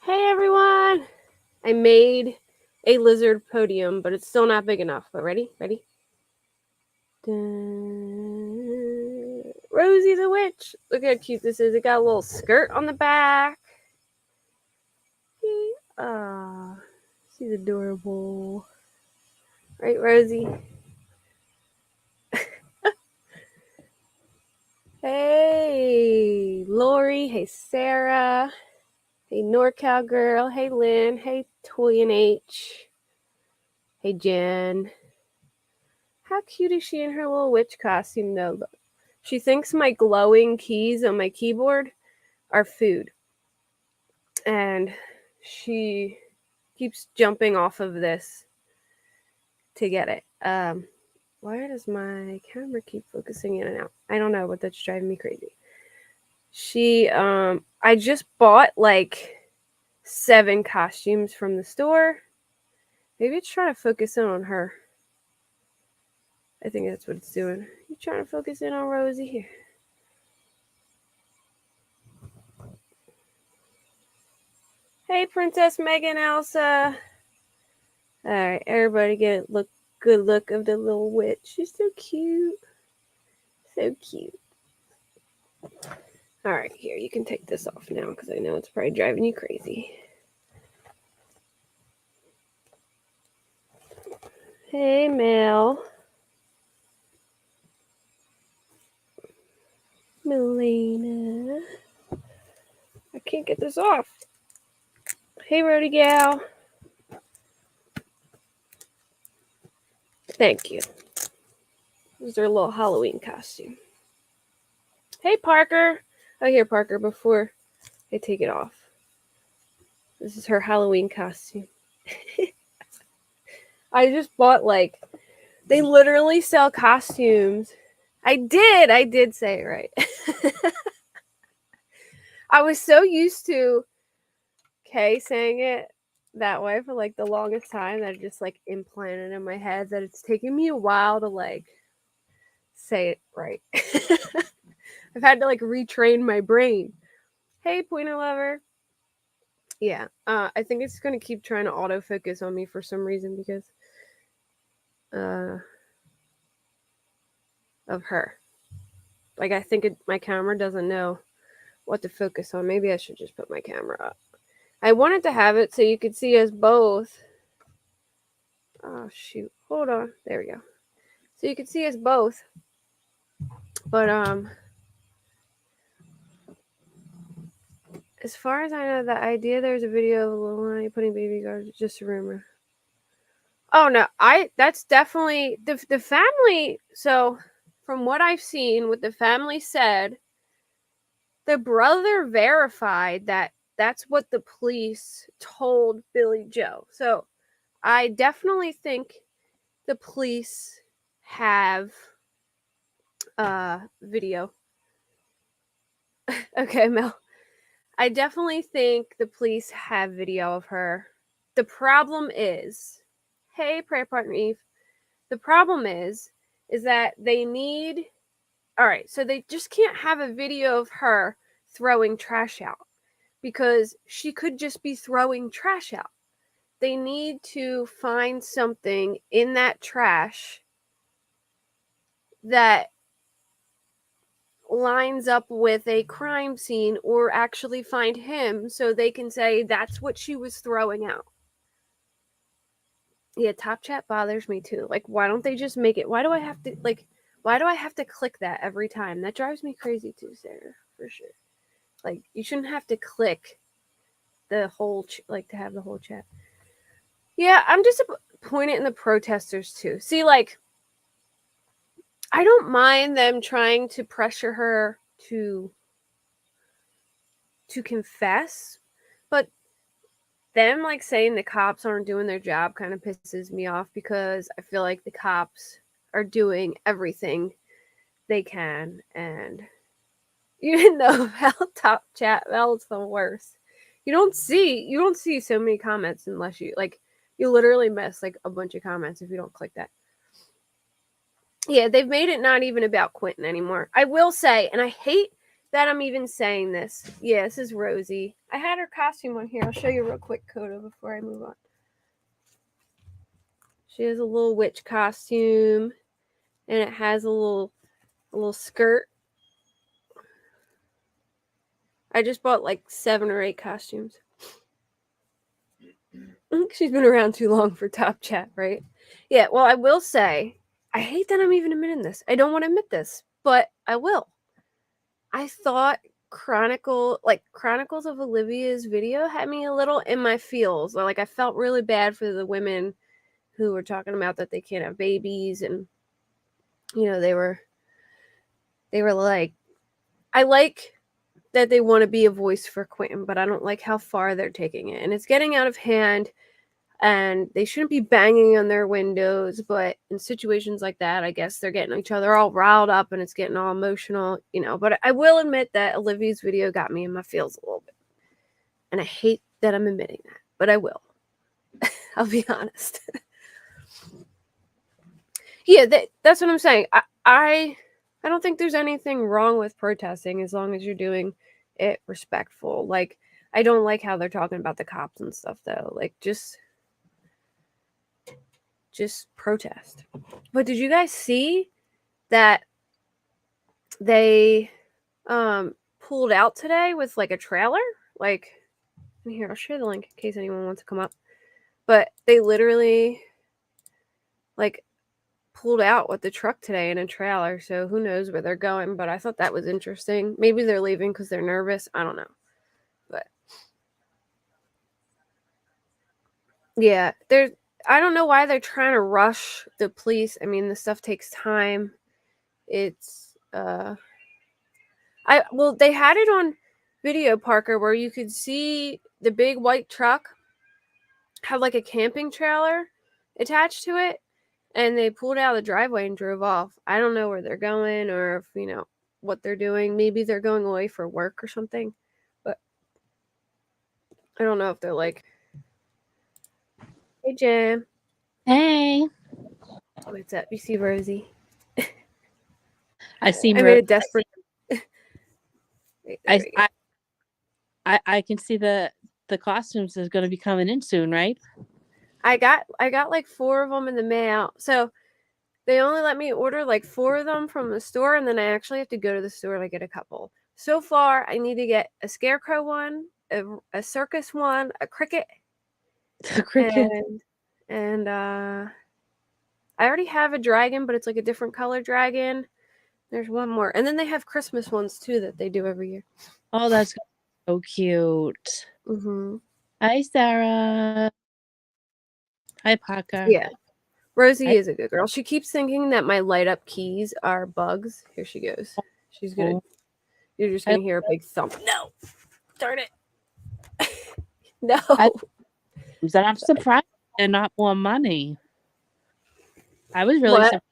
Hey everyone! I made a lizard podium, but it's still not big enough. But ready? Ready? Dun. Rosie the witch! Look how cute this is. It got a little skirt on the back. Ah, she's adorable. Right, Rosie? Hey, Lori. Hey, Sarah. Hey, NorCal girl. Hey, Lynn. Hey, Toy and H. Hey, Jen. How cute is she in her little witch costume, though? She thinks my glowing keys on my keyboard are food. And she keeps jumping off of this to get it. Why does my camera keep focusing in and out? I don't know, but that's driving me crazy. I just bought like 7 costumes from the store. Maybe it's trying to focus in on her. I think that's what it's doing. You trying to focus in on Rosie here? Hey, Princess Megan Elsa. All right, everybody get a good look of the little witch. She's so cute. So cute. All right, here, you can take this off now because I know it's probably driving you crazy. Hey, Mel. Melina. I can't get this off. Hey, Rody Gal. Thank you. This is their little Halloween costume. Hey, Parker. Oh, here, Parker, before I take it off. This is her Halloween costume. I just bought, like, they literally sell costumes. I did say it right. I was so used to Kay saying it that way for like the longest time that it just like implanted in my head that it's taken me a while to like say it right. I've had to like retrain my brain. Hey, Pointer Lover. Yeah, I think it's going to keep trying to autofocus on me for some reason because of her. Like, I think my camera doesn't know what to focus on. Maybe I should just put my camera up. I wanted to have it so you could see us both. Oh, shoot. Hold on. There we go. So you could see us both. But, as far as I know, the idea there's a video of a little Lonnie putting baby guards, just a rumor. Oh, no. That's definitely, the family, so from what I've seen, what the family said, the brother verified that that's what the police told Billy Joe. So I definitely think the police have video. Okay, Mel. I definitely think the police have video of her. The problem is, hey, prayer partner Eve. The problem is that they need. All right, so they just can't have a video of her throwing trash out because she could just be throwing trash out. They need to find something in that trash that lines up with a crime scene or actually find him so they can say that's what she was throwing out. Yeah, top chat bothers me too. Like, why don't they just make it? Why do I have to click that every time? That drives me crazy too, Sarah, for sure. Like, you shouldn't have to click the whole, to have the whole chat. Yeah, I'm disappointed in the protesters too. See, like, I don't mind them trying to pressure her to confess, but them like saying the cops aren't doing their job kind of pisses me off because I feel like the cops are doing everything they can, and you didn't know how top chat. That's the worst. You don't see so many comments unless you literally miss like a bunch of comments if you don't click that. Yeah, they've made it not even about Quentin anymore. I will say, and I hate that I'm even saying this. Yeah, this is Rosie. I had her costume on here. I'll show you real quick, Coda, before I move on. She has a little witch costume, and it has a little skirt. I just bought like 7 or 8 costumes. She's been around too long for Top Chat, right? Yeah, well, I will say, I hate that I'm even admitting this. I don't want to admit this, but I will. I thought Chronicles of Olivia's video had me a little in my feels. Like, I felt really bad for the women who were talking about that they can't have babies, and they were like, I like that they want to be a voice for Quentin, but I don't like how far they're taking it, and it's getting out of hand. And they shouldn't be banging on their windows, but in situations like that, I guess they're getting each other all riled up and it's getting all emotional, But I will admit that Olivia's video got me in my feels a little bit. And I hate that I'm admitting that, but I will. I'll be honest. Yeah, that's what I'm saying. I don't think there's anything wrong with protesting as long as you're doing it respectful. Like, I don't like how they're talking about the cops and stuff, though. Like, just protest. But did you guys see that they pulled out today with like a trailer? Like, here, I'll share the link in case anyone wants to come up. But they literally like pulled out with the truck today in a trailer. So who knows where they're going, but I thought that was interesting. Maybe they're leaving because they're nervous. I don't know. But yeah, I don't know why they're trying to rush the police. I mean, the stuff takes time. It's they had it on video, Parker, where you could see the big white truck have like a camping trailer attached to it, and they pulled out of the driveway and drove off. I don't know where they're going or if what they're doing. Maybe they're going away for work or something, but I don't know if they're like, hey Jen. Hey. What's up? You see Rosie? I see. I made a desperate. Wait, I can see the costumes is going to be coming in soon, right? I got like 4 of them in the mail. So they only let me order like 4 of them from the store, and then I actually have to go to the store to get a couple. So far, I need to get a scarecrow one, a circus one, a cricket. The cricket. And I already have a dragon, but it's like a different color dragon. There's one more. And then they have Christmas ones too that they do every year. Oh, that's so cute. Mm-hmm. Hi, Sarah. Hi, Parker. Yeah. Rosie is a good girl. She keeps thinking that my light up keys are bugs. Here she goes. She's gonna. You're just gonna hear a big thump. No, darn it. No. I'm surprised they're not more money. I was really surprised.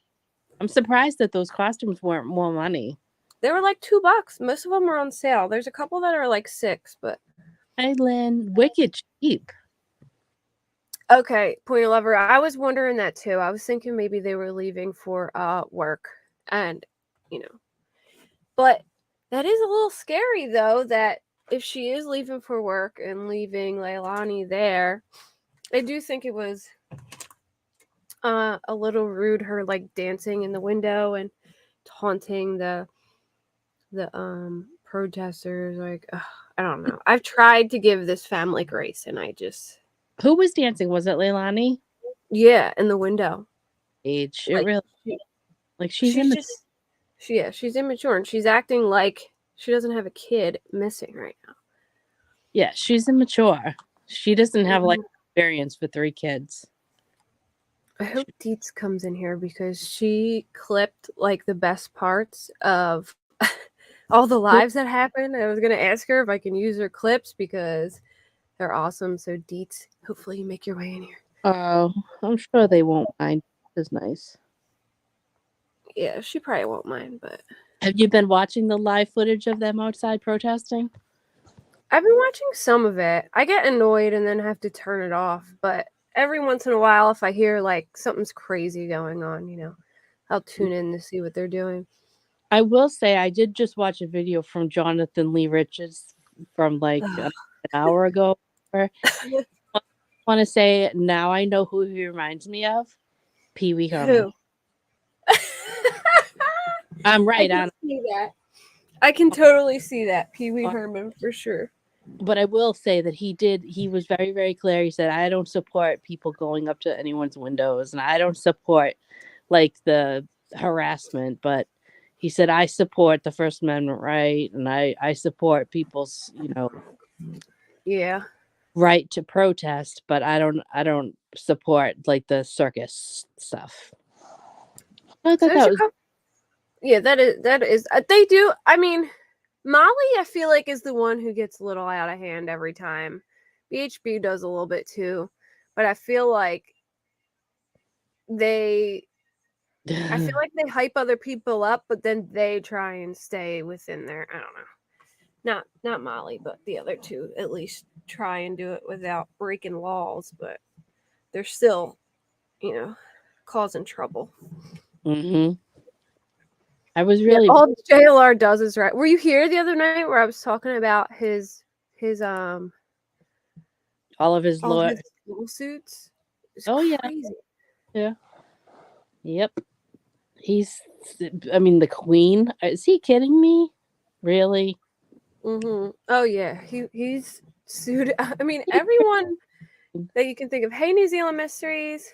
I'm surprised that those costumes weren't more money. They were like $2. Most of them were on sale. There's a couple that are like $6, but. Hey, Lynn, wicked cheap. Okay, Pointer Lover. I was wondering that too. I was thinking maybe they were leaving for work, and but that is a little scary though. That if she is leaving for work and leaving Leilani there, I do think it was a little rude. Her like dancing in the window and taunting the protesters. Like, I don't know. I've tried to give this family grace, and I just. Who was dancing? Was it Leilani? Yeah, in the window. Age. Like, she's immature. She's immature, and she's acting like she doesn't have a kid missing right now. Yeah, she's immature. She doesn't have like experience for 3 kids. I hope Dietz comes in here because she clipped like the best parts of all the lives that happened. I was gonna ask her if I can use her clips because they're awesome. So Dietz, hopefully you make your way in here. Oh, I'm sure they won't mind. It's nice. Yeah, she probably won't mind, but. Have you been watching the live footage of them outside protesting? I've been watching some of it. I get annoyed and then have to turn it off, but every once in a while, if I hear like something's crazy going on, I'll tune in to see what they're doing. I will say I did just watch a video from Jonathan Lee Richards from like an hour ago. I want to say now I know who he reminds me of. Pee Wee Herman. Who? I'm I right can on. see that. I can totally see that. Pee Wee Herman for sure. But I will say that he was very, very clear. He said, I don't support people going up to anyone's windows and I don't support like the harassment, but he said, I support the First Amendment right and I support people's, Yeah. right to protest, but I don't support like the circus stuff. I thought So that was yeah, that is they do. I mean, Molly, I feel like is the one who gets a little out of hand every time. BHB does a little bit too, but I feel like they hype other people up, but then they try and stay within their, I don't know. Not Molly, but the other two at least try and do it without breaking laws, but they're still, causing trouble. Mm-hmm. I was really all JLR does is right. Were you here the other night where I was talking about his all of his all law. his lawsuits? It's crazy. Yeah. Yep. The Queen. Is he kidding me? Really? Mm-hmm. Oh yeah, he's sued. I mean, everyone that you can think of. Hey, New Zealand Mysteries.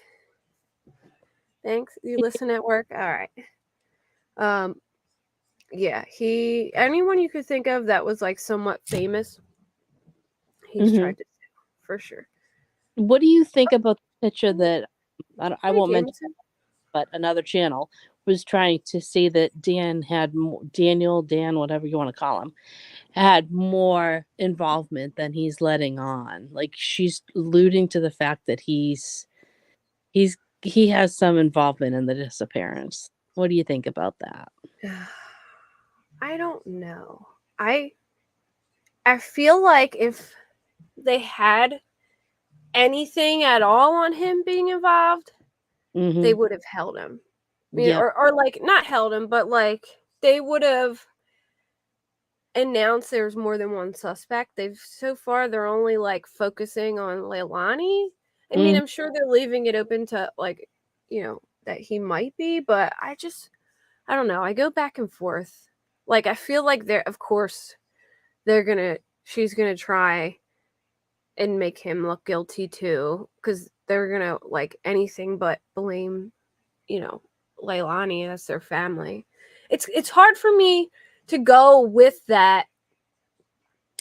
Thanks. You listen at work. All right. Yeah. Anyone you could think of that was like somewhat famous, he's tried to sue for sure. What do you think about the picture that I won't mention, Jameson. but another channel was trying to say that Dan, whatever you want to call him, had more involvement than he's letting on. Like she's alluding to the fact that he has some involvement in the disappearance. What do you think about that? I don't know. I feel like if they had anything at all on him being involved, they would have held him. Yep. Or like not held him, but like they would have announced there's more than one suspect. So far they're only like focusing on Leilani. I mean, I'm sure they're leaving it open to like, that he might be, but I don't know. I go back and forth. Like I feel like of course she's gonna try and make him look guilty too, because they're gonna like anything but blame, Leilani as their family. It's hard for me to go with that,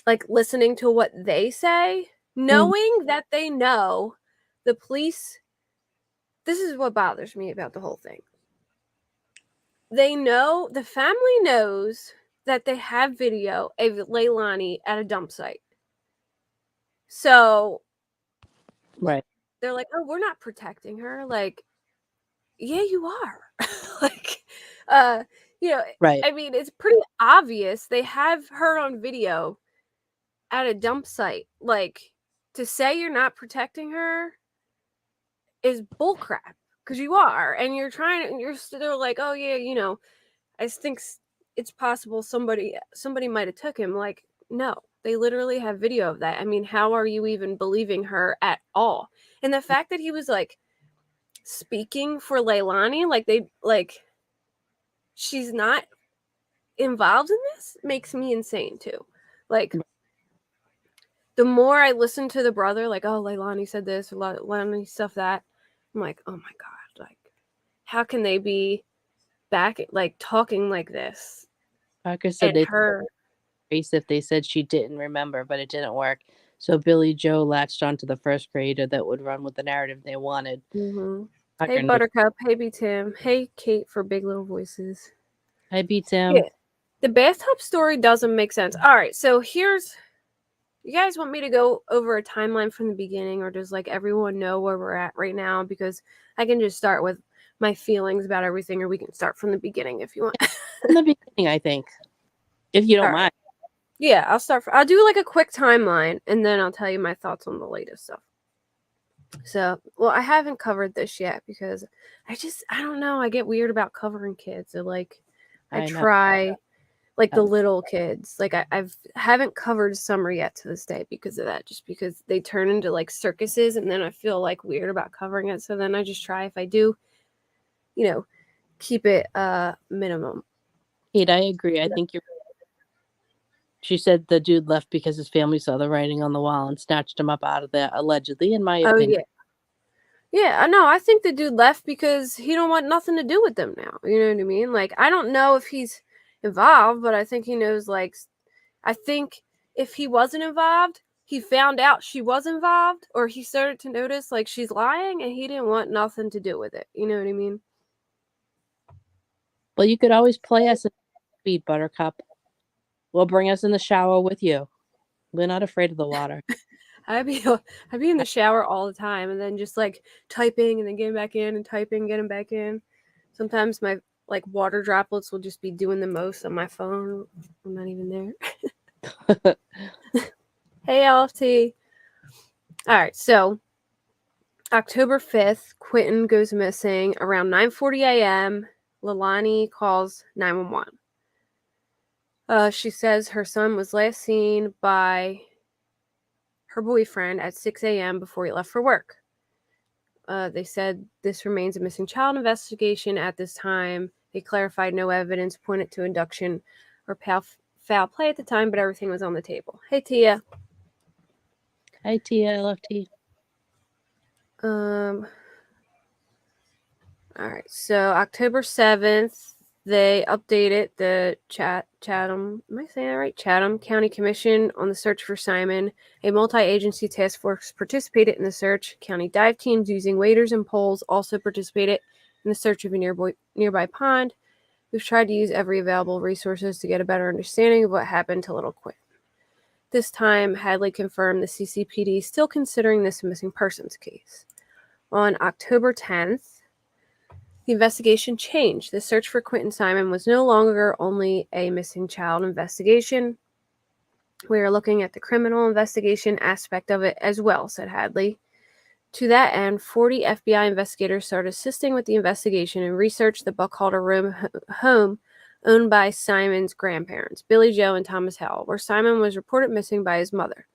like listening to what they say, knowing that they know the police. This is what bothers me about the whole thing. The family knows that they have video of Leilani at a dump site. So Right. they're like, oh, we're not protecting her. Like, yeah, you are. Like, Right. I mean, it's pretty obvious they have her on video at a dump site. Like, to say you're not protecting her is bullcrap, because you are, and you're still like, oh yeah, I think it's possible somebody might have took him. Like, no, they literally have video of that. I mean, how are you even believing her at all? And the fact that he was like speaking for Leilani, she's not involved in this, makes me insane too. Like, the more I listen to the brother, like, oh, Leilani said this, Leilani stuff that, I'm like, oh my god, like, how can they be back like talking like this? Parker said And they her, if they said she didn't remember, but it didn't work. So Billy Joe latched onto the first grader that would run with the narrative they wanted. Hey Buttercup, hey B Tim, hey Kate for Big Little Voices. I beat him. Yeah, the bathtub story doesn't make sense. All right, so you guys want me to go over a timeline from the beginning, or does like everyone know where we're at right now? Because I can just start with my feelings about everything, or we can start from the beginning if you want. From the beginning, I think, if you don't mind. Yeah, I'll do like a quick timeline, and then I'll tell you my thoughts on the latest stuff. So, well, I haven't covered this yet because I don't know. I get weird about covering kids. I I know. try, like, the little kids. Like, haven't covered summer yet to this day because of that, just because they turn into, like, circuses, and then I feel, like, weird about covering it. So then I just try, if I do, keep it minimum. Kate, I agree. I think you're. She said the dude left because his family saw the writing on the wall and snatched him up out of there, allegedly, in my opinion. Yeah, I know. I think the dude left because he don't want nothing to do with them now. You know what I mean? Like, I don't know if he's involved, but I think he knows, like, I think if he wasn't involved, he found out she was involved, or he started to notice, like, she's lying, and he didn't want nothing to do with it. You know what I mean? Well, you could always play us in speed, Buttercup. We'll bring us in the shower with you. We're not afraid of the water. I'd be in the shower all the time, and then just, like, typing and then getting back in and typing, getting back in. Sometimes my, like, water droplets will just be doing the most on my phone. I'm not even there. Hey, LFT. All right, so October 5th, Quinton goes missing around 9:40 a.m. Leilani calls 911. She says her son was last seen by her boyfriend at 6 a.m. before he left for work. They said this remains a missing child investigation at this time. They clarified no evidence pointed to induction or foul play at the time, but everything was on the table. Hey, Tia. Hi, Tia, LFT. All right, so October 7th, they updated the Chatham, am I saying that right? Chatham County Commission on the search for Simon. A multi-agency task force participated in the search. County dive teams using waders and poles also participated in the search of a nearby pond. We've tried to use every available resources to get a better understanding of what happened to little Quinn. This time, Hadley confirmed the CCPD is still considering this a missing persons case. On October 10th, the investigation changed. The search for Quentin Simon was no longer only a missing child investigation. We are looking at the criminal investigation aspect of it as well, said Hadley. To that end, 40 FBI investigators started assisting with the investigation and researched the Buckhalter home owned by Simon's grandparents, Billy Joe and Thomas Howell, where Simon was reported missing by his mother.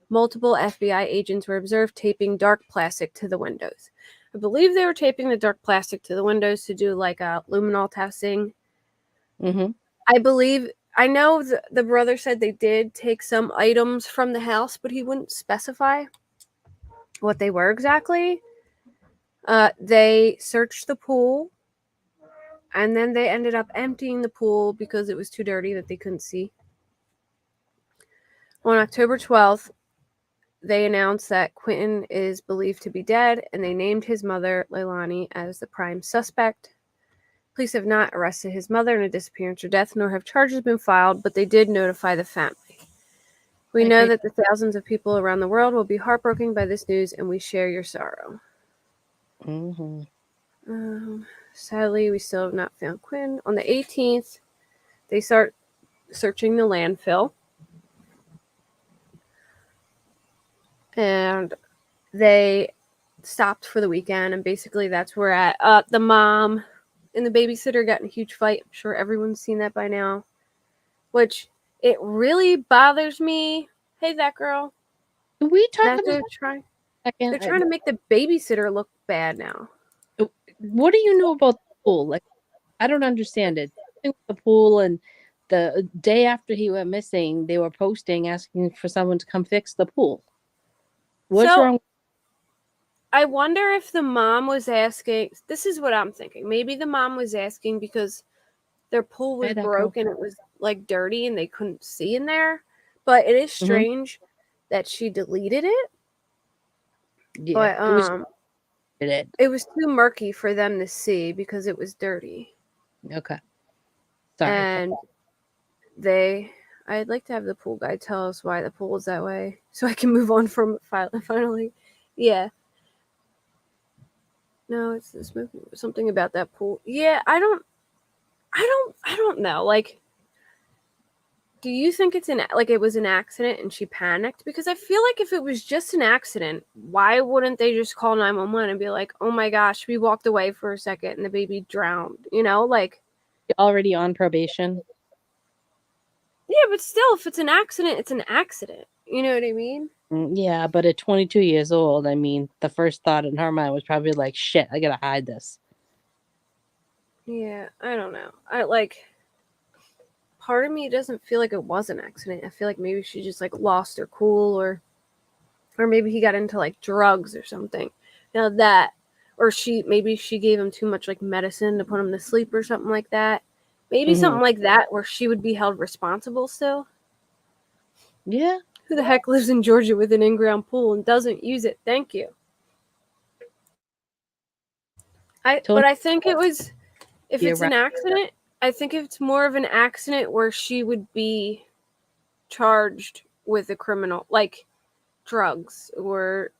Multiple FBI agents were observed taping dark plastic to the windows. I believe they were taping the dark plastic to the windows to do, like, a luminol testing. Mm-hmm. I know the brother said they did take some items from the house, but he wouldn't specify what they were exactly. They searched the pool, and then they ended up emptying the pool because it was too dirty that they couldn't see. On October 12th, they announced that Quentin is believed to be dead, and they named his mother, Leilani, as the prime suspect. Police have not arrested his mother in a disappearance or death, nor have charges been filed, but they did notify the family. We know that the thousands of people around the world will be heartbroken by this news, and we share your sorrow. Mm-hmm. Sadly, we still have not found Quinn. On the 18th, they start searching the landfill. And they stopped for the weekend, and basically that's where at. The mom and the babysitter got in a huge fight. I'm sure everyone's seen that by now. Which, it really bothers me. Hey, that girl. Can we talk That about they're trying to make the babysitter look bad now. What do you know about the pool? Like, I don't understand it. The pool, and the day after he went missing, they were posting asking for someone to come fix the pool. What's wrong? I wonder if the mom was asking. This is what I'm thinking. Maybe the mom was asking because their pool was broken. It was, like, dirty and they couldn't see in there. But it is strange that she deleted it. Yeah, but it was too murky for them to see because it was dirty. Okay. Sorry. And I'd like to have the pool guy tell us why the pool is that way, so I can move on from it finally. Yeah. No, it's something about that pool. Yeah, I don't know. Like, do you think it was an accident and she panicked? Because I feel like if it was just an accident, why wouldn't they just call 911 and be like, "Oh my gosh, we walked away for a second and the baby drowned," you know? Like, already on probation. Yeah, but still, if it's an accident, it's an accident. You know what I mean? Yeah, but at 22 years old, I mean, the first thought in her mind was probably like, shit, I gotta hide this. Yeah, I don't know. Part of me doesn't feel like it was an accident. I feel like maybe she just like lost her cool, or maybe he got into like drugs or something. Now that, or maybe she gave him too much like medicine to put him to sleep or something like that. Maybe something like that where she would be held responsible still. Yeah. Who the heck lives in Georgia with an in-ground pool and doesn't use it? Thank you. But I think it was, if it's an accident, I think it's more of an accident where she would be charged with a criminal, like drugs or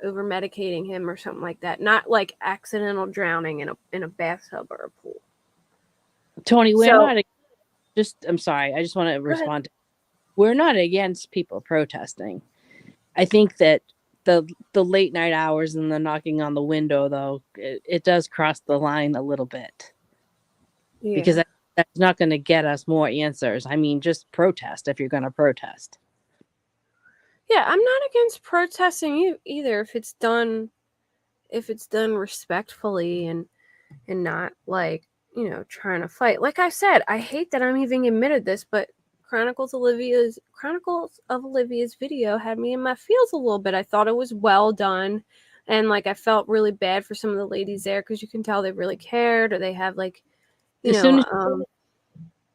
over medicating him or something like that. Not like accidental drowning in a bathtub or a pool. Tony, we're not I'm sorry, I just want to respond. We're not against people protesting. I think that the late night hours and the knocking on the window, though, it does cross the line a little bit. Yeah. Because that's not going to get us more answers. I mean, just protest if you're going to protest. Yeah, I'm not against protesting either if it's done respectfully and not like, you know, trying to fight. Like I said, I hate that I'm even admitted this, but Chronicles of Olivia's video had me in my feels a little bit. I thought it was well done, and like I felt really bad for some of the ladies there because you can tell they really cared, or they have like, as soon as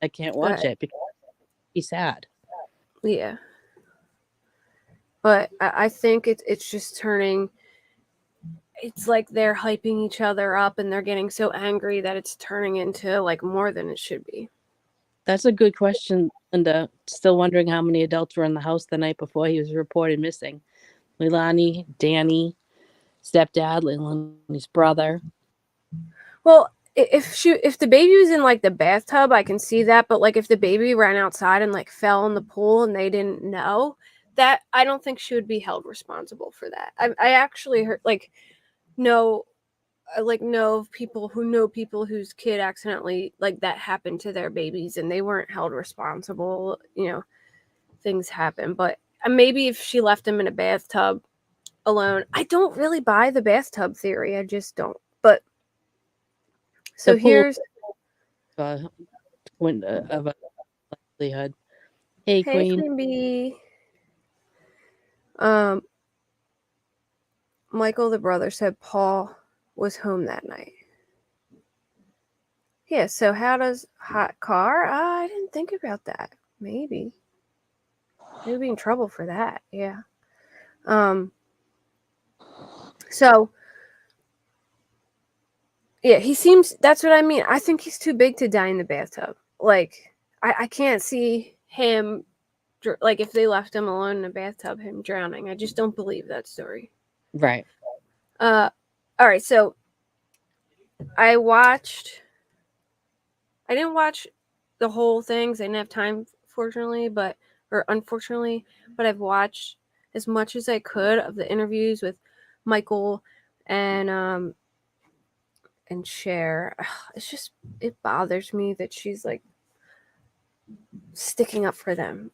I can't watch it because he's sad. Yeah, but I think it's just turning. It's like they're hyping each other up and they're getting so angry that it's turning into like more than it should be. That's a good question, Linda. Still wondering how many adults were in the house the night before he was reported missing. Leilani, Danny, stepdad, Leilani's brother. Well, if the baby was in like the bathtub, I can see that. But like if the baby ran outside and like fell in the pool and they didn't know, that I don't think she would be held responsible for that. I actually heard know people who know people whose kid accidentally like that happened to their babies and they weren't held responsible. You know, things happen. But maybe if she left him in a bathtub alone, I don't really buy the bathtub theory. I just don't. But so here's of a likelihood. Hey, Queen Bee. Michael, the brother, said Paul was home that night. Yeah, so how does hot car? I didn't think about that. Maybe be in trouble for that. Yeah. So yeah, he seems. That's what I mean. I think he's too big to die in the bathtub. Like I can't see him. Like if they left him alone in a bathtub, him drowning. I just don't believe that story. Right. All right. So I didn't watch the whole things. I didn't have time, unfortunately, but I've watched as much as I could of the interviews with Michael and Cher. It's just, it bothers me that she's like sticking up for them.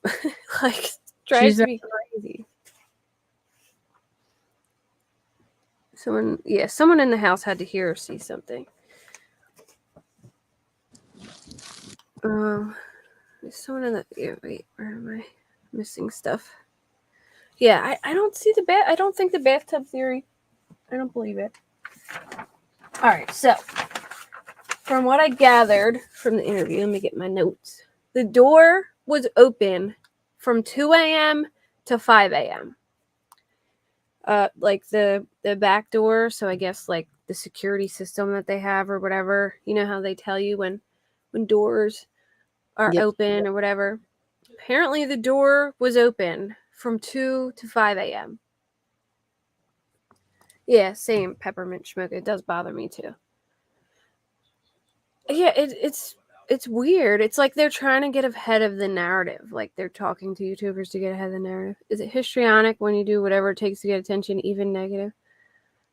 Like drives me crazy. Someone in the house had to hear or see something. There's someone in the wait, where am I missing stuff? Yeah, I don't see I don't think the bathtub theory. I don't believe it. All right, so from what I gathered from the interview, let me get my notes. The door was open from 2 a.m. to 5 a.m. Like the back door, so I guess like the security system that they have or whatever. You know how they tell you when doors are open or whatever. Apparently the door was open from 2 to 5 a.m. Yeah, same peppermint schmoke. It does bother me too. Yeah, it's weird. It's like they're trying to get ahead of the narrative. Like they're talking to YouTubers to get ahead of the narrative. Is it histrionic when you do whatever it takes to get attention, even negative?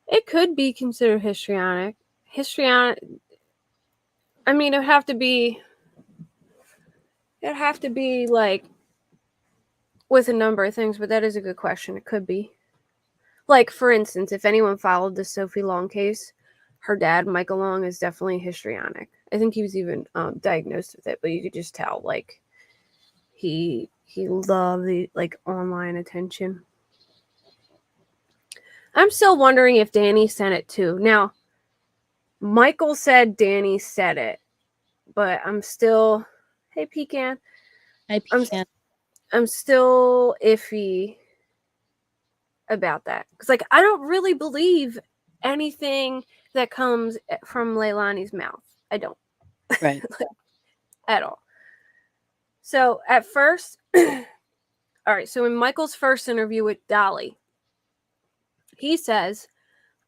It could be considered histrionic. I mean, it'd have to be like with a number of things, but that is a good question. It could be. Like, for instance, if anyone followed the Sophie Long case, her dad, Michael Long, is definitely histrionic. I think he was even diagnosed with it, but you could just tell, like, he loved the, like, online attention. I'm still wondering if Danny sent it too. Now, Michael said Danny said it, but I'm still, hey, Pecan. Hi, Pecan. I'm still iffy about that. Because, like, I don't really believe anything that comes from Leilani's mouth. I don't. Right. At all. So, at first, all right, so in Michael's first interview with Dolly, he says,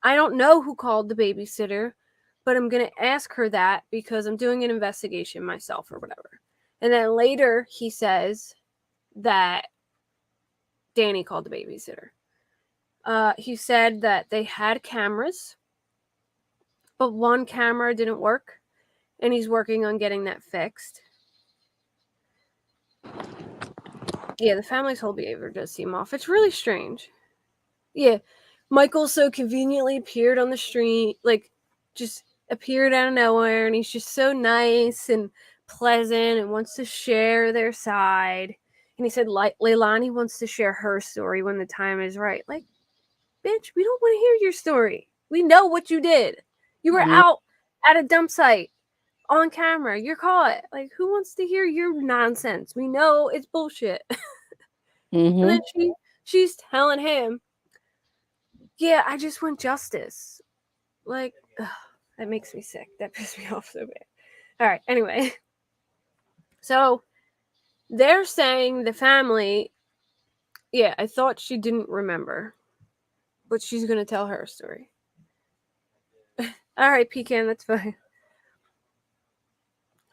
I don't know who called the babysitter, but I'm going to ask her that because I'm doing an investigation myself or whatever. And then later, he says that Danny called the babysitter. He said that they had cameras, but one camera didn't work, and he's working on getting that fixed. Yeah, the family's whole behavior does seem off. It's really strange. Yeah, Michael so conveniently appeared on the street, like, just appeared out of nowhere, and he's just so nice and pleasant and wants to share their side. And he said, Leilani wants to share her story when the time is right. Like, bitch, we don't want to hear your story. We know what you did. You were out at a dump site on camera. You're caught. Like, who wants to hear your nonsense? We know it's bullshit. Mm-hmm. And then she's telling him, yeah, I just want justice. Like, ugh, that makes me sick. That pissed me off so bad. All right, anyway. So they're saying the family, yeah, I thought she didn't remember, but she's going to tell her story. All right, Pecan, that's fine.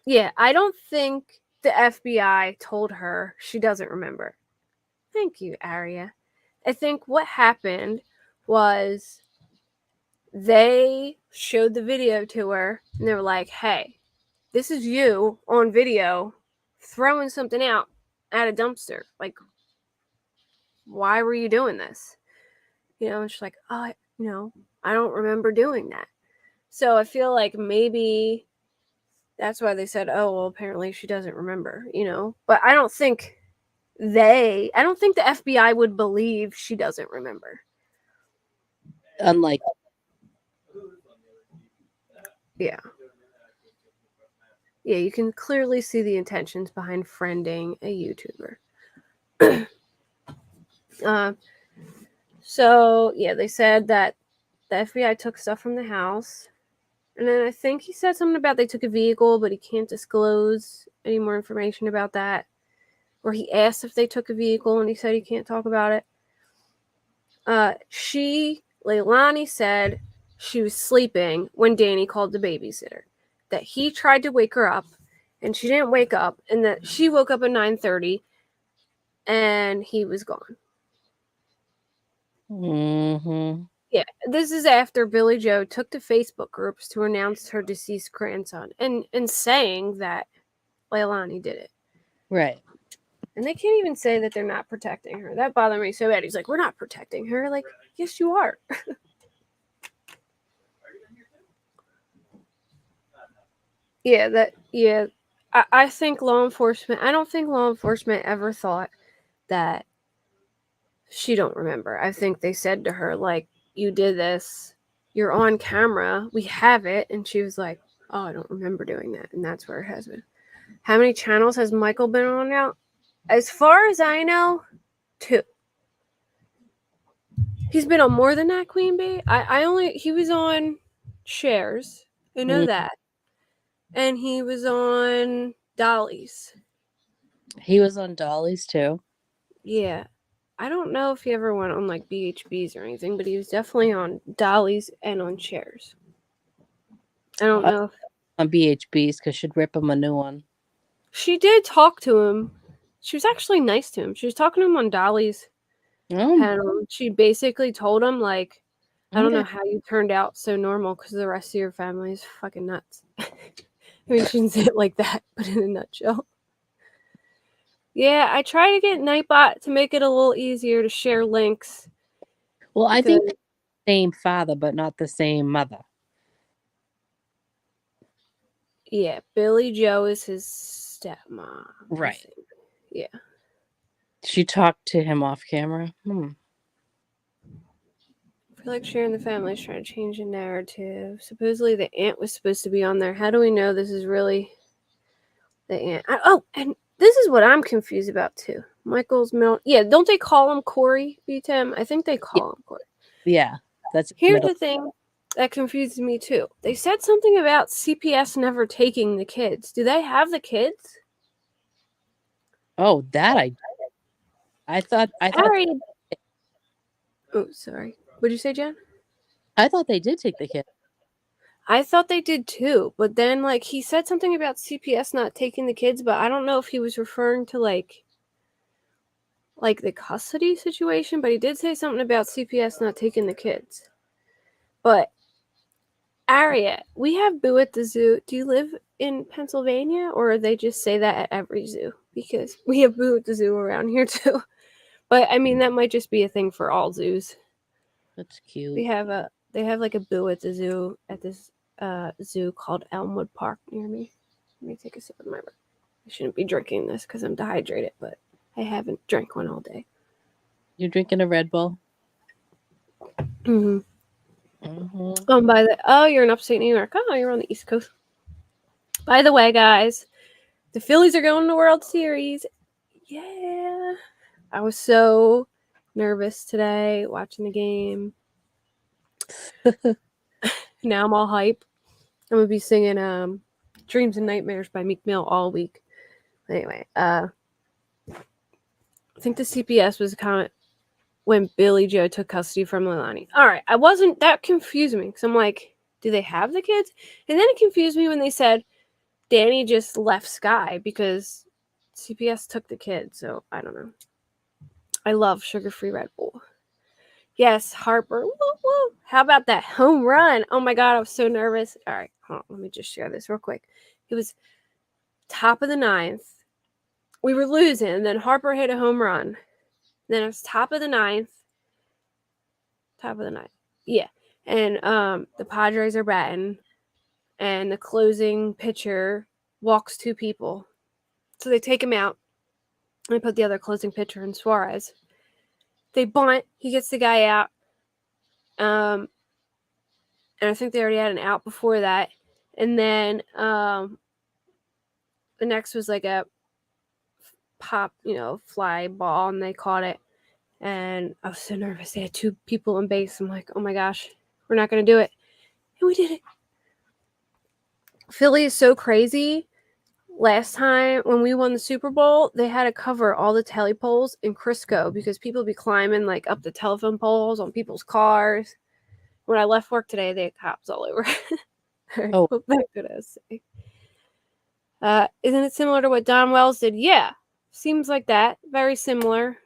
Yeah, I don't think the FBI told her she doesn't remember. Thank you, Aria. I think what happened was they showed the video to her and they were like, hey, this is you on video throwing something out at a dumpster. Like, why were you doing this? You know, and she's like, oh, I don't remember doing that. So I feel like maybe that's why they said, oh, well, apparently she doesn't remember, But I don't think the FBI would believe she doesn't remember. Unlike. Yeah. Yeah, you can clearly see the intentions behind friending a YouTuber. So, yeah, they said that the FBI took stuff from the house. And then I think he said something about they took a vehicle, but he can't disclose any more information about that. Or he asked if they took a vehicle, and he said he can't talk about it. Leilani said she was sleeping when Danny called the babysitter. That he tried to wake her up, and she didn't wake up, and that she woke up at 9:30, and he was gone. Mm-hmm. Yeah, this is after Billy Joe took to Facebook groups to announce her deceased grandson and saying that Leilani did it. Right. And they can't even say that they're not protecting her. That bothered me so bad. He's like, we're not protecting her. Like, yes, you are. I think law enforcement, I don't think law enforcement ever thought that she don't remember. I think they said to her, like, you did this. You're on camera. We have it. And she was like, oh, I don't remember doing that. And that's where it has been. How many channels has Michael been on now? As far as I know, 2. He's been on more than that, Queen Bee. He was on Shares. I know that. And he was on Dolly's. He was on Dolly's too. Yeah. I don't know if he ever went on like BHBs or anything, but he was definitely on Dolly's and on Shares. I don't know if on BHBs because she'd rip him a new one. She did talk to him. She was actually nice to him. She was talking to him on Dolly's panel. She basically told him, like, I don't know how you turned out so normal because the rest of your family is fucking nuts. I mean, she didn't say it like that, but in a nutshell. Yeah, I try to get Nightbot to make it a little easier to share links. Well, I because- think they're the same father, but not the same mother. Yeah, Billy Joe is his stepmom. Right. I think. Yeah. She talked to him off camera. I feel like sharing the family is trying to change the narrative. Supposedly the aunt was supposed to be on there. How do we know this is really the aunt? And this is what I'm confused about too. Michael's middle. Yeah, don't they call him Corey B. Tim? I think they call him Corey. Yeah, that's Here's the thing that confuses me too. They said something about CPS never taking the kids. Do they have the kids? Oh, that I thought Alright. Oh, sorry. What'd you say, Jen? I thought they did take the kid. I thought they did too, but then like he said something about CPS not taking the kids, but I don't know if he was referring to like the custody situation, but he did say something about CPS not taking the kids. But Aria, we have Boo at the zoo. Do you live in Pennsylvania, or they just say that at every zoo? Because we have Boo at the zoo around here too. But I mean, that might just be a thing for all zoos. That's cute. They have like a Boo at the zoo at this zoo called Elmwood Park near me. Let me take a sip of my. I shouldn't be drinking this because I'm dehydrated, but I haven't drank one all day. You're drinking a Red Bull? Mm-hmm. Mm-hmm. You're in upstate New York. Oh, you're on the East Coast. By the way, guys, the Phillies are going to the World Series. Yeah. I was so nervous today watching the game. Now I'm all hype. I'm going to be singing Dreams and Nightmares by Meek Mill all week. Anyway, I think the CPS was a comment when Billy Joe took custody from Leilani. All right, that confused me because I'm like, do they have the kids? And then it confused me when they said Danny just left Sky because CPS took the kids. So I don't know. I love sugar-free Red Bull. Yes, Harper. Woo, woo. How about that home run? Oh my God, I was so nervous. All right, hold on, let me just share this real quick. It was top of the ninth. We were losing, and then Harper hit a home run. Then it was top of the ninth. Yeah. And the Padres are batting, and the closing pitcher walks two people. So they take him out, and they put the other closing pitcher in Suarez. They bunt. He gets the guy out. And I think they already had an out before that. And then the next was like a pop, fly ball, and they caught it. And I was so nervous. They had two people on base. I'm like, oh my gosh, we're not going to do it. And we did it. Philly is so crazy. Last time when we won the Super Bowl, they had to cover all the tele poles in Crisco because people be climbing like up the telephone poles on people's cars. When I left work today, they had cops all over. Oh. What could I say? Isn't it similar to what Don Wells did? Yeah, seems like that. Very similar.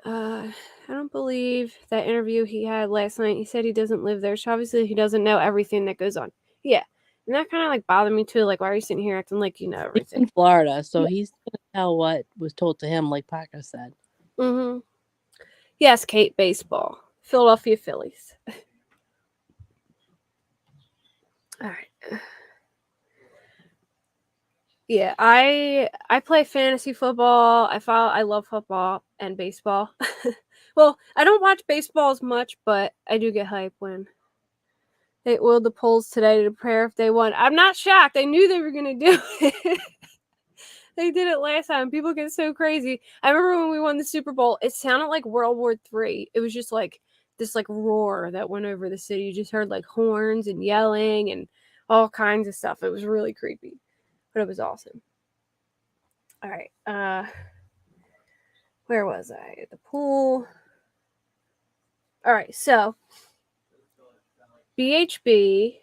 I don't believe that interview he had last night. He said he doesn't live there, so obviously he doesn't know everything that goes on. Yeah. And that kind of like bothered me too. Like, why are you sitting here acting like you know everything? He's in Florida, so he's gonna tell what was told to him, like Parker said. Mm-hmm. Yes, Kate, baseball. Philadelphia Phillies. All right. Yeah, I play fantasy football. I love football and baseball. Well, I don't watch baseball as much, but I do get hype when they oiled the polls today to prepare if they won. I'm not shocked. I knew they were going to do it. They did it last time. People get so crazy. I remember when we won the Super Bowl, it sounded like World War III. It was just like this like roar that went over the city. You just heard like horns and yelling and all kinds of stuff. It was really creepy, but it was awesome. All right. Where was I? At the pool. All right. So BHB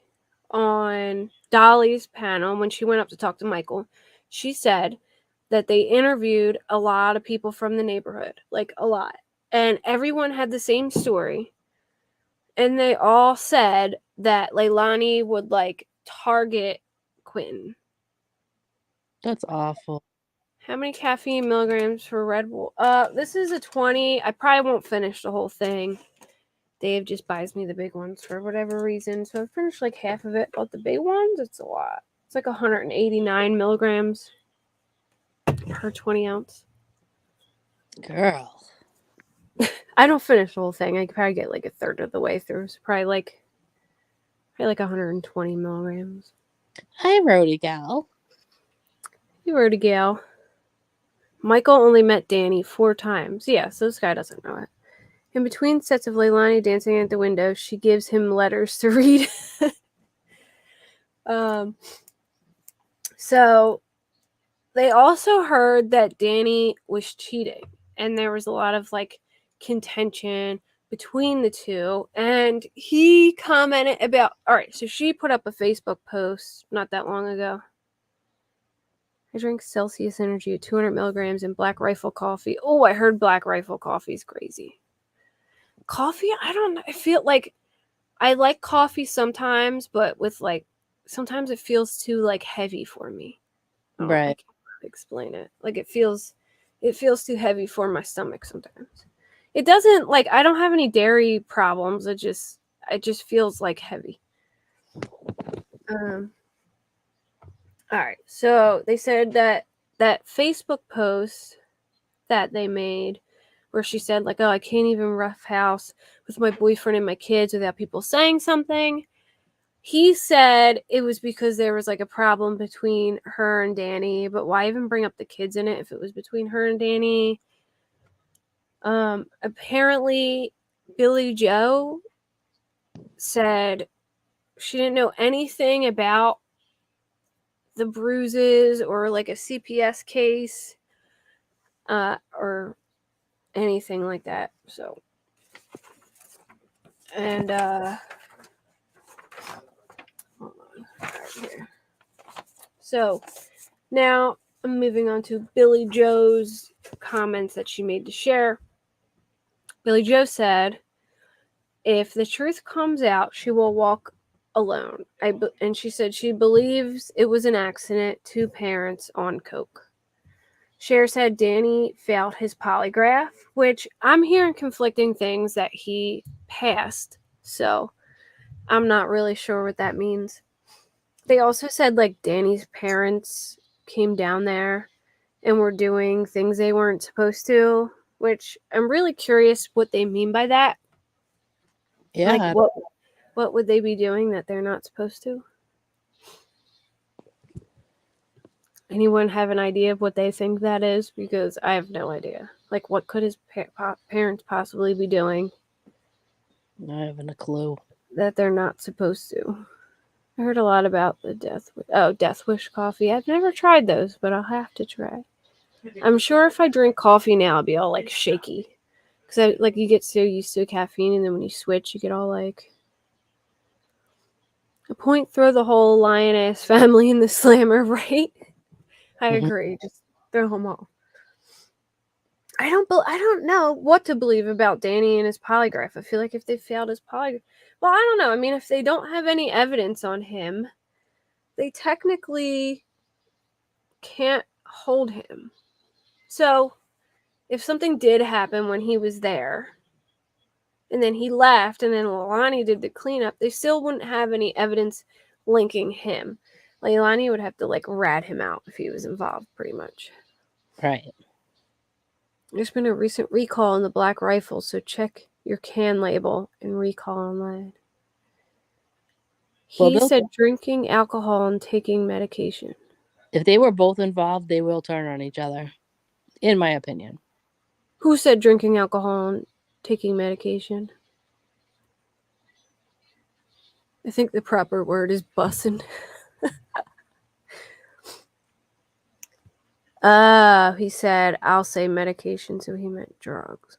on Dolly's panel, when she went up to talk to Michael, she said that they interviewed a lot of people from the neighborhood, like a lot. And everyone had the same story. And they all said that Leilani would like target Quinton. That's awful. How many caffeine milligrams for Red Bull? This is a 20. I probably won't finish the whole thing. Dave just buys me the big ones for whatever reason. So I've finished like half of it. But the big ones, it's a lot. It's like 189 milligrams per 20 ounce. Girl. I don't finish the whole thing. I could probably get like a third of the way through. So probably like 120 milligrams. Hi, Rody gal. You wrote a gal. Michael only met Danny 4 times. Yeah, so this guy doesn't know it. In between sets of Leilani dancing at the window, she gives him letters to read. So they also heard that Danny was cheating, and there was a lot of like contention between the two. And he commented about, all right, so she put up a Facebook post not that long ago. I drink Celsius Energy at 200 milligrams in Black Rifle coffee. Oh, I heard Black Rifle coffee is crazy. Coffee, I don't know. I feel like I like coffee sometimes, but with like sometimes it feels too like heavy for me. I Right. can't explain it. Like it feels too heavy for my stomach sometimes. It doesn't like I don't have any dairy problems. It just feels like heavy. All right. So they said that Facebook post that they made where she said like, "Oh, I can't even roughhouse with my boyfriend and my kids without people saying something." He said it was because there was like a problem between her and Danny, but why even bring up the kids in it if it was between her and Danny? Apparently Billy Joe said she didn't know anything about the bruises or like a CPS case or anything like that. So, and hold on, right here. So now I'm moving on to Billy Joe's comments that she made to share. Billy Joe said, "If the truth comes out, she will walk alone." And she said she believes it was an accident, 2 parents on coke. Cher said Danny failed his polygraph, which I'm hearing conflicting things that he passed. So I'm not really sure what that means. They also said like Danny's parents came down there and were doing things they weren't supposed to, which I'm really curious what they mean by that. Yeah. Like what would they be doing that they're not supposed to? Anyone have an idea of what they think that is? Because I have no idea. Like, what could his parents possibly be doing I haven't a clue. that they're not supposed to? I heard a lot about the Death Wish coffee. I've never tried those, but I'll have to try. I'm sure if I drink coffee now, I'll be all like shaky, because like you get so used to caffeine, and then when you switch, you get all like. A point, throw the whole lioness family in the slammer, right? I agree. Just throw them all. I don't know what to believe about Danny and his polygraph. I feel like if they failed his polygraph, well, I don't know. I mean, if they don't have any evidence on him, they technically can't hold him. So, if something did happen when he was there, and then he left, and then Leilani did the cleanup, they still wouldn't have any evidence linking him. Leilani would have to like rat him out if he was involved, pretty much. Right. There's been a recent recall on the Black Rifle, so check your can label and recall online. He said drinking alcohol and taking medication. If they were both involved, they will turn on each other, in my opinion. Who said drinking alcohol and taking medication? I think the proper word is bussin'. He said, I'll say medication, so he meant drugs.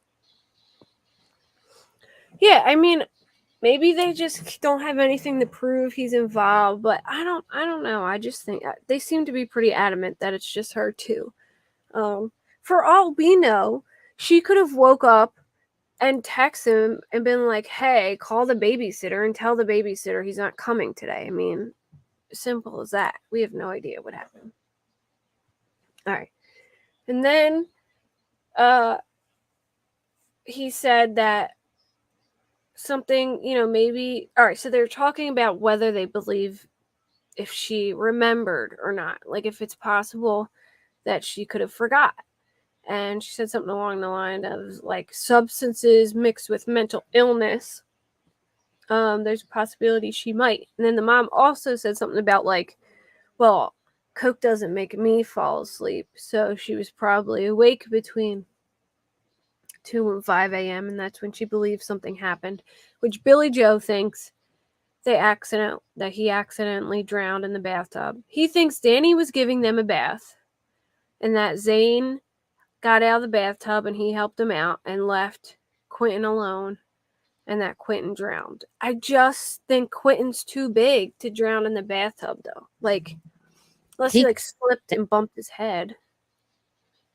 Yeah, I mean, maybe they just don't have anything to prove he's involved, but I don't know. I just think they seem to be pretty adamant that it's just her too. For all we know, she could have woke up and text him and been like, "Hey, call the babysitter and tell the babysitter he's not coming today." I mean, Simple as that. We have no idea what happened. All right. And then he said that something, maybe. All right. So they're talking about whether they believe if she remembered or not. Like if it's possible that she could have forgot. And she said something along the line of like substances mixed with mental illness. There's a possibility she might. And then the mom also said something about like, well, Coke doesn't make me fall asleep, so she was probably awake between 2 and 5 a.m., and that's when she believes something happened, which Billy Joe thinks that he accidentally drowned in the bathtub. He thinks Danny was giving them a bath, and that Zane got out of the bathtub and he helped him out and left Quentin alone, and that Quentin drowned. I just think Quentin's too big to drown in the bathtub, though. Like, unless he like slipped and bumped his head.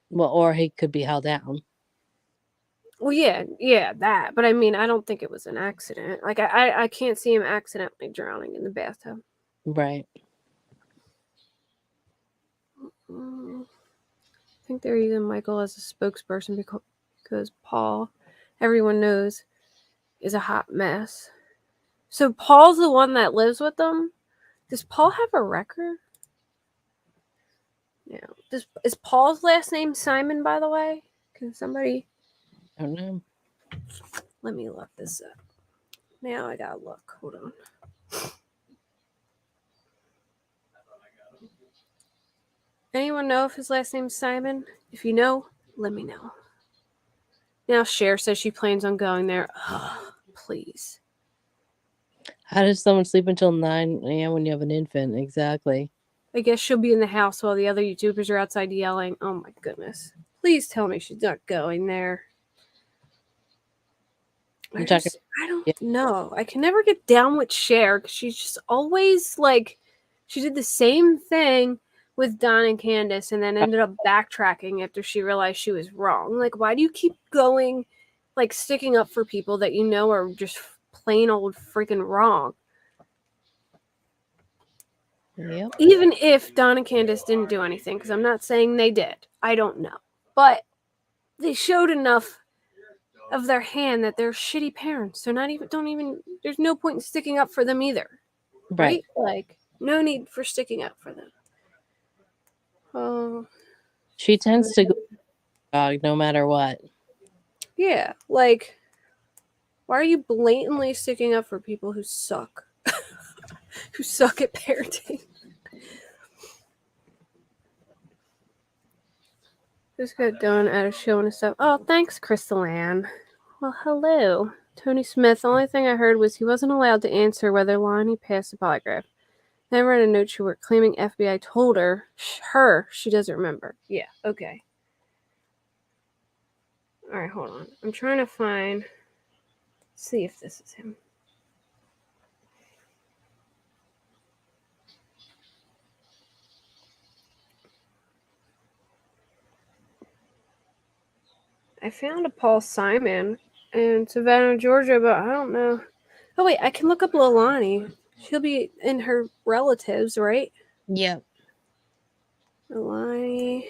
Well, or he could be held down. Well, yeah, that. But I mean, I don't think it was an accident. Like, I can't see him accidentally drowning in the bathtub. Right. I think they're using Michael as a spokesperson because Paul, everyone knows, is a hot mess. So Paul's the one that lives with them? Does Paul have a record? Yeah. Is Paul's last name Simon, by the way? Can somebody... I don't know. Let me look this up. Now I gotta look. Hold on. Anyone know if his last name's Simon? If you know, let me know. Now Cher says she plans on going there. Oh, please. How does someone sleep until 9 a.m. when you have an infant? Exactly. I guess she'll be in the house while the other YouTubers are outside yelling. Oh my goodness. Please tell me she's not going there. I don't know. I can never get down with Cher because she's just always like, she did the same thing with Don and Candace and then ended up backtracking after she realized she was wrong. Like, why do you keep going, like, sticking up for people that you know are just plain old freaking wrong? Yep. Even if Don and Candace didn't do anything, because I'm not saying they did. I don't know. But they showed enough of their hand that they're shitty parents. They're not even, there's no point in sticking up for them either. Right? Like, no need for sticking up for them. Oh. She tends to go dog no matter what. Yeah, like, why are you blatantly sticking up for people who suck? Who suck at parenting? Just got done at a show and stuff. Oh, thanks, Crystal Ann. Well, hello. Tony Smith, the only thing I heard was he wasn't allowed to answer whether Lonnie passed the polygraph. Then I read a note she wrote claiming FBI told her she doesn't remember. Yeah, okay. Alright, hold on. I'm trying to see if this is him. I found a Paul Simon in Savannah, Georgia, but I don't know. Oh, wait, I can look up Lilani. She'll be in her relatives, right? Yep. Lilani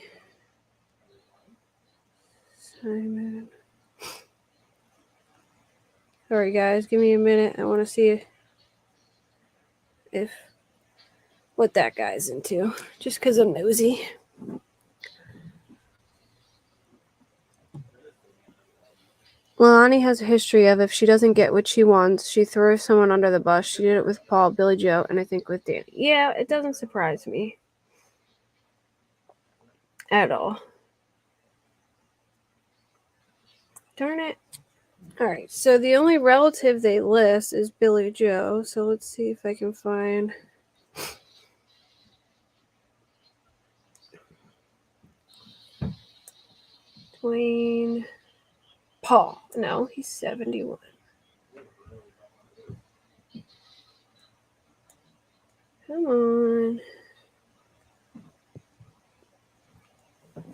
Simon. Sorry, guys, give me a minute. I want to see if what that guy's into, just because I'm nosy. Lilani has a history of if she doesn't get what she wants, she throws someone under the bus. She did it with Paul, Billy Joe, and I think with Danny. Yeah, it doesn't surprise me at all. Darn it. Alright, so the only relative they list is Billy Joe, so let's see if I can find... Dwayne... Paul. No, he's 71. Come on.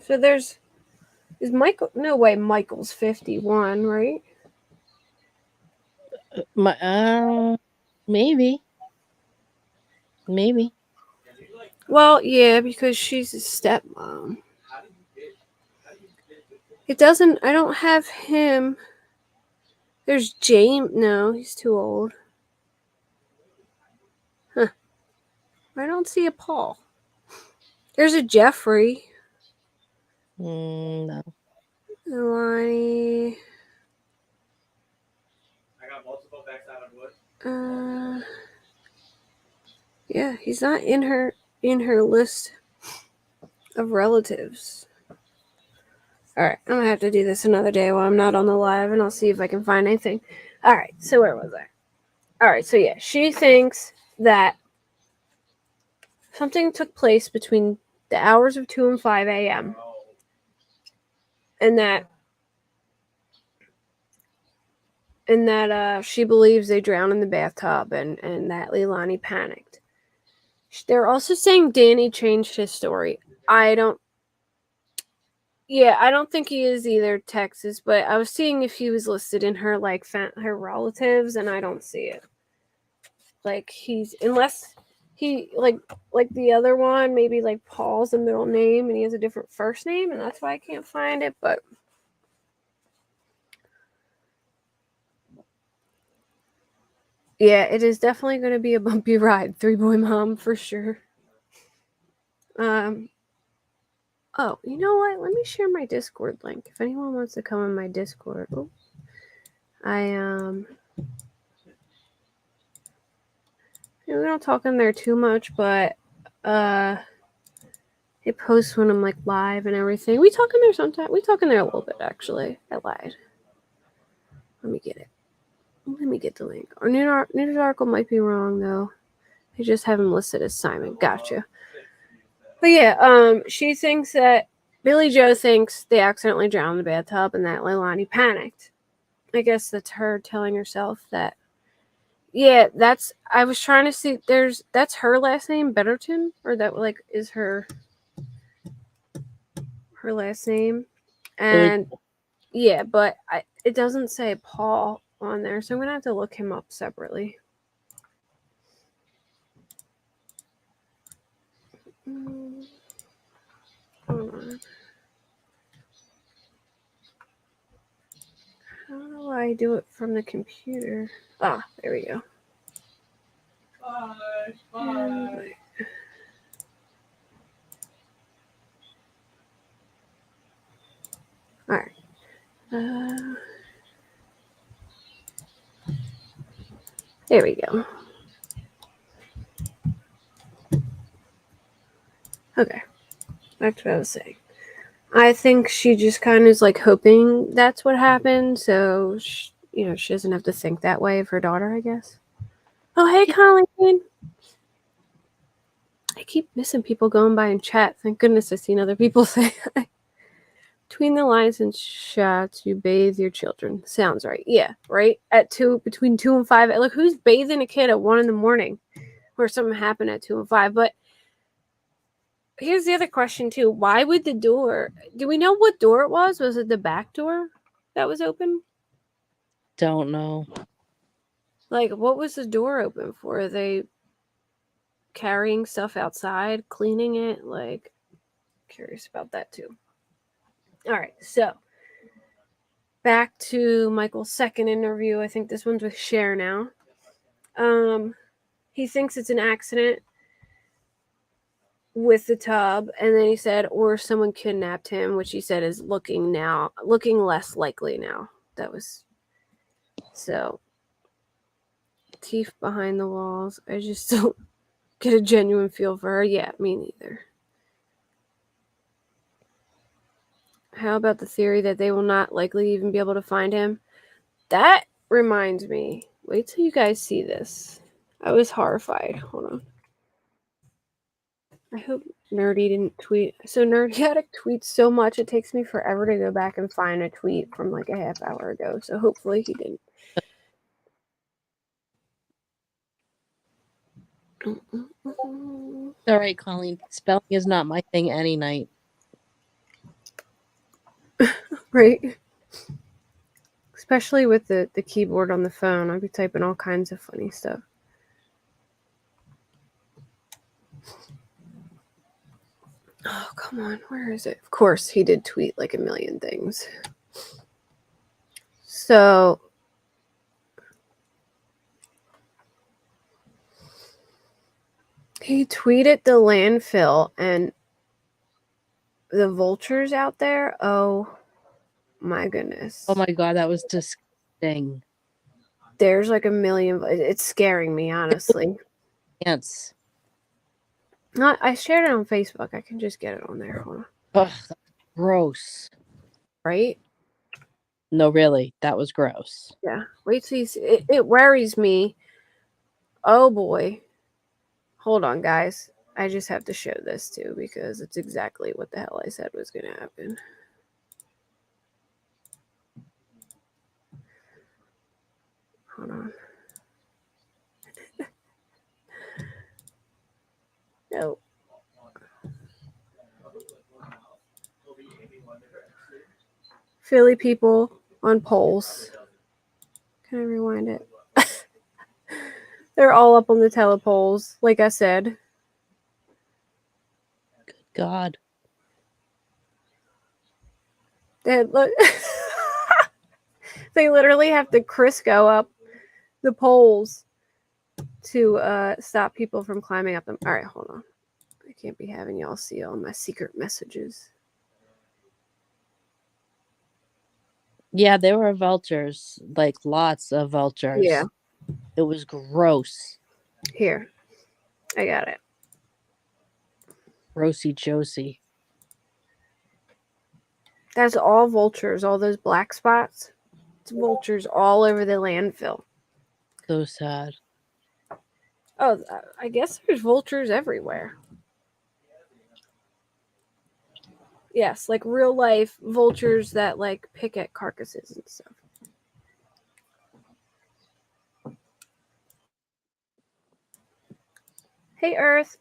So there's... Is Michael... No way Michael's 51, right? Maybe. Well, yeah, because she's his stepmom. It doesn't. I don't have him. There's James. No, he's too old. Huh. I don't see a Paul. There's a Jeffrey. No. Lonnie. Yeah, he's not in her list of relatives. All right, I'm gonna have to do this another day while I'm not on the live, and I'll see if I can find anything. All right, so where was I? All right, so yeah, she thinks that something took place between the hours of 2 and 5 a.m. and that she believes they drowned in the bathtub and that Leilani panicked. They're also saying Danny changed his story. I don't think he is either, Texas, but I was seeing if he was listed in her her relatives, and I don't see it. Like he's unless he like the other one, maybe like Paul's the middle name and he has a different first name, and that's why I can't find it. But yeah, it is definitely going to be a bumpy ride. 3-boy mom for sure. Oh, you know what? Let me share my Discord link if anyone wants to come in my Discord. Oh, we don't talk in there too much, but it posts when I'm like live and everything. We talk in there sometimes. We talk in there a little bit actually. I lied. Let me get it. Let me get the link. Our news article might be wrong though. They just have him listed as Simon. Gotcha. But yeah, she thinks that Billy Joe thinks they accidentally drowned in the bathtub and that Leilani panicked. I guess that's her telling herself that. Yeah, I was trying to see. That's her last name, Betterton, or that like is her last name, and yeah, but it doesn't say Paul on there, so I'm gonna have to look him up separately. Hold on. How do I do it from the computer? Ah, there we go. Bye. All right. There we go. Okay, back to what I was saying. I think she just kind of is like hoping that's what happened, so she doesn't have to think that way of her daughter, I guess. Oh, hey, Colleen. I keep missing people going by in chat. Thank goodness I've seen other people say hi. Between the lines and shots, you bathe your children. Sounds right. Yeah, right? Between 2 and 5. Look, who's bathing a kid at 1 in the morning where something happened at 2 and 5? But here's the other question, too. Why would the door... Do we know what door it was? Was it the back door that was open? Don't know. Like, what was the door open for? Are they carrying stuff outside, cleaning it? Like, curious about that, too. All right, so back to Michael's second interview. I think this one's with Cher now. He thinks it's an accident with the tub, and then he said, or someone kidnapped him, which he said is looking less likely now. That was so. Teeth behind the walls. I just don't get a genuine feel for her. Yeah, me neither. How about the theory that they will not likely even be able to find him? That reminds me. Wait till you guys see this. I was horrified. Hold on. I hope Nerdy didn't tweet. So Nerdy Addict tweets so much it takes me forever to go back and find a tweet from like a half hour ago. So hopefully he didn't. All right, Colleen. Spelling is not my thing any night. Right? Especially with the keyboard on the phone. I'd be typing all kinds of funny stuff. Oh, come on. Where is it? Of course, he did tweet like a million things. So, he tweeted the landfill and the vultures out there. Oh, my goodness. Oh my God, that was disgusting. There's like a million. It's scaring me, honestly. Ants. I shared it on Facebook. I can just get it on there. Hold on. Ugh, that's gross. Right? No, really, that was gross. Yeah. Wait till you see. It worries me. Oh boy. Hold on, guys. I just have to show this too because it's exactly what the hell I said was going to happen. Hold on. No. Philly people on poles. Can I rewind it? They're all up on the telepoles, like I said. Good God. They literally have to Crisco up the poles to stop people from climbing up them. All right, hold on. I can't be having y'all see all my secret messages. Yeah, there were vultures, like lots of vultures. Yeah. It was gross. Here. I got it. Rosie Josie. That's all vultures, all those black spots. It's vultures all over the landfill. So sad. Oh, I guess there's vultures everywhere. Yes, like real life vultures that like pick at carcasses and stuff. Hey, Earth.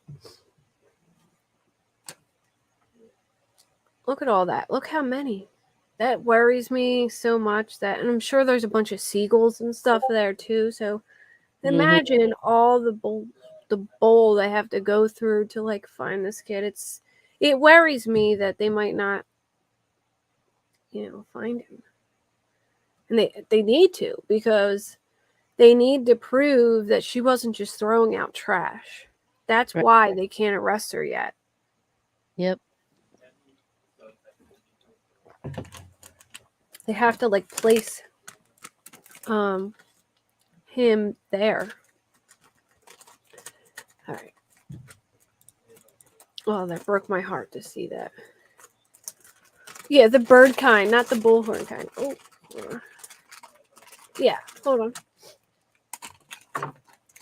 Look at all that. Look how many. That worries me so much that, and I'm sure there's a bunch of seagulls and stuff there too. So imagine all the bowl they have to go through to like find this kid. It worries me that they might not, find him. And they need to, because they need to prove that she wasn't just throwing out trash. That's Right. why they can't arrest her yet. Yep. They have to like place him there. All right. Oh, that broke my heart to see that. Yeah, the bird kind, not the bullhorn kind. Oh, hold on. Yeah, hold on.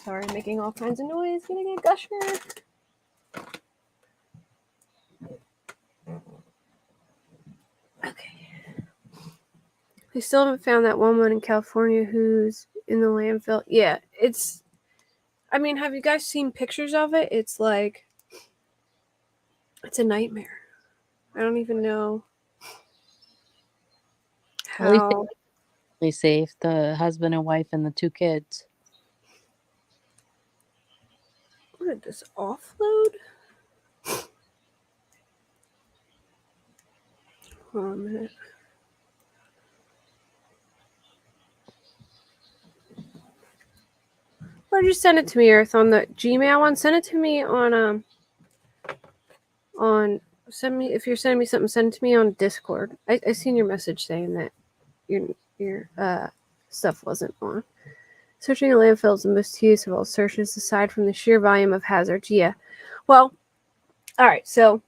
Sorry, making all kinds of noise. Getting a gusher. Okay. They still haven't found that woman in California who's in the landfill. Yeah, I mean, have you guys seen pictures of it? It's like, it's a nightmare. I don't even know At least how. they safe, the husband and wife and the 2 kids. What did this offload? Hold on a minute. Where'd you send it to me, Earth? On the Gmail one? Send it to me on send me, if you're sending me something, send it to me on Discord. I seen your message saying that your stuff wasn't on. Searching a landfill is the most tedious of all searches, aside from the sheer volume of hazards. Yeah. Well, all right. So,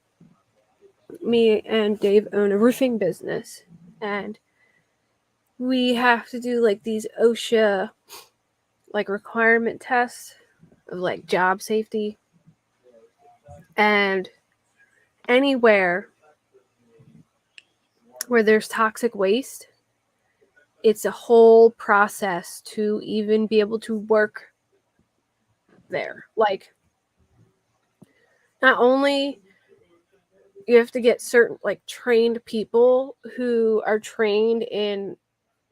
me and Dave own a roofing business, and we have to do like these OSHA like requirement tests of like job safety, and anywhere where there's toxic waste, it's a whole process to even be able to work there. Like, not only you have to get certain like trained people who are trained in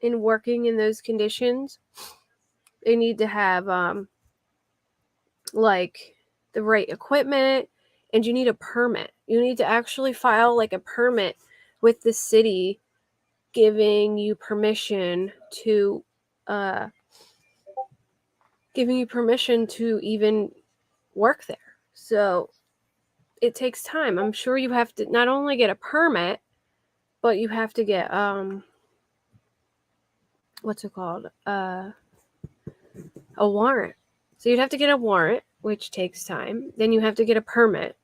working in those conditions. They need to have like the right equipment, and you need a permit. You need to actually file like a permit with the city giving you permission to even work there. So it takes time. I'm sure you have to not only get a permit, but you have to get what's it called? A warrant. So you'd have to get a warrant, which takes time. Then you have to get a permit.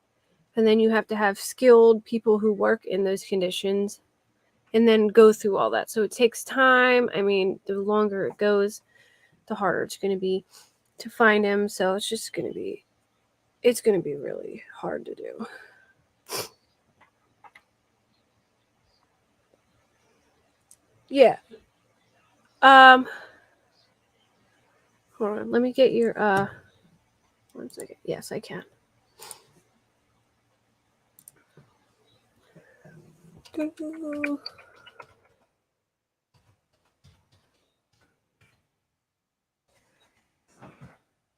And then you have to have skilled people who work in those conditions and then go through all that. So it takes time. I mean, the longer it goes, the harder it's going to be to find him. So it's going to be really hard to do. Yeah. Hold on. Let me get your 1 second. Yes, I can.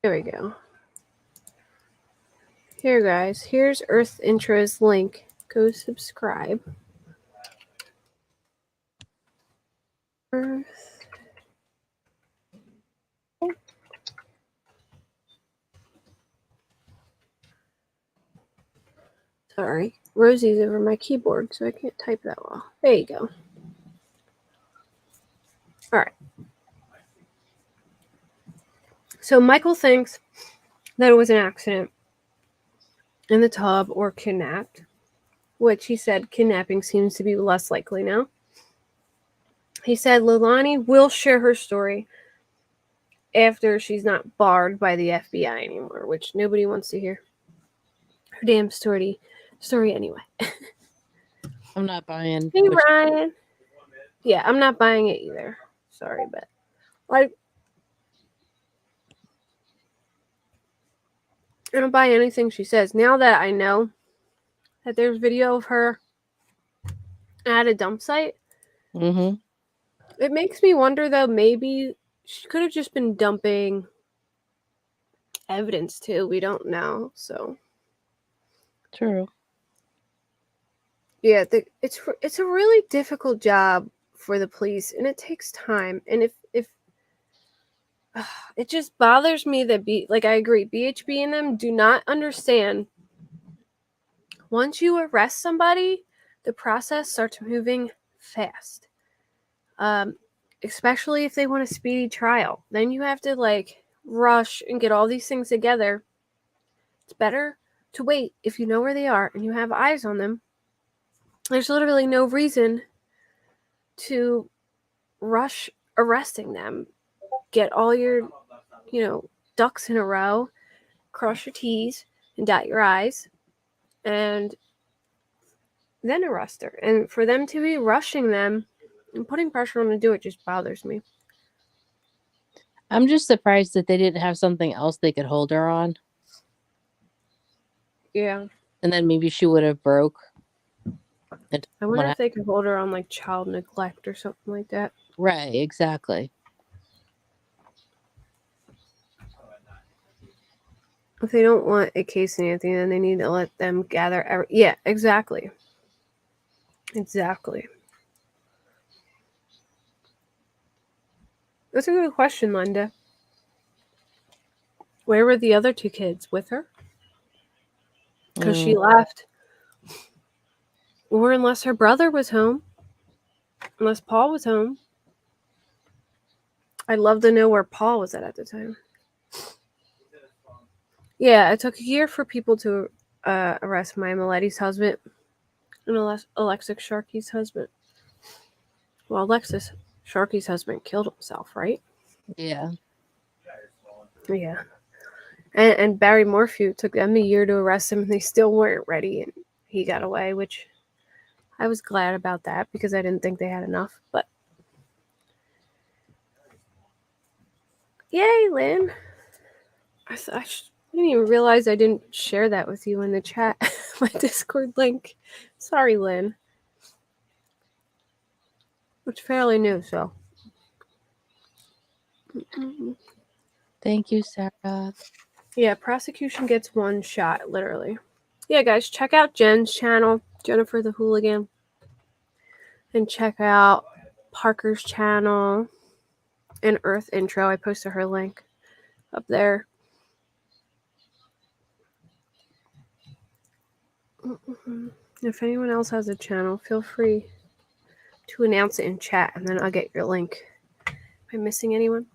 There we go. Here, guys. Here's Earth Intro's link. Go subscribe. Earth. Sorry. Rosie's over my keyboard, so I can't type that well. There you go. All right. So Michael thinks that it was an accident in the tub or kidnapped, which he said kidnapping seems to be less likely now. He said Leilani will share her story after she's not barred by the FBI anymore, which nobody wants to hear her damn story anyway. I'm not buying. Hey, Ryan. Yeah, I'm not buying it either. Sorry, but I don't buy anything she says. Now that I know that there's video of her at a dump site, it makes me wonder, though, maybe she could have just been dumping evidence, too. We don't know, so. True. Yeah, it's a really difficult job for the police, and it takes time. And if it just bothers me that I agree, BHB and them do not understand. Once you arrest somebody, the process starts moving fast. Especially if they want a speedy trial, then you have to rush and get all these things together. It's better to wait if you know where they are and you have eyes on them. There's literally no reason to rush arresting them. Get all your, ducks in a row, cross your T's and dot your I's, and then arrest her. And for them to be rushing them and putting pressure on them to do it just bothers me. I'm just surprised that they didn't have something else they could hold her on. Yeah. And then maybe she would have broke. I wonder if they could hold her on child neglect or something like that. Right, exactly. If they don't want a case in anything, then they need to let them gather. Yeah, exactly. Exactly. That's a good question, Linda. Where were the other 2 kids? With her? Because she left. Or unless her brother was home. Unless Paul was home. I'd love to know where Paul was at the time. Yeah, it took a year for people to arrest Maya Miletti's husband and Alexis Sharkey's husband. Well, Alexis Sharkey's husband killed himself, right? Yeah. Yeah. And Barry Morphew took them a year to arrest him, and they still weren't ready, and he got away, which I was glad about that because I didn't think they had enough. But yay, Lynn! I didn't even realize I didn't share that with you in the chat, my Discord link. Sorry, Lynn. It's fairly new, so. Thank you, Sarah. Yeah, prosecution gets 1 shot, literally. Yeah, guys, check out Jen's channel, Jennifer the Hooligan. And check out Parker's channel and Earth Intro. I posted her link up there. If anyone else has a channel, feel free to announce it in chat, and then I'll get your link. Am I missing anyone?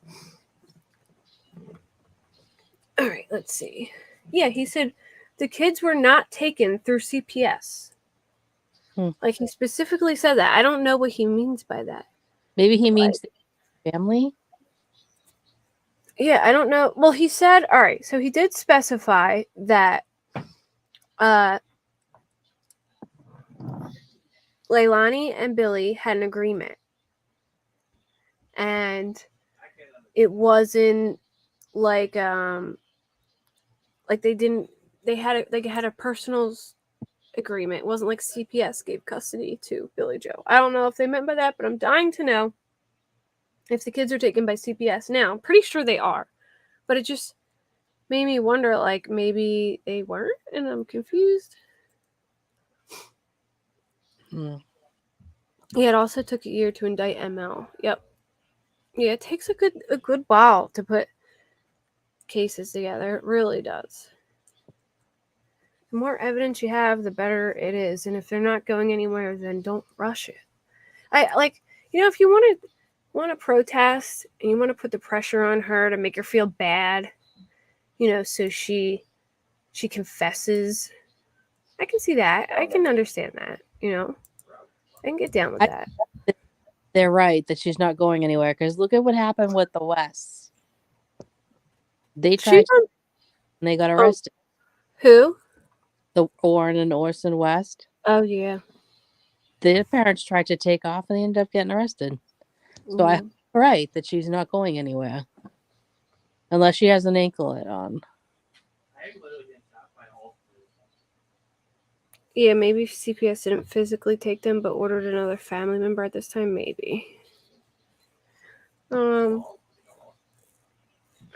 All right, let's see. Yeah, he said the kids were not taken through CPS. Like, he specifically said that. I don't know what he means by that. Maybe he means the family? Yeah, I don't know. Well, he said, all right, so he did specify that Leilani and Billy had an agreement. And it wasn't like they had a personal agreement. It wasn't like CPS gave custody to Billy Joe. I don't know if they meant by that, but I'm dying to know if the kids are taken by CPS now. I'm pretty sure they are, but it just made me wonder, like, maybe they weren't, and I'm confused. Yeah, it also took a year to indict ML. Yep. Yeah, it takes a good while to put cases together. It really does. The more evidence you have, the better it is. And if they're not going anywhere, then don't rush it. If you want to protest and you want to put the pressure on her to make her feel bad, so she confesses. I can see that. I can understand that. I can get down with that. They're right that she's not going anywhere, because look at what happened with the Wests. They tried and they got arrested. Who? The Orrin and Orson West. Oh, yeah. Their parents tried to take off and they ended up getting arrested. So I'm right that she's not going anywhere. Unless she has an anklet on. Yeah, maybe CPS didn't physically take them, but ordered another family member at this time, maybe. All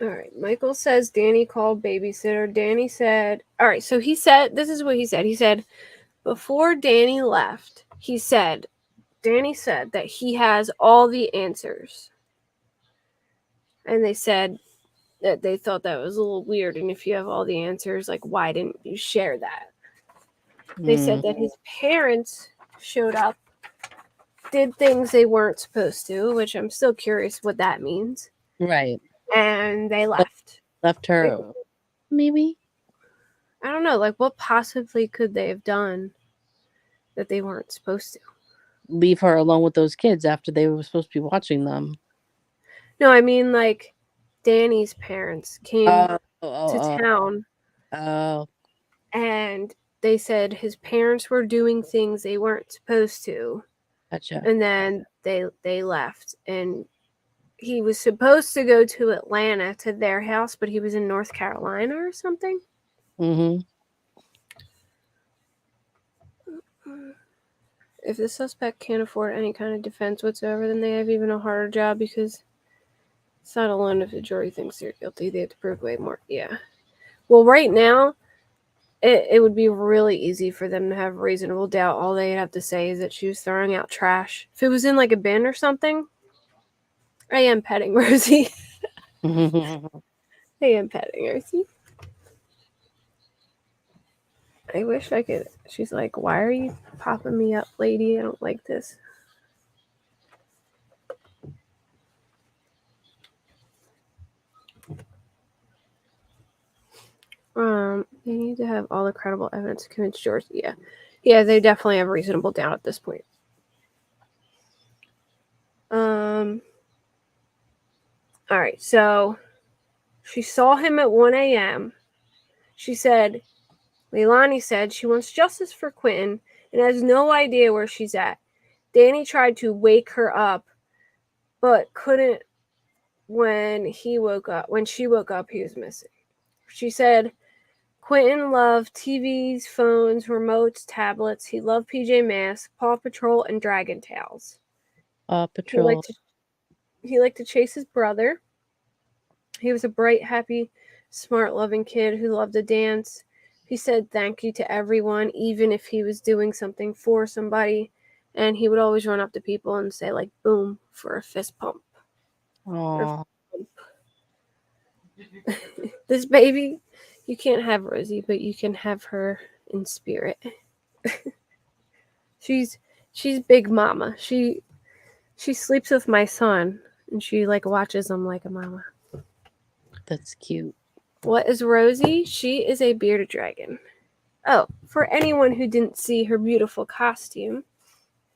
right, Michael says Danny called babysitter. Danny said, all right, so he said, this is what he said. He said, before Danny left, Danny said that he has all the answers. And they said that they thought that was a little weird. And if you have all the answers, like, why didn't you share that? They said that his parents showed up, did things they weren't supposed to, which I'm still curious what that means. Right. And they left. Left her, maybe? I don't know. Like, what possibly could they have done that they weren't supposed to? Leave her alone with those kids after they were supposed to be watching them. No, I mean, like, Danny's parents came to town. Oh. And they said his parents were doing things they weren't supposed to. Gotcha. And then they left. And he was supposed to go to Atlanta to their house, but he was in North Carolina or something. If the suspect can't afford any kind of defense whatsoever, then they have even a harder job, because it's not alone if the jury thinks they're guilty. They have to prove way more. Yeah. Well, right now, it would be really easy for them to have reasonable doubt. All they'd have to say is that she was throwing out trash. If it was in like a bin or something, I am petting Rosie. I am petting Rosie. I wish I could. She's like, why are you popping me up, lady? I don't like this. They need to have all the credible evidence to convince George. Yeah, they definitely have reasonable doubt at this point. All right, so she saw him at 1 a.m. She said, Leilani said she wants justice for Quentin and has no idea where she's at. Danny tried to wake her up, but couldn't. When she woke up, he was missing. She said Quentin loved TVs, phones, remotes, tablets. He loved PJ Masks, Paw Patrol, and Dragon Tales. Paw Patrol. He liked to chase his brother. He was a bright, happy, smart, loving kid who loved to dance, He said thank you to everyone, even if he was doing something for somebody. And he would always run up to people and say, like, boom, for a fist pump. Oh, This baby, you can't have Rosie, but you can have her in spirit. she's big mama. She sleeps with my son, and she like watches him like a mama. that's cute. What is Rosie? She is a bearded dragon. Oh, for anyone who didn't see her beautiful costume,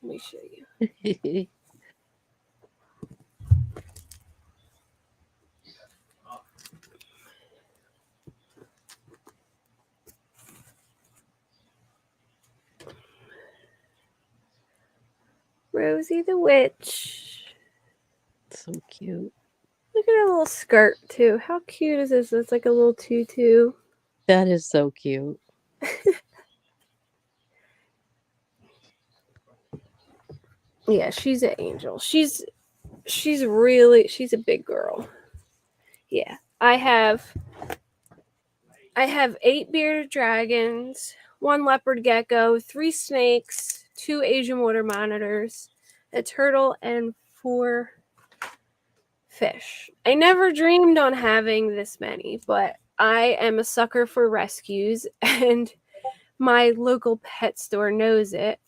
let me show you. Rosie the witch. So cute. Look at her little skirt too. How cute is this? It's like a little tutu. That is so cute. Yeah, she's an angel. She's a big girl. Yeah. I have 8 bearded dragons, 1 leopard gecko, 3 snakes, 2 Asian water monitors, a turtle, and 4 fish. I never dreamed on having this many, but I am a sucker for rescues, and my local pet store knows it.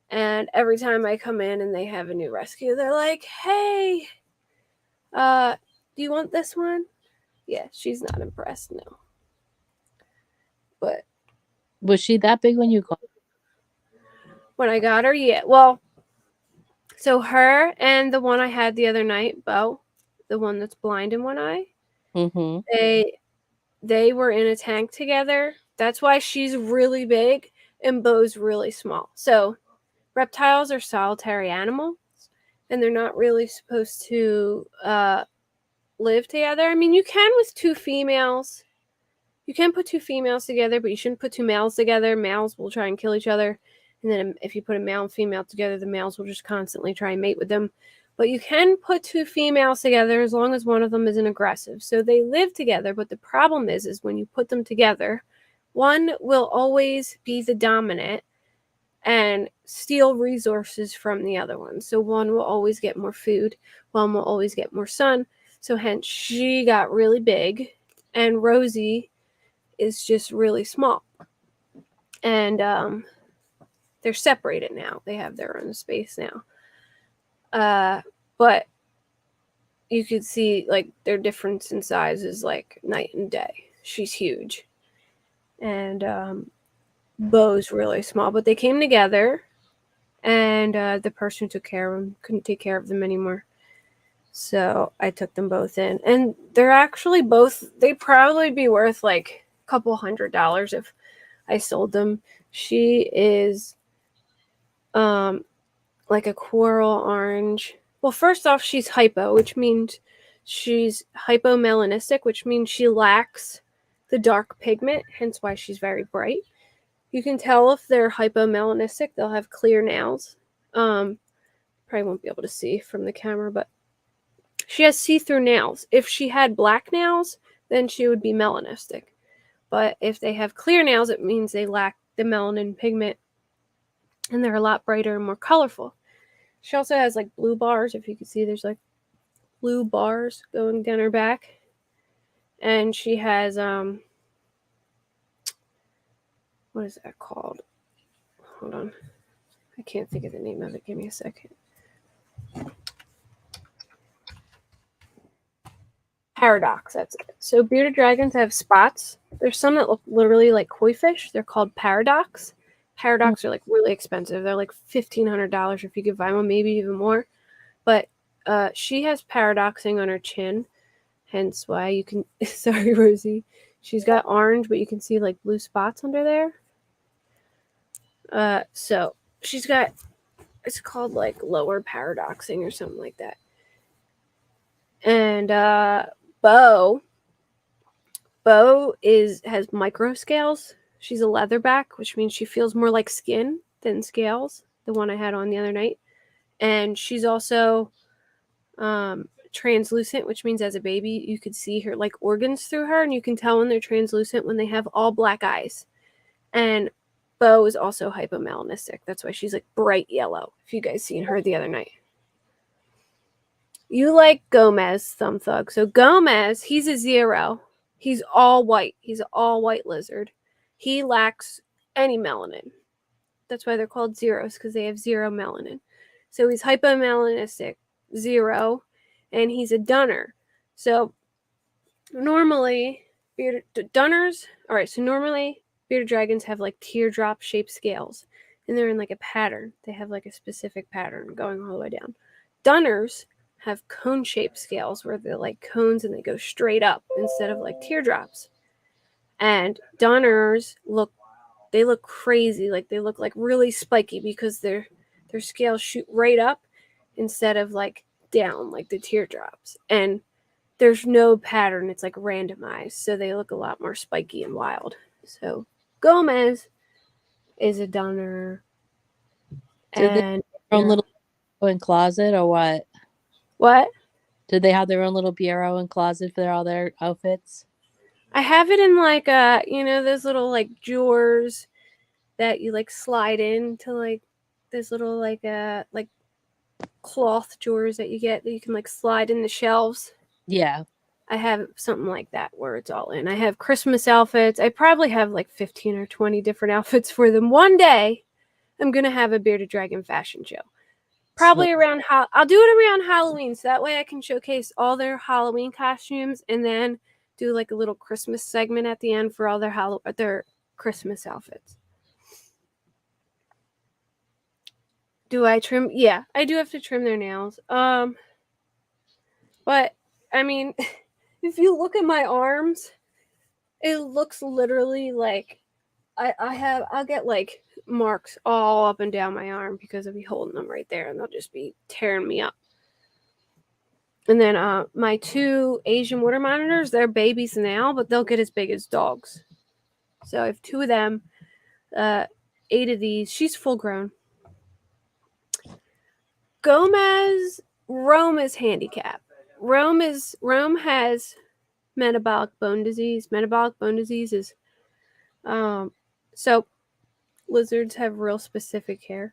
And every time I come in and they have a new rescue, they're like, "Hey, do you want this one?" Yeah, she's not impressed, no. But was she that big when you got her? When I got her, yeah. Well, so her and the one I had the other night, Bo, the one that's blind in one eye, they were in a tank together. That's why she's really big and Bo's really small. So reptiles are solitary animals, and they're not really supposed to live together. I mean, you can with 2 females. You can put 2 females together, but you shouldn't put 2 males together. Males will try and kill each other. And then if you put a male and female together, the males will just constantly try and mate with them. But you can put 2 females together as long as one of them isn't aggressive. So they live together, but the problem is when you put them together, one will always be the dominant and steal resources from the other one. So one will always get more food, one will always get more sun. So hence she got really big, and Rosie is just really small. And they're separated now. They have their own space now. But you could see like their difference in size is like night and day. She's huge. And Bo's really small. But they came together, and the person who took care of them couldn't take care of them anymore. So I took them both in. And they're actually both, they'd probably be worth like a couple $100 if I sold them. She is like a coral orange. Well, first off, she's hypo, which means she's hypomelanistic, which means she lacks the dark pigment, hence why she's very bright. You can tell if they're hypomelanistic, they'll have clear nails. Probably won't be able to see from the camera, but she has see-through nails. If she had black nails, then she would be melanistic. But if they have clear nails, it means they lack the melanin pigment, and they're a lot brighter and more colorful. She also has like blue bars. If you can see, there's like blue bars going down her back. And she has what is that called? Hold on. I can't think of the name of it. Give me a second. Paradox, that's it. So bearded dragons have spots. There's some that look literally like koi fish. They're called paradox. Paradox are like really expensive. They're like $1,500 if you could buy one, maybe even more. But she has paradoxing on her chin, hence why you can. Sorry, Rosie. She's got orange, but you can see like blue spots under there. So she's got. It's called like lower paradoxing or something like that. And Bo has micro scales. She's a leatherback, which means she feels more like skin than scales, the one I had on the other night. And she's also translucent, which means as a baby you could see her like organs through her, and you can tell when they're translucent when they have all black eyes. And Bo is also hypomelanistic. That's why she's like bright yellow. If you guys seen her the other night. You like Gomez, Thumb Thug. So Gomez, he's a 0. He's all white. He's an all white lizard. He lacks any melanin. That's why they're called zeros, because they have 0 melanin. So he's hypomelanistic, 0, and he's a dunner. So normally, dunners, all right, so normally bearded dragons have like teardrop shaped scales, and they're in like a pattern. They have like a specific pattern going all the way down. Dunners have cone shaped scales where they're like cones and they go straight up instead of like teardrops. And dunners look crazy, like they look like really spiky because their scales shoot right up instead of like down like the teardrops. And there's no pattern, it's like randomized, so they look a lot more spiky and wild. So Gomez is a dunner. Did they have And their own little bureau and closet or what? what? Did they have their own little bureau and closet for all their outfits? I have it in like those little like drawers that you like slide into, like those little like cloth drawers that you get that you can like slide in the shelves. Yeah. I have something like that where it's all in. I have Christmas outfits. I probably have like 15 or 20 different outfits for them. One day, I'm going to have a bearded dragon fashion show. Probably around I'll do it around Halloween, so that way I can showcase all their Halloween costumes and then do like a little Christmas segment at the end for all their Christmas outfits. Do I trim? Yeah, I do have to trim their nails. But I mean, if you look at my arms, it looks literally like I'll get like marks all up and down my arm because I'll be holding them right there and they'll just be tearing me up. And then my 2 Asian water monitors, they're babies now, but they'll get as big as dogs. So I have 2 of them, 8 of these. She's full grown. Gomez, Rome is handicapped. Rome has metabolic bone disease. Metabolic bone disease is so lizards have real specific hair.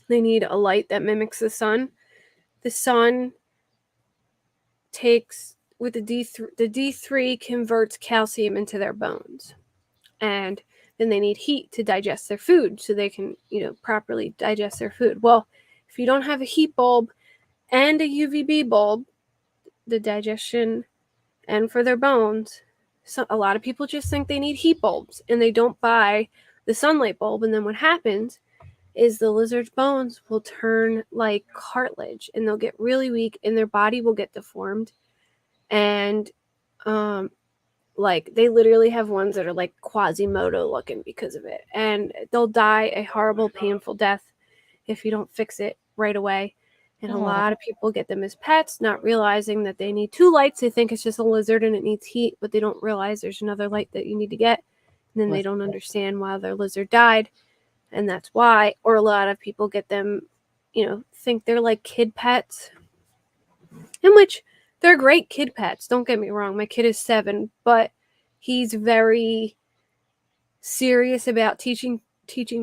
They need a light that mimics the sun. The sun takes with the D3 converts calcium into their bones. And then they need heat to digest their food so they can, properly digest their food. Well, if you don't have a heat bulb and a UVB bulb, the digestion and for their bones, so a lot of people just think they need heat bulbs and they don't buy the sunlight bulb. And then what happens is the lizard's bones will turn like cartilage and they'll get really weak and their body will get deformed. And like they literally have ones that are like Quasimodo looking because of it. And they'll die a horrible, painful death if you don't fix it right away. And a lot of people get them as pets, not realizing that they need 2 lights. They think it's just a lizard and it needs heat, but they don't realize there's another light that you need to get. And then they don't understand why their lizard died. And that's why, or a lot of people get them, think they're like kid pets, in which they're great kid pets. Don't get me wrong. My kid is 7, but he's very serious about teaching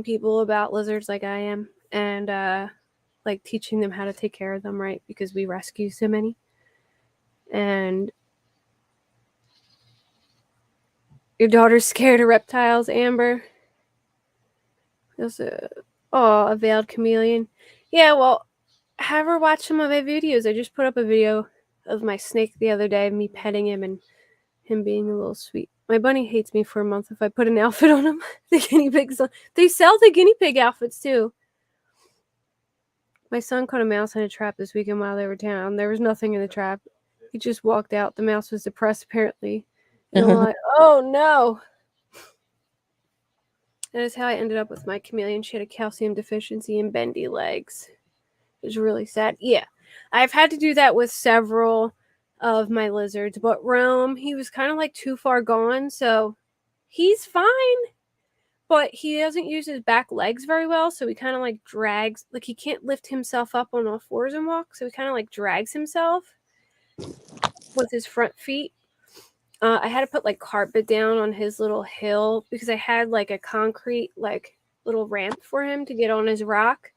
people about lizards like I am. And, like teaching them how to take care of them, right? Because we rescue so many. And your daughter's scared of reptiles, Amber. There's a veiled chameleon. Yeah, well, have her watch some of my videos. I just put up a video of my snake the other day, me petting him and him being a little sweet. My bunny hates me for a month if I put an outfit on him. The guinea pigs, they sell the guinea pig outfits too. My son caught a mouse in a trap this weekend while they were down. There was nothing in the trap. He just walked out. The mouse was depressed, apparently. And I'm like, oh no. That is how I ended up with my chameleon. She had a calcium deficiency and bendy legs. It was really sad. Yeah, I've had to do that with several of my lizards. But Rome, he was kind of like too far gone. So he's fine. But he doesn't use his back legs very well, so he kind of like drags, like he can't lift himself up on all fours and walk, so he kind of like drags himself with his front feet. I had to put like carpet down on his little hill because I had like a concrete like little ramp for him to get on his rock,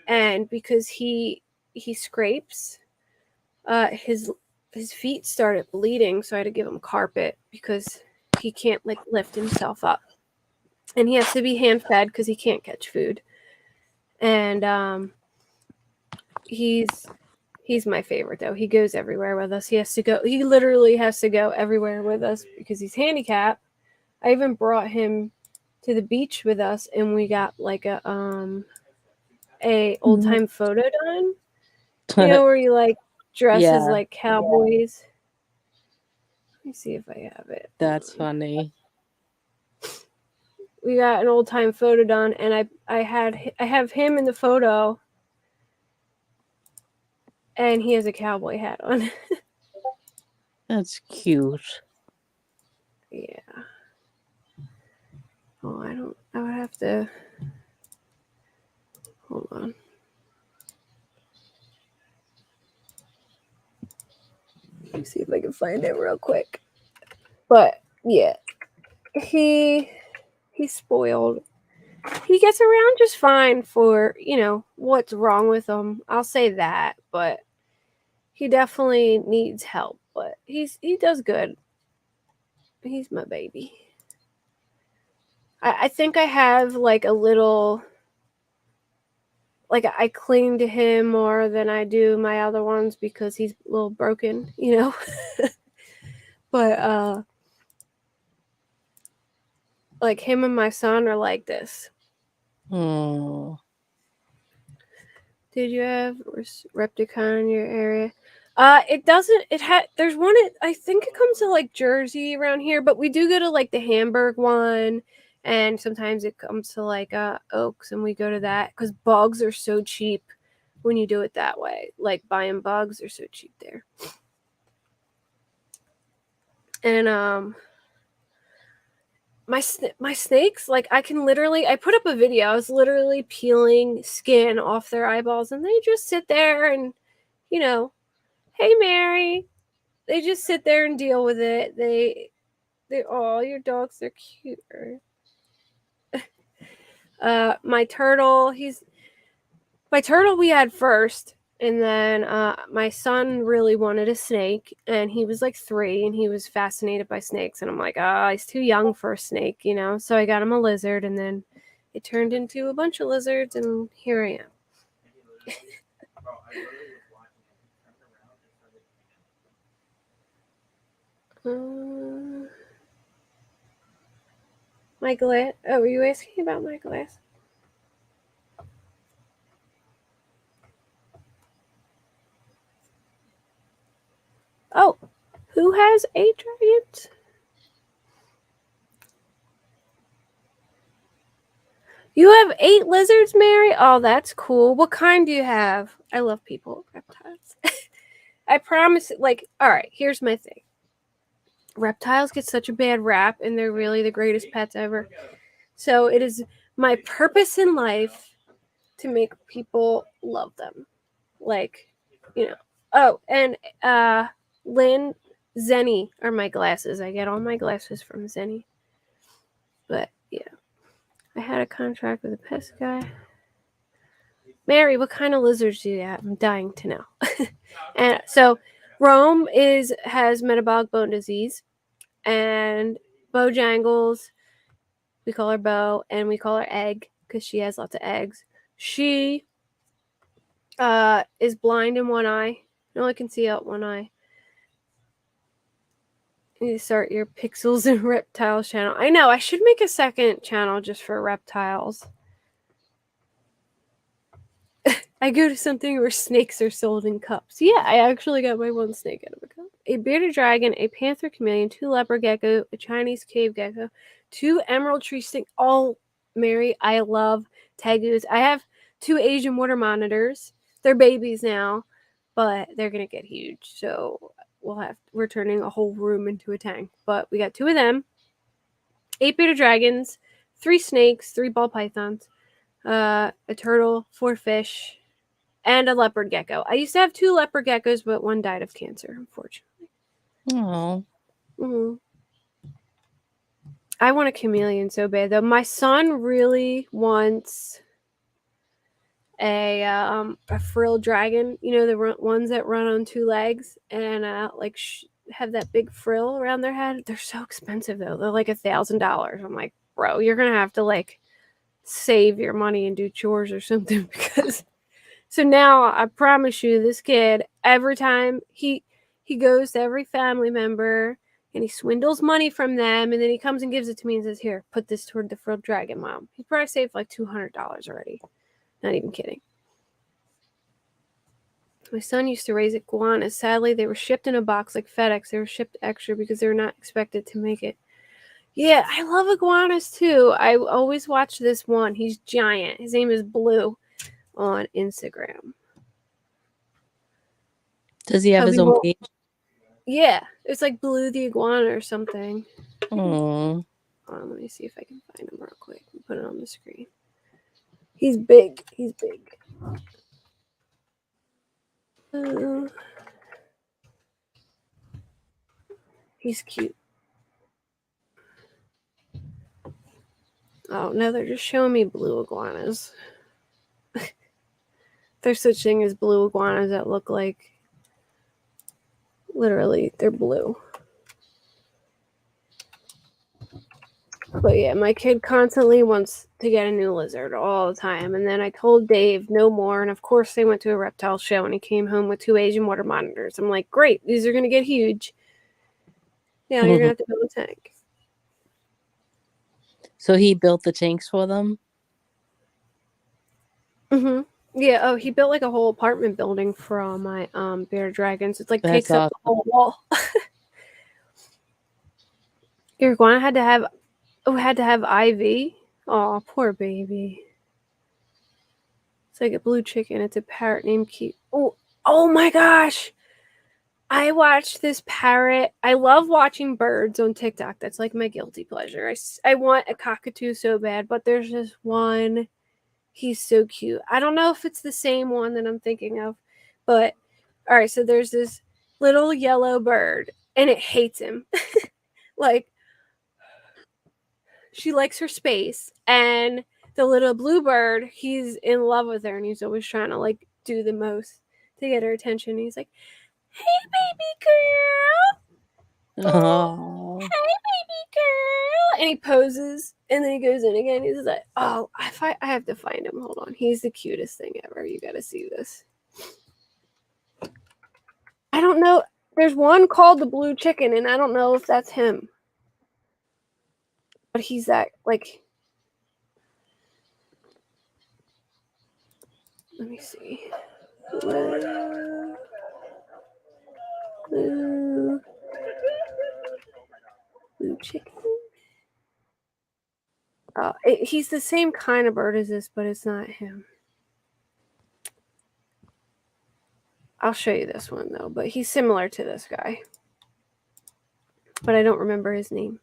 and because he scrapes, his feet started bleeding, so I had to give him carpet because he can't like lift himself up, and he has to be hand fed because he can't catch food, and he's my favorite though. He goes everywhere with us. He literally has to go everywhere with us because he's handicapped. I even brought him to the beach with us, and we got like a old time photo done. You know, where you like dress as Yeah, like cowboys. Let me see if I have it. that's funny. We got an old time photo done, and I have him in the photo, and he has a cowboy hat on. That's cute. Yeah. Oh, I would have to. Hold on. Let me see if I can find it real quick. But yeah, he's spoiled. He gets around just fine for, what's wrong with him. I'll say that, but he definitely needs help. But he does good. He's my baby. I think I have like a little, like I cling to him more than I do my other ones because he's a little broken, but like him and my son are like this. Hmm. Did you have Repticon in your area? It doesn't. There's one. I think it comes to like Jersey around here, but we do go to like the Hamburg one, and sometimes it comes to like Oaks, and we go to that because bugs are so cheap when you do it that way. Like buying bugs are so cheap there. And my snakes, like I put up a video. I was literally peeling skin off their eyeballs, and they just sit there and, hey Mary, they just sit there and deal with it. Oh, your dogs are cute. My turtle, we had first, and then my son really wanted a snake, and he was like 3, and he was fascinated by snakes, and I'm like, he's too young for a snake, so I got him a lizard, and then it turned into a bunch of lizards, and here I am. My glass. Oh, were you asking about my glass? Oh, who has 8 dragons? You have 8 lizards, Mary? Oh, that's cool. What kind do you have? I love people with reptiles. I promise. Like, all right, here's my thing. Reptiles get such a bad rap, and they're really the greatest pets ever. So it is my purpose in life to make people love them. Like, Oh, and Lynn, Zenny are my glasses. I get all my glasses from Zenny. But yeah, I had a contract with a pest guy. Mary, what kind of lizards do you have? I'm dying to know. And so Rome has metabolic bone disease, and Bojangles, we call her Bo, and we call her Egg because she has lots of eggs. She is blind in one eye. You only can see out one eye. You need to start your Pixels and Reptiles channel. I know, I should make a second channel just for reptiles. I go to something where snakes are sold in cups. Yeah, I actually got my one snake out of a cup. A bearded dragon, a panther chameleon, 2 leopard gecko, a Chinese cave gecko, 2 emerald tree snake. Oh, Mary, I love tegus. I have 2 Asian water monitors. They're babies now, but they're gonna get huge. So we're turning a whole room into a tank. But we got 2 of them, 8 bearded dragons, 3 snakes, 3 ball pythons, a turtle, 4 fish, and a leopard gecko. I used to have 2 leopard geckos, but one died of cancer, unfortunately. Oh. Mm-hmm. I want a chameleon so bad though. My son really wants a frill dragon. You know, the ones that run on two legs and have that big frill around their head. They're so expensive though. They're like $1,000. I'm like, bro, you're gonna have to like save your money and do chores or something because. So now I promise you, this kid every time he goes to every family member and he swindles money from them, and then he comes and gives it to me and says, "Here, put this toward the frilled dragon, Mom." He's probably saved like $200 already. Not even kidding. My son used to raise iguanas. Sadly, they were shipped in a box like FedEx. They were shipped extra because they were not expected to make it. Yeah, I love iguanas too. I always watch this one. He's giant. His name is Blue on Instagram. Does he have his own page? Yeah, it's like Blue the Iguana or something. Oh. Hold on, let me see if I can find him real quick and put it on the screen. He's big. He's big. He's cute. Oh, no, they're just showing me blue iguanas. There's such thing as blue iguanas that look like, literally, they're blue. But yeah, my kid constantly wants to get a new lizard all the time. And then I told Dave no more. And of course, they went to a reptile show and he came home with 2 Asian water monitors. I'm like, great, these are going to get huge. Now you're going to have to build a tank. So he built the tanks for them? Mm-hmm. Yeah, oh, he built like a whole apartment building for all my bear dragons. It's like That's takes up the whole wall. Your iguana had to have IV. Oh, poor baby. It's like a blue chicken. It's a parrot named Keith. Oh my gosh. I watched this parrot. I love watching birds on TikTok. That's like my guilty pleasure. I want a cockatoo so bad, but there's this one. He's so cute. I don't know if it's the same one that I'm thinking of, but all right. So there's this little yellow bird, and it hates him. Like, she likes her space, and the little blue bird, he's in love with her, and he's always trying to like do the most to get her attention. He's like, "Hey, baby girl." Oh. Hey, baby girl. And he poses, and then he goes in again. He's like, oh, I have to find him. Hold on. He's the cutest thing ever. You got to see this. I don't know. There's one called the blue chicken, and I don't know if that's him. But he's that, like, let me see. Blue chicken. He's the same kind of bird as this, but it's not him. I'll show you this one though, but he's similar to this guy. But I don't remember his name.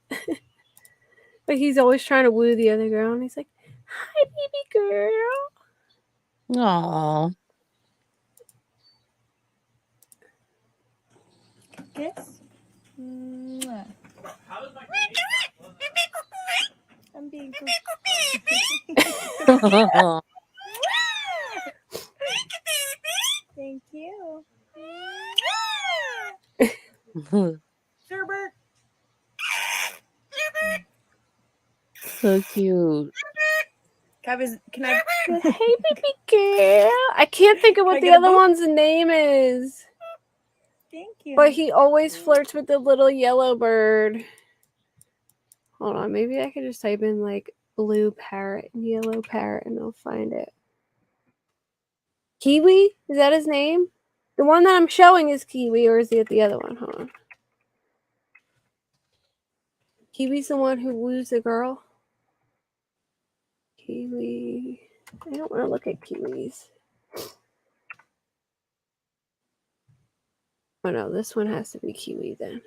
But he's always trying to woo the other girl, and he's like, "Hi, baby girl." Aww. Kiss. I'm being Thank you. Sherbert. So cute. Can I? Hey, baby girl. I can't think of what the other one's name is. Thank you. But he always flirts with the little yellow bird. Hold on, maybe I could just type in like blue parrot and yellow parrot and I'll find it. Kiwi? Is that his name? The one that I'm showing is Kiwi, or is it the other one? Hold on. Kiwi's the one who woos the girl? Kiwi. I don't want to look at kiwis. Oh no, this one has to be Kiwi then.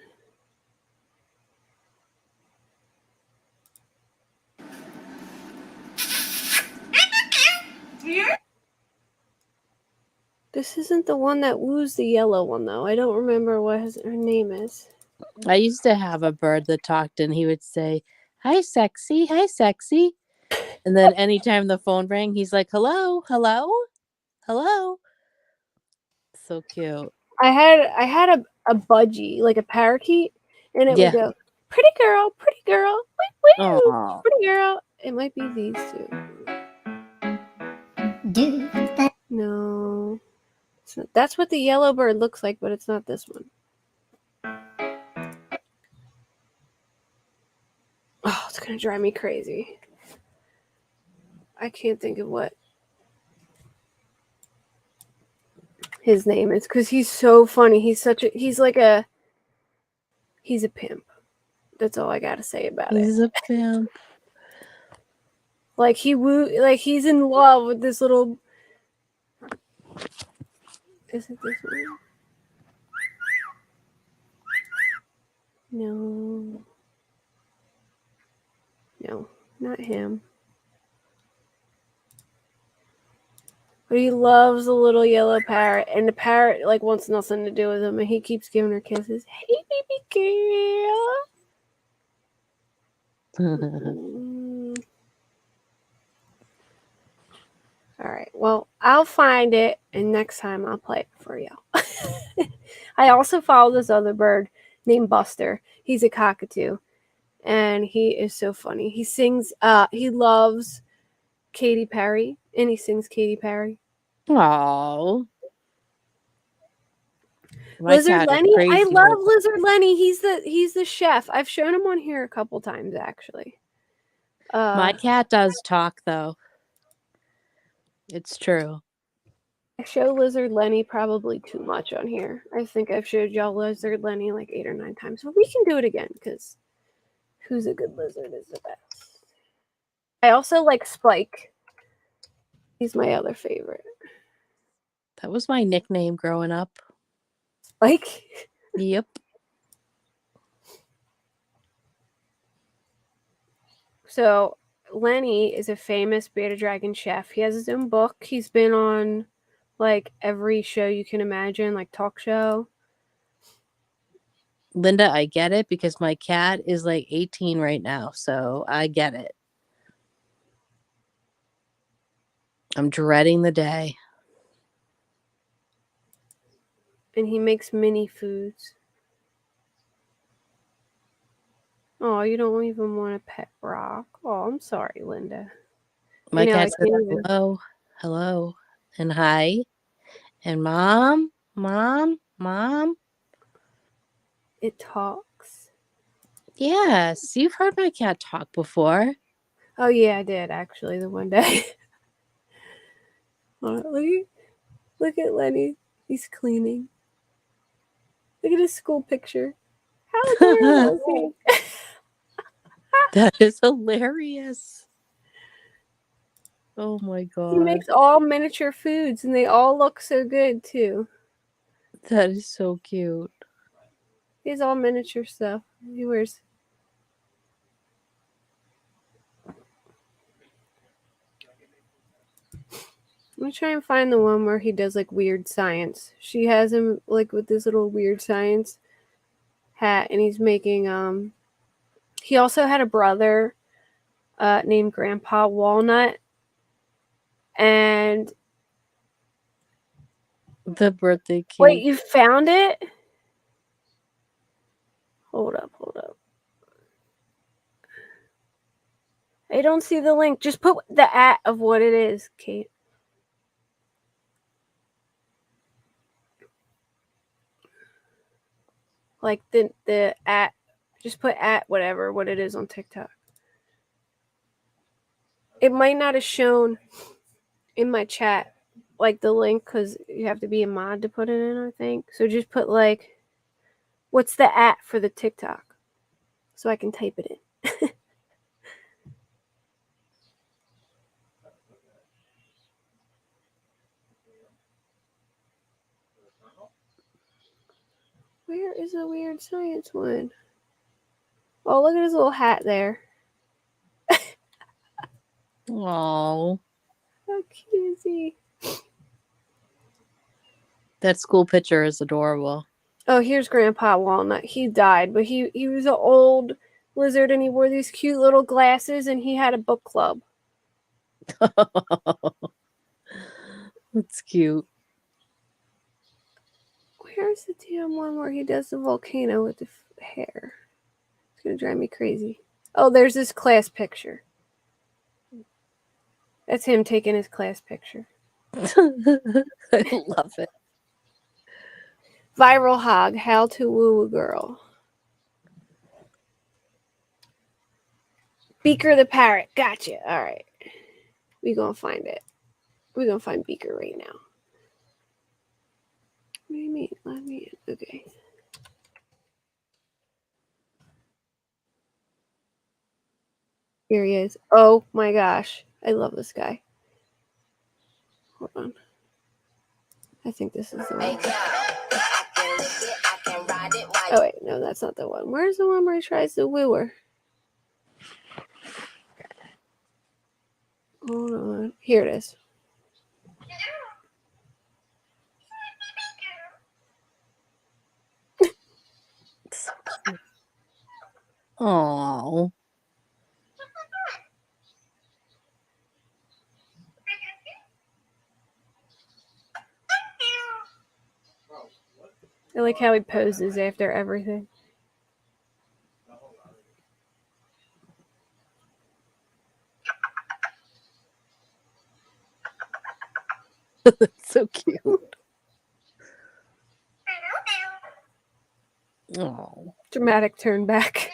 This isn't the one that woos the yellow one though. I don't remember what her name is. I used to have a bird that talked and he would say, "Hi, sexy. Hi, sexy." And then anytime the phone rang, he's like, "Hello, hello, hello." So cute. I had a budgie, like a parakeet, and it would Yeah. go, pretty girl, woo woo, Oh. pretty girl. It might be these two. No. That's what the yellow bird looks like, but it's not this one. Oh, it's gonna drive me crazy. I can't think of what his name is because he's so funny. He's a pimp. That's all I gotta say about it. He's a pimp. Like he's in love with this little. Is it this one? No. No, not him. But he loves the little yellow parrot, and the parrot like wants nothing to do with him, and he keeps giving her kisses. Hey, baby girl. All right. Well, I'll find it, and next time I'll play it for you. I also follow this other bird named Buster. He's a cockatoo, and he is so funny. He sings. He loves Katy Perry, and he sings Katy Perry. Oh. Lizard Lenny. I love Lizard Lenny. He's the chef. I've shown him on here a couple times actually. My cat does talk though. It's true. I show Lizard Lenny probably too much on here. I think I've showed y'all Lizard Lenny like 8 or 9 times, but we can do it again because who's a good lizard is the best. I also like Spike. He's my other favorite. That was my nickname growing up. Spike? Yep. So Lenny is a famous Beta Dragon chef. He has his own book. He's been on like every show you can imagine, like talk show. Linda, I get it because my cat is like 18 right now, so I get it. I'm dreading the day. And he makes mini foods. Oh, you don't even want a pet rock. Oh, I'm sorry, Linda. My cat says hello, hello, and hi, and mom. It talks. Yes, you've heard my cat talk before. Oh yeah, I did actually the one day. Look at Lenny. He's cleaning. Look at his school picture. How adorable is he? That is hilarious. Oh my god. He makes all miniature foods and they all look so good too. That is so cute. He has all miniature stuff. He wears. Let me try and find the one where he does like weird science. She has him like with this little weird science hat, and he's making he also had a brother named Grandpa Walnut, and the birthday cake. Wait, you found it? Hold up. I don't see the link. Just put the @ of what it is, Kate. Like the @ just put @ whatever what it is on TikTok. It might not have shown in my chat like the link because you have to be a mod to put it in, I think. So just put like what's the @ for the TikTok so I can type it in. Where is the weird science one? Oh, look at his little hat there. Oh, how cute is he? That school picture is adorable. Oh, here's Grandpa Walnut. He died, but he was an old lizard, and he wore these cute little glasses, and he had a book club. That's cute. Where's the damn one where he does the volcano with the hair? It's gonna drive me crazy. Oh, there's this class picture. That's him taking his class picture. I love it. Viral hog, how to woo a girl. Beaker the parrot, gotcha. All right, we gonna find it. We gonna find Beaker right now. What do you mean? Let me in. Okay. Here he is. Oh my gosh, I love this guy. Hold on. I think this is the one. Oh wait, no, that's not the one. Where's the one where he tries to woo her? Hold on. Here it is. Oh. I like how he poses after everything. That's so cute. Oh. Dramatic turn back.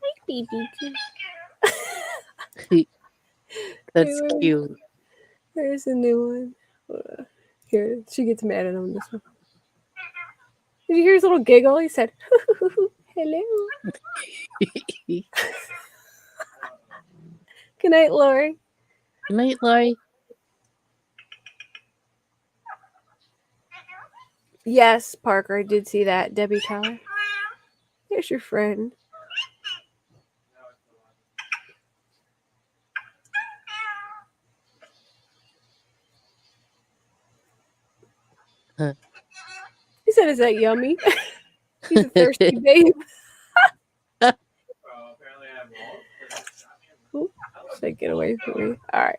Hi, baby. That's cute. There's a new one. Here, she gets mad at him this one. Did you hear his little giggle? He said, hello. Good night, Lori. Good night, Lori. Yes, Parker, I did see that. Debbie Tyler. There's your friend. Huh. He said, is that yummy? He's a thirsty babe. Ooh, like, get away from me. All right.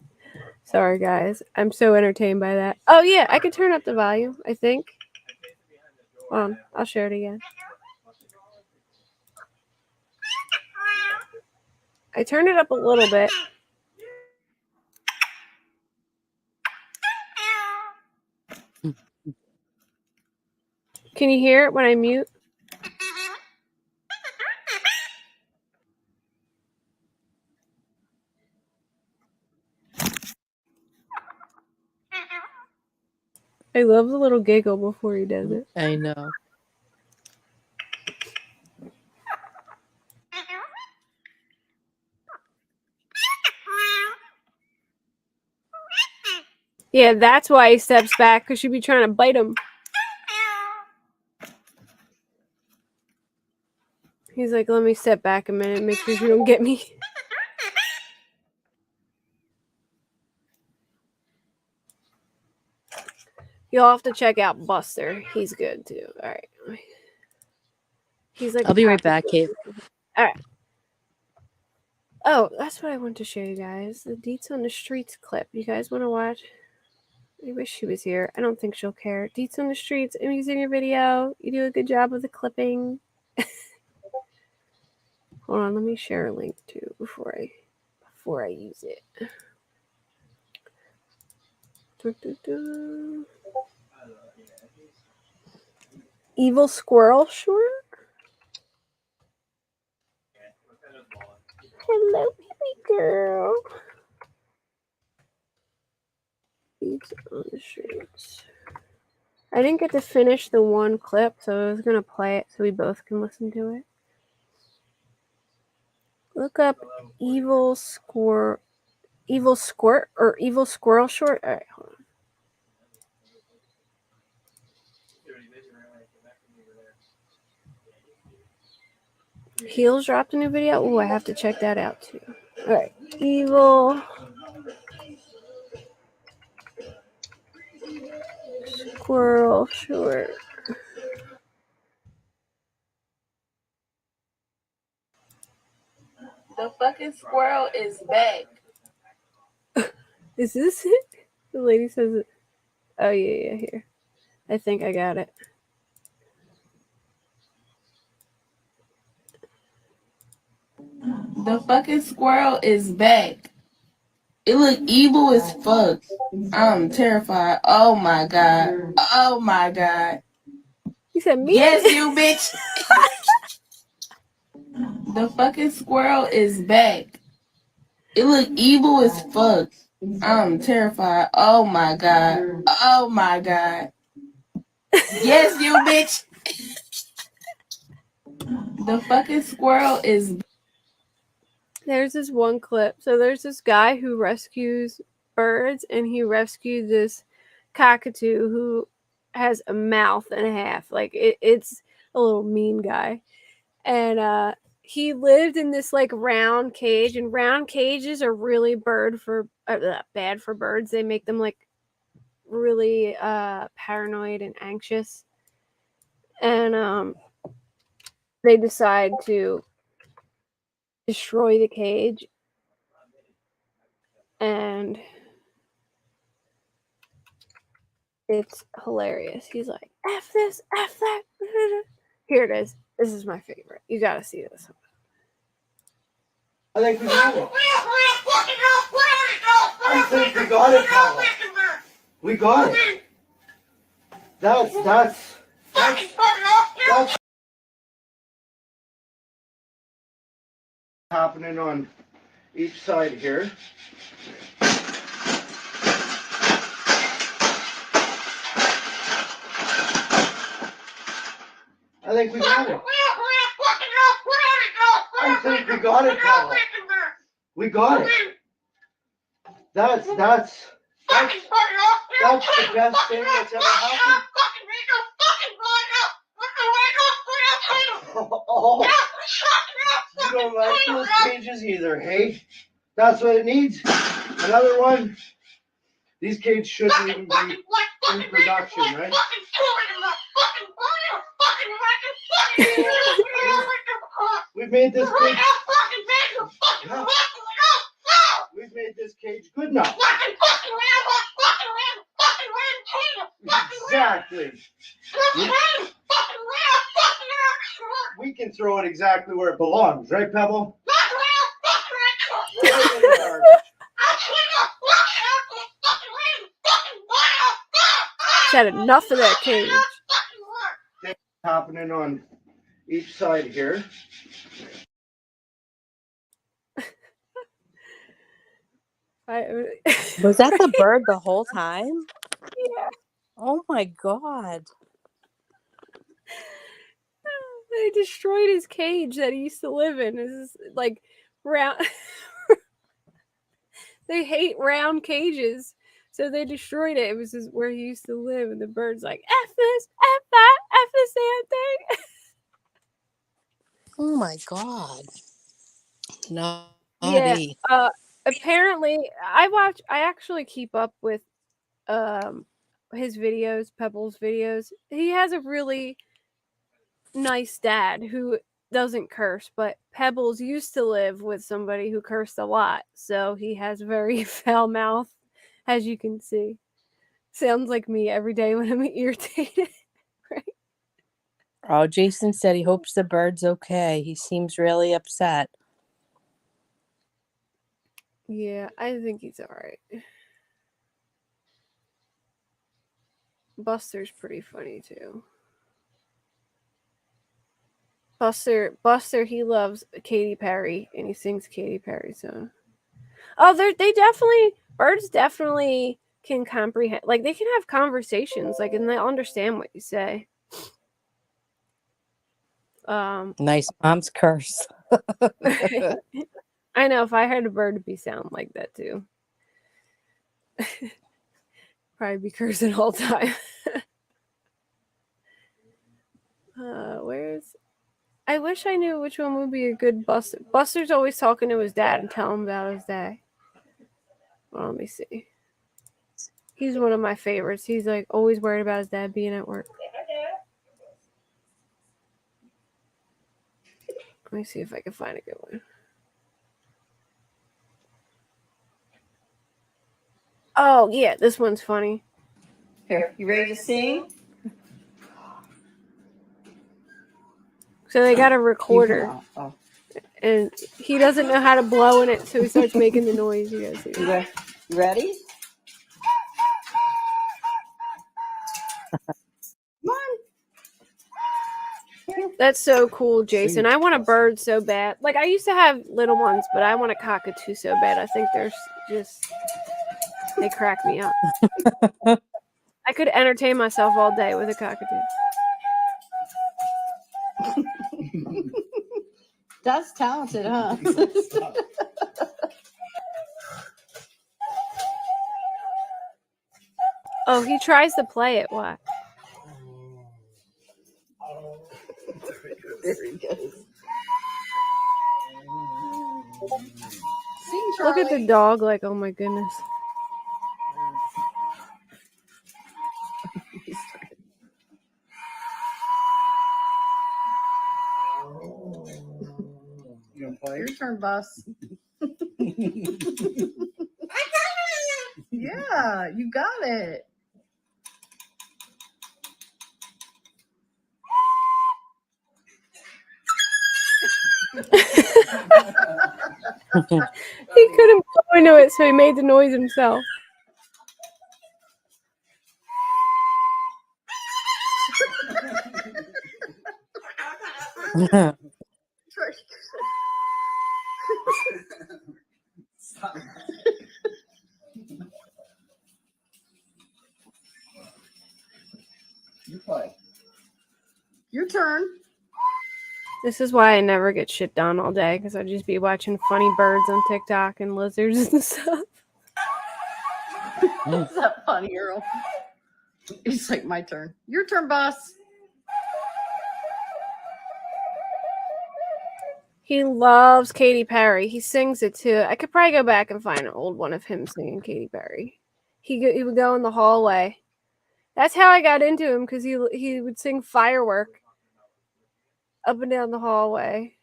Sorry, guys. I'm so entertained by that. Oh, yeah. I could turn up the volume, I think. Hold on. I'll share it again. I turned it up a little bit. Can you hear it when I mute? I love the little giggle before he does it. I know. Yeah, that's why he steps back, because she'd be trying to bite him. He's like, let me step back a minute, make sure you don't get me. You'll have to check out Buster. He's good too. All right. He's like, I'll be right back, Kate. All right. Oh, that's what I want to show you guys. The Deets on the Streets clip. You guys want to watch? I wish she was here. I don't think she'll care. Deets on the Streets, Emmy's in your video. You do a good job with the clipping. Hold on, let me share a link too before I use it. Evil squirrel short? Hello, baby girl. Deets on the Streets. I didn't get to finish the one clip, so I was gonna play it so we both can listen to it. Look up Evil Squirt or Evil Squirrel Short. All right, hold on. Heels dropped a new video. Oh, I have to check that out too. All right, Evil Squirrel Short. The fucking squirrel is back. Is this it? The lady says it. Oh, yeah, here. I think I got it. The fucking squirrel is back. It look evil as fuck. I'm terrified. Oh my god. Oh my god. You said me? Yes, you bitch. The fucking squirrel is back. It look evil as fuck. I'm terrified. Oh my god. Oh my god. Yes, you bitch. The fucking squirrel is. There's this one clip. So there's this guy who rescues birds, and he rescued this cockatoo who has a mouth and a half. Like it's a little mean guy. And he lived in this like round cage, and round cages are really bad for birds. They make them like really paranoid and anxious. And they decide to destroy the cage, and it's hilarious. He's like, F this, F that. Here it is. This is my favorite. You gotta see this. I think we got it. I think we got it, Paula. We got it. That's happening on each side here. I think we got it. I think we got it, Paula. We got it. That's the best thing that's ever happened. Oh, you don't like those cages either, hey? That's what it needs. Another one. These cages shouldn't even be in production, right? We've made this cage. Yeah. We've made this cage good enough. Exactly. We can throw it exactly where it belongs, right, Pebble? Had enough of that cage. Happening on each side here. Was that the bird the whole time? Yeah. Oh my god. They destroyed his cage that he used to live in. This is like round. They hate round cages, so they destroyed it. It was just where he used to live, and the bird's like, F this, F that, F this damn thing. Oh my god. Yeah. Apparently, I actually keep up with his videos, Pebble's videos. He has a really nice dad who doesn't curse, but Pebbles used to live with somebody who cursed a lot, so he has very foul mouth, as you can see. Sounds like me every day when I'm irritated. Right? Oh, Jason said he hopes the bird's okay. He seems really upset. Yeah, I think he's alright. Buster's pretty funny too. Buster, he loves Katy Perry, and he sings Katy Perry song. Oh, birds definitely can comprehend, like they can have conversations, like, and they understand what you say. Nice mom's curse. I know, if I heard a bird, it'd be sound like that too. Probably be cursing all the time. I wish I knew which one would be a good Buster. Buster's always talking to his dad and telling him about his day. Well, let me see. He's one of my favorites. He's like always worried about his dad being at work. Let me see if I can find a good one. Oh, yeah, this one's funny. Here, you ready to sing? So they got a recorder, Oh. and he doesn't know how to blow in it, so he starts making the noise. You guys see that? You ready? Come on. That's so cool, Jason. I want a bird so bad. Like, I used to have little ones, but I want a cockatoo so bad. I think they're just, they crack me up. I could entertain myself all day with a cockatoo. That's talented, huh? Oh, he tries to play it. What? There he goes. Sing, Look at the Charlie. dog, like, oh my goodness. You gonna play? Your turn, Bus. Yeah, you got it. He couldn't blow into it, so he made the noise himself. You play. Your turn. This is why I never get shit done all day, because I'd just be watching funny birds on TikTok and lizards and stuff. Is that funny, Earl? It's like my turn. Your turn, Bus. He loves Katy Perry. He sings it too. I could probably go back and find an old one of him singing Katy Perry. He would go in the hallway. That's how I got into him, because he would sing Firework up and down the hallway.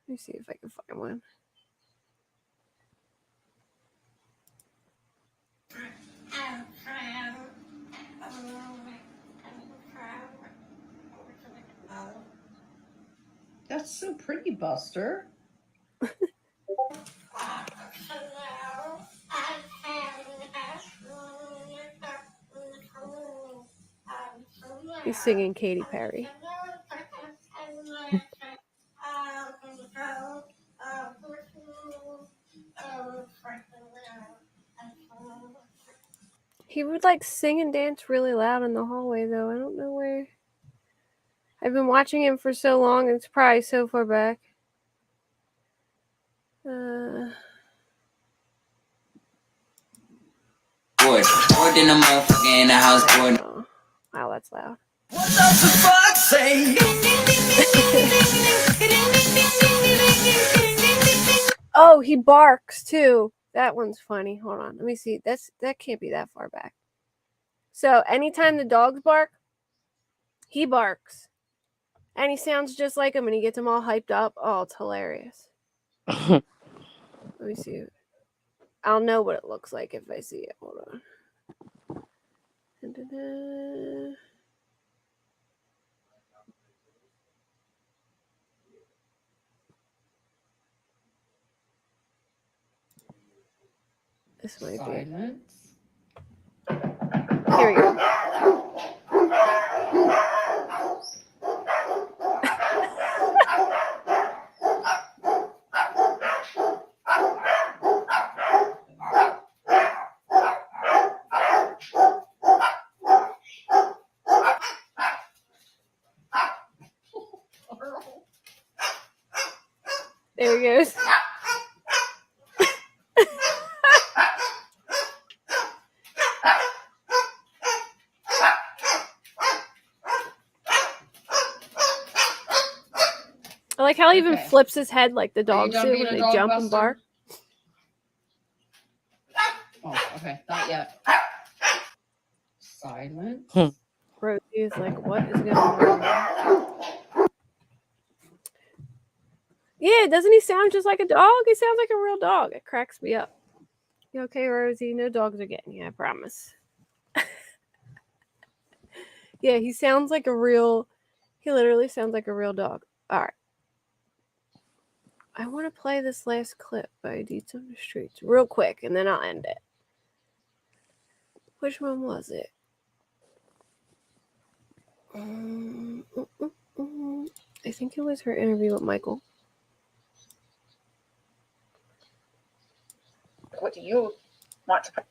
Let me see if I can find one. That's so pretty, Buster. He's singing Katy Perry. He would like sing and dance really loud in the hallway, though. I don't know where. I've been watching him for so long, it's probably so far back. Bored in the motherfucker in the house board. Oh, wow, that's loud. What does the fuck say? Oh, he barks too. That one's funny. Hold on, let me see. That can't be that far back. So anytime the dogs bark, he barks, and he sounds just like him, and he gets them all hyped up. Oh, it's hilarious. Let me see. I'll know what it looks like if I see it. Hold on. Da-da-da. This might Silence. be. Here we go. There he goes. I like how he even flips his head like the dogs do when they jump and bark. Oh, okay. Not yet. Silence. Rosie is like, what is going on? Yeah, doesn't he sound just like a dog? He sounds like a real dog. It cracks me up. You okay, Rosie? No dogs are getting you, I promise. Yeah, he sounds like a real... He literally sounds like a real dog. Alright. I want to play this last clip by Deets on the Streets real quick, and then I'll end it. Which one was it? I think it was her interview with Michael. What do you want to put?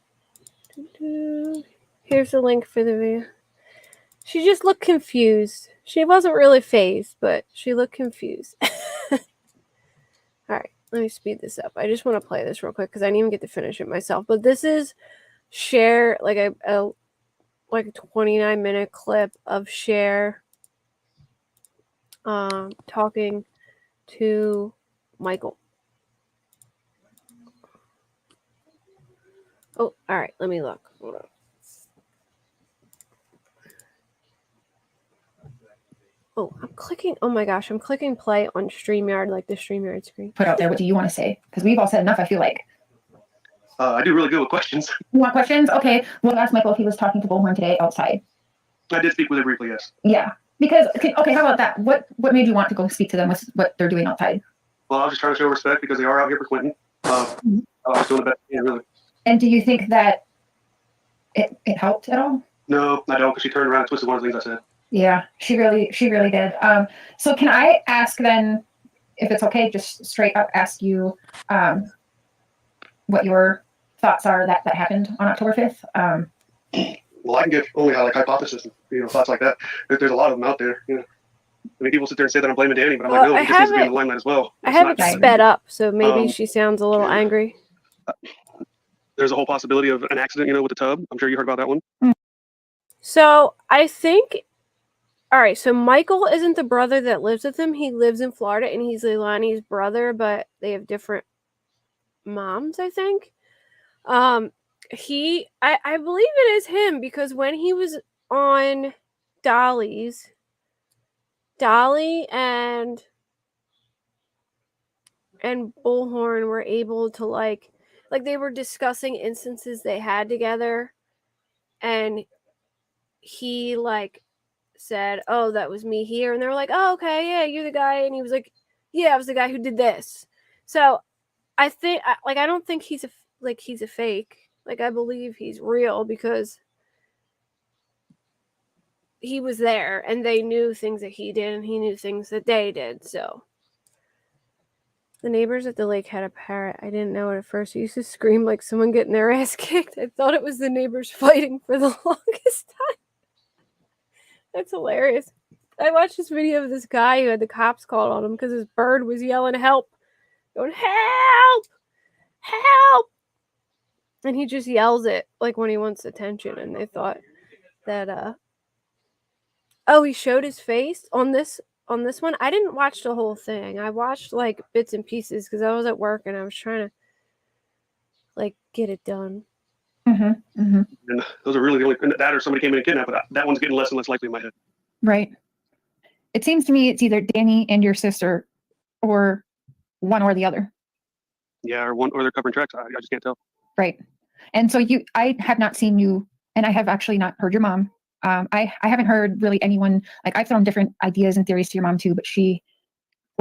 Here's the link for the video. She just looked confused. She wasn't really phased, but she looked confused. Alright, let me speed this up. I just want to play this real quick because I didn't even get to finish it myself. But this is Cher, like a 29-minute clip of Cher talking to Michael. Oh, all right. Let me look. Hold on. Oh, I'm clicking. Oh my gosh, I'm clicking play on StreamYard, like the StreamYard screen. Put out there. What do you want to say? Because we've all said enough, I feel like. I do really good with questions. You want questions? Okay. We'll ask Michael if he was talking to Bullhorn today outside. I did speak with her briefly, yes. Yeah. Because, okay, how about that? What made you want to go speak to them with what they're doing outside? Well, I was just trying to show respect because they are out here for Quentin. I was doing the best I can, really. And do you think that it helped at all? No, I don't, because she turned around and twisted one of the things I said. Yeah, she really did. So can I ask then, if it's okay, just straight up ask you what your thoughts are that happened on October 5th? Well, I can give only like hypothesis, thoughts like that. There's a lot of them out there. I mean, people sit there and say that I'm blaming Danny, but I'm like, no, he just needs to be in the limelight as well. I have it sped up, so maybe she sounds a little angry. There's a whole possibility of an accident, with the tub. I'm sure you heard about that one. So I think, all right, so Michael isn't the brother that lives with him. He lives in Florida, and he's Leilani's brother, but they have different moms, I think. I believe it is him, because when he was on Dolly and Bullhorn were able to like they were discussing instances they had together, and he said, "Oh, that was me here," and they were like, "Oh, okay, yeah, you're the guy," and he was like, "Yeah, I was the guy who did this." So I think I don't think he's a fake. I believe he's real, because he was there and they knew things that he did and he knew things that they did. So the neighbors at the lake had a parrot. I didn't know it at first. It used to scream like someone getting their ass kicked. I thought it was the neighbors fighting for the longest time. That's hilarious. I watched this video of this guy who had the cops called on him because his bird was yelling help. Going, help! Help! And he just yells it when he wants attention, and they thought that he showed his face on this one. I didn't watch the whole thing. I watched bits and pieces because I was at work and I was trying to get it done. And those are really the only, that or somebody came in and kidnapped, but that one's getting less and less likely in my head. Right. It seems to me it's either Danny and your sister, or one or the other. Yeah, or they're covering tracks. I just can't tell. Right. And so I have not seen you, and I have actually not heard your mom. I haven't heard really anyone, I've thrown different ideas and theories to your mom too, but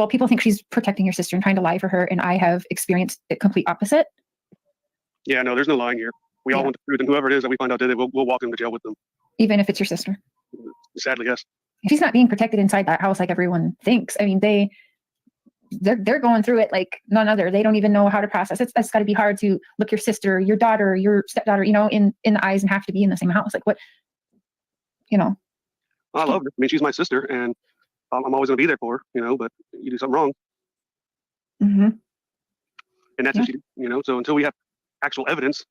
people think she's protecting your sister and trying to lie for her, and I have experienced the complete opposite. Yeah, no, there's no lying here. We all want the truth, and whoever it is that we find out did it, we'll walk them to jail with them. Even if it's your sister? Sadly, yes. She's not being protected inside that house like everyone thinks. I mean, they're going through it like none other. They don't even know how to process it. It's got to be hard to look your sister, your daughter, your stepdaughter, in the eyes and have to be in the same house. What, I love her. I mean, she's my sister, and I'm always going to be there for her, but you do something wrong. Mm-hmm. And that's what she did, so until we have actual evidence,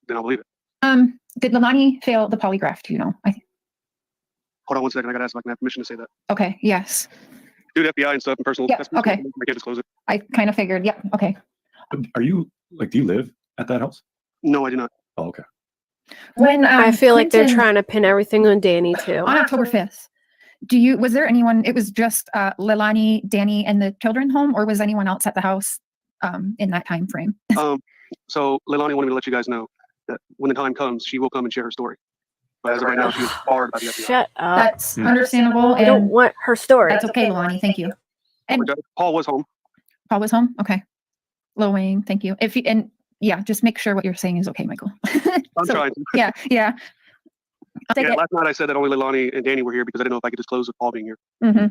then I'll believe it. Did Leilani fail the polygraph? Do you know? Hold on one second. I got to ask if I can have permission to say that. Okay. Yes. Due to FBI and stuff and personal. Yeah. Okay. I can't disclose it. I kind of figured. Yep. Yeah, okay. Are you do you live at that house? No, I do not. Oh, okay. When I feel like they're trying to pin everything on Danny too. On October 5th, was there anyone? It was just Leilani, Danny, and the children home, or was anyone else at the house in that time frame? So Leilani wanted me to let you guys know that when the time comes, she will come and share her story. But as of right now, she is barred by the FBI. Shut up. That's understandable. We don't And want her story. that's okay, Leilani. Thank you. And Paul was home. Paul was home? Okay. Lil Wayne, thank you. If you, and yeah, just make sure what you're saying is okay, Michael. I'm trying. Yeah. Yeah, last night I said that only Leilani and Danny were here because I didn't know if I could disclose with Paul being here. Mm-hmm.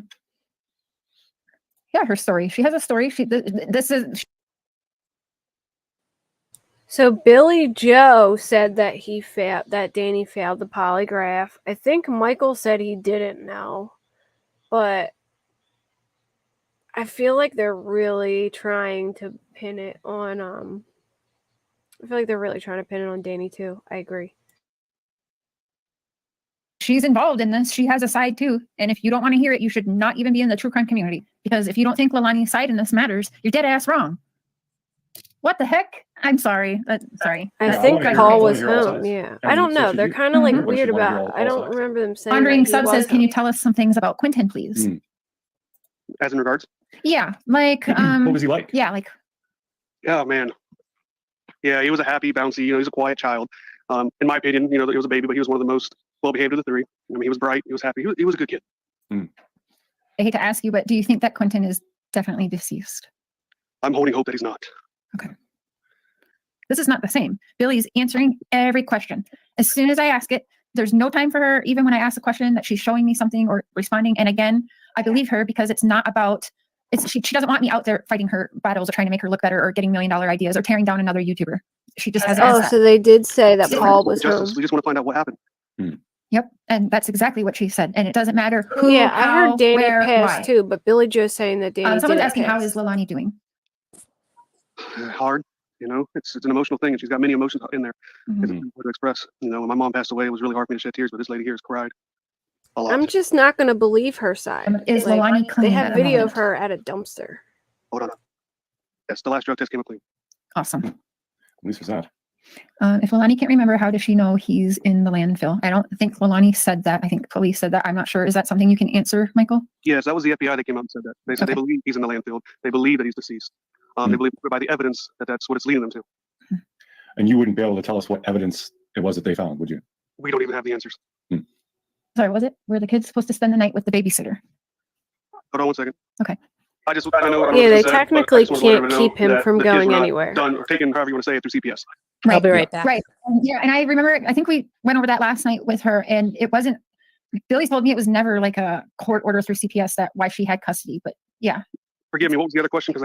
Yeah, her story. She has a story. This is. So Billy Joe said that that Danny failed the polygraph. I think Michael said he didn't know, but I feel like they're really trying to pin it on. I feel like they're really trying to pin it on Danny too. I agree. She's involved in this. She has a side too. And if you don't want to hear it, you should not even be in the true crime community. Because if you don't think Leilani's side in this matters, you're dead ass wrong. What the heck? I'm sorry. Sorry. I think Paul was home. Yeah. I don't know. They're kind of like weird about. I don't remember them saying. Wandering Sub says, "Can you tell us some things about Quinton, please?" As in regards? Yeah, like what was he like? Yeah, like. Yeah, man. Yeah, he was a happy, bouncy. He's a quiet child. In my opinion, he was a baby, but he was one of the most well-behaved of the three. I mean, he was bright. He was happy. He was a good kid. I hate to ask you, but do you think that Quinton is definitely deceased? I'm holding hope that he's not. Okay. This is not the same. Billy's answering every question. As soon as I ask it, there's no time for her, even when I ask a question, that she's showing me something or responding. And again, I believe her because it's not about, she doesn't want me out there fighting her battles or trying to make her look better or getting $1 million idea or tearing down another YouTuber. She just hasn't asked that. So they did say that Paul was home. We just want to find out what happened. Yep. And that's exactly what she said. And it doesn't matter who, I how, heard Danny where, passed why. too, but Billy Joe's saying that Danny Someone's didn't asking, pass. how is Leilani doing? Hard. It's an emotional thing, and she's got many emotions in there. It's hard to express. When my mom passed away, it was really hard for me to shed tears, but this lady here has cried a lot. I'm just not going to believe her side. Is Leilani clean? They have at the video moment? of her at a dumpster. Hold on. Yes, the last drug test came up clean. Awesome. At least it's that. If Leilani can't remember, how does she know he's in the landfill? I don't think Leilani said that. I think police said that. I'm not sure. Is that something you can answer, Michael? Yes, that was the FBI that came out and said that. They said they believe he's in the landfill. They believe that he's deceased. They believe by the evidence that that's what it's leading them to. And you wouldn't be able to tell us what evidence it was that they found, would you? We don't even have the answers. Sorry, was it? Were the kids supposed to spend the night with the babysitter? Hold on one second. Okay. I know. Yeah, they technically can't keep him from going anywhere. Done or taken, however you want to say it, through CPS. Right. I'll be right back. Right. Yeah, and I remember, I think we went over that last night with her, and it wasn't, Billy told me it was never like a court order through CPS that why she had custody, but yeah. Forgive me, what was the other question?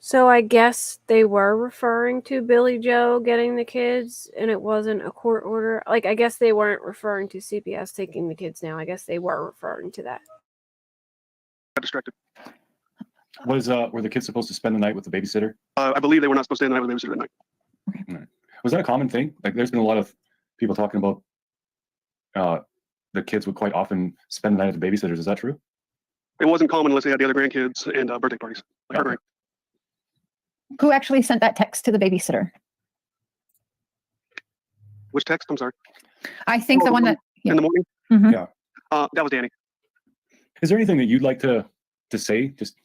So I guess they were referring to Billy Joe getting the kids, and it wasn't a court order. Like, I guess they weren't referring to CPS taking the kids now. I guess they were referring to that. Got distracted. Were the kids supposed to spend the night with the babysitter? I believe they were not supposed to stay the night with the babysitter that night. Okay. Was that a common thing? Like, there's been a lot of people talking about the kids would quite often spend the night at the babysitters. Is that true? It wasn't common unless they had the other grandkids and birthday parties. Like her. Who actually sent that text to the babysitter? Which text? I'm sorry. I think the one that in the morning. Mm-hmm. Yeah. That was Danny. Is there anything that you'd like to say, just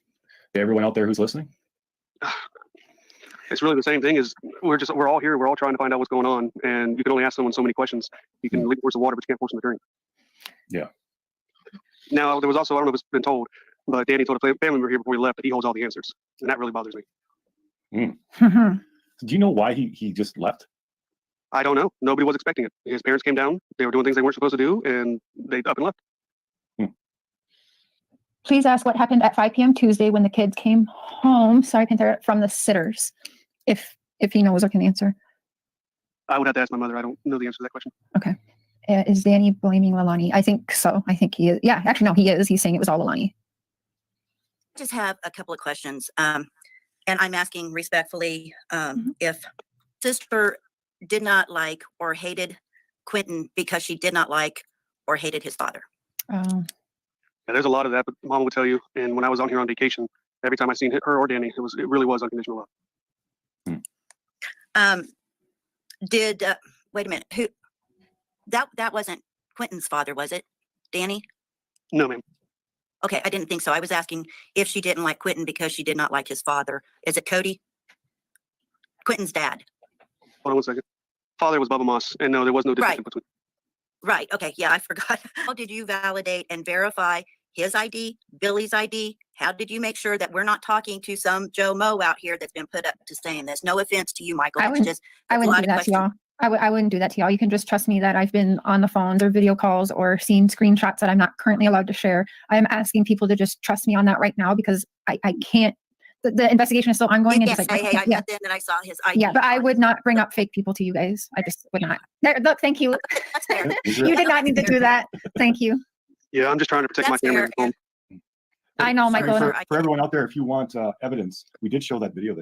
to everyone out there who's listening? It's really the same thing. Is we're all here. We're all trying to find out what's going on, and you can only ask someone so many questions. You can lead towards the water, but you can't force them to drink. Yeah. Now there was also, I don't know if it's been told, but Danny told a family member here before he left that he holds all the answers, and that really bothers me. Mm-hmm. Do you know why he just left? I don't know. Nobody was expecting it. His parents came down. They were doing things they weren't supposed to do, and they up and left. Please ask what happened at 5 p.m. Tuesday when the kids came home. Sorry, Panther, from the sitters. If he knows or can answer. I would have to ask my mother. I don't know the answer to that question. Okay. Is Danny blaming Leilani? I think so. I think he is. Yeah, actually, no, he is. He's saying it was all Leilani. I just have a couple of questions. And I'm asking respectfully if sister did not like or hated Quentin because she did not like or hated his father. Yeah, there's a lot of that, but Mom would tell you. And when I was on here on vacation, every time I seen her or Danny, it really was unconditional love. Wait a minute, who? That wasn't Quentin's father, was it, Danny? No, ma'am. Okay, I didn't think so. I was asking if she didn't like Quentin because she did not like his father. Is it Cody? Quentin's dad. Hold on 1 second. Father was Bubba Moss, and no, there was no difference Right. between. Right. Okay. Yeah, I forgot. How did you validate and verify his ID, Billy's ID? How did you make sure that we're not talking to some Joe Mo out here that's been put up to saying this? No offense to you, Michael. I It's wouldn't, just I that's a wouldn't lot do of that to questions. y'all. I wouldn't do that to y'all. You can just trust me that I've been on the phones or video calls or seen screenshots that I'm not currently allowed to share. I am asking people to just trust me on that right now because I can't. The investigation is still ongoing. You And can't just say, hey, I yeah, met them and I saw his ID. yeah, but I on would it. not bring up fake people to you guys. I just would not. There, look, thank you. That's fair. You did not need to do that. Thank you. Yeah, I'm just trying to protect my That's family fair. at home. I know, I mean, Michael. for everyone out there, if you want evidence, we did show that video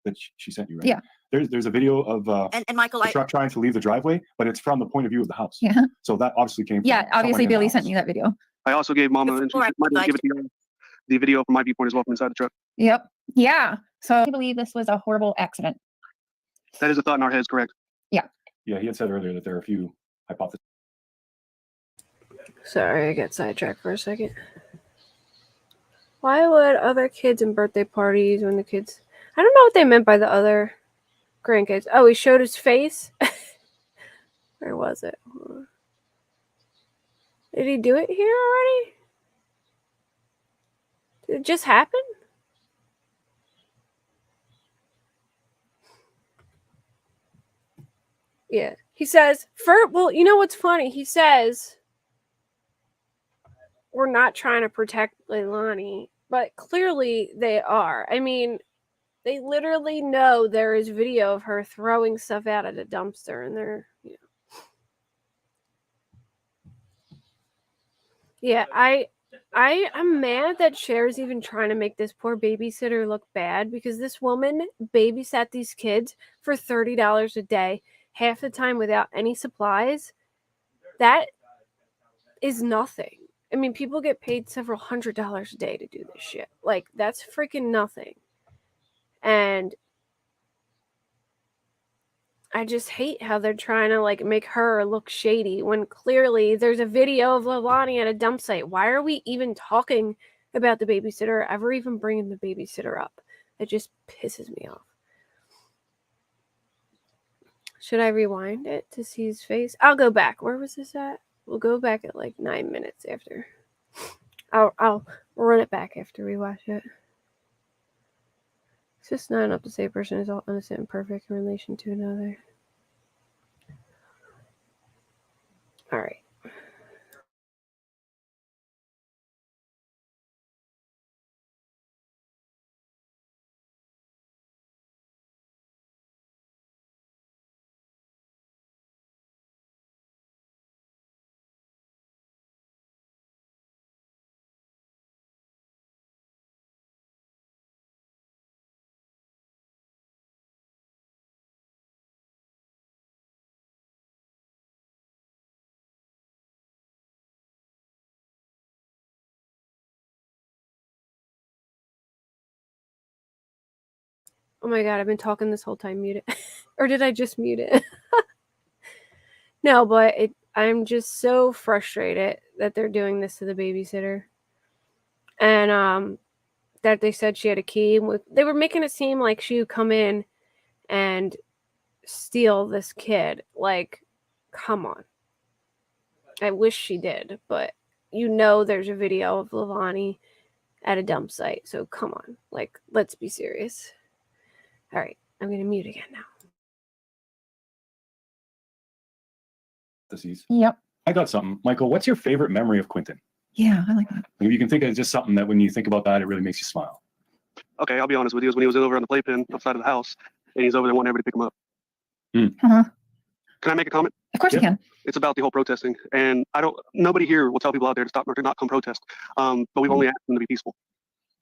that she sent you, right? Yeah. There's a video of And Michael, the truck trying to leave the driveway, but it's from the point of view of the house. Yeah. So that obviously came from Yeah, someone obviously in the Billy house. sent me that video. I also gave Mama, and she Before I might invite give it to you, the video from my viewpoint as well from inside the truck. Yep. Yeah. So I believe this was a horrible accident. That is a thought in our heads, correct? Yeah, he had said earlier that there are a few hypotheses. Sorry, I got sidetracked for a second. Why would other kids and birthday parties when the kids... I don't know what they meant by the other grandkids. Oh, he showed his face? Where was it? Did he do it here already? Did it just happen? Yeah. He says, well, you know what's funny? He says, we're not trying to protect Leilani, but clearly they are. I mean, they literally know there is video of her throwing stuff out at a dumpster, and they're, you know. Yeah, I'm mad that Cher's even trying to make this poor babysitter look bad because this woman babysat these kids for $30 a day, half the time without any supplies. That is nothing. I mean, people get paid several $100s a day to do this shit. Like, that's freaking nothing. And I just hate how they're trying to, like, make her look shady when clearly there's a video of Leilani at a dump site. Why are we even talking about the babysitter or ever even bringing the babysitter up? It just pisses me off. Should I rewind it to see his face? I'll go back. Where was this at? We'll go back at like 9 minutes after. I'll run it back after we watch it. It's just not enough to say a person is all innocent and perfect in relation to another. All right. Oh my god, I've been talking this whole time. Mute it. Or did I just mute it? No, but I'm just so frustrated that they're doing this to the babysitter. And that they said she had a key. They were making it seem like she would come in and steal this kid. Like, come on. I wish she did, but you know there's a video of Leilani at a dump site, so come on. Like, let's be serious. All right, I'm going to mute again now. Yep. I got something. Michael, what's your favorite memory of Quinton? Yeah, I like that. Maybe you can think of just something that when you think about that, it really makes you smile. Okay, I'll be honest with you. It was when he was over on the playpen outside of the house, and he's over there wanting everybody to pick him up. Uh-huh. Can I make a comment? Of course you can. It's about the whole protesting, and nobody here will tell people out there to stop or to not come protest. But we've only asked them to be peaceful.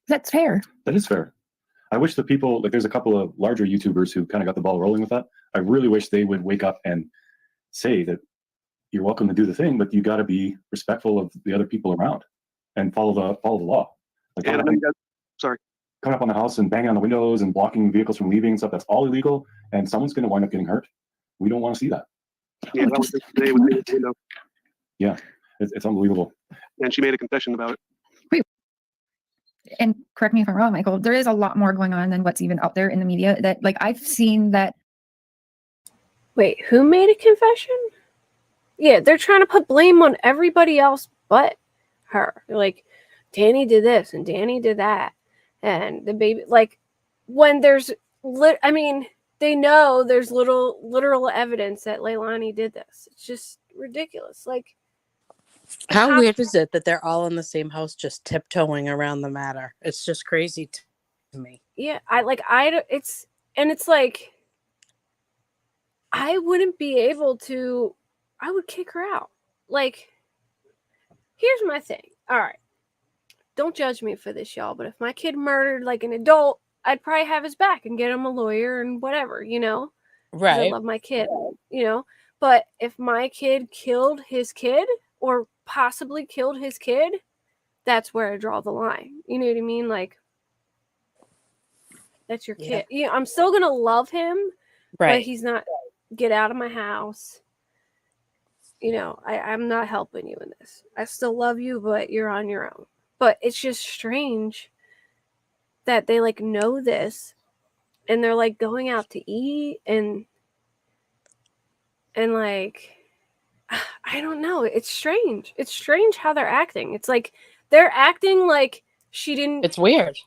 That's fair. That is fair. I wish the people, like there's a couple of larger YouTubers who kind of got the ball rolling with that. I really wish they would wake up and say that you're welcome to do the thing, but you got to be respectful of the other people around and follow the law. Like And I know you guys, sorry. Coming up on the house and banging on the windows and blocking vehicles from leaving and stuff, that's all illegal, and someone's going to wind up getting hurt. We don't want to see that. Yeah, that was today with me at the window. Yeah, it's unbelievable. And she made a confession about it. and correct me if I'm wrong, Michael, there is a lot more going on than what's even out there in the media. That, like, I've seen that. Wait, who made a confession? Yeah, they're trying to put blame on everybody else but her. Like, Danny did this and Danny did that, and the baby. Like, when there's I mean, they know there's literal evidence that Leilani did this. It's just ridiculous. Like, How weird is it that they're all in the same house just tiptoeing around the matter? It's just crazy to me. Yeah, it's like, I wouldn't be able to, I would kick her out. Like, here's my thing. All right. Don't judge me for this, y'all, but if my kid murdered like an adult, I'd probably have his back and get him a lawyer and whatever, you know? 'Cause I Right. love my kid, you know? But if my kid killed his kid or possibly killed his kid, that's where I draw the line. You know what I mean? Like, that's your kid. Yeah, I'm still going to love him, but Right. he's not, get out of my house. You know, I'm not helping you in this. I still love you, but you're on your own. But it's just strange that they like know this and they're like going out to eat and like, I don't know. It's strange. It's strange how they're acting. It's like they're acting like It's weird.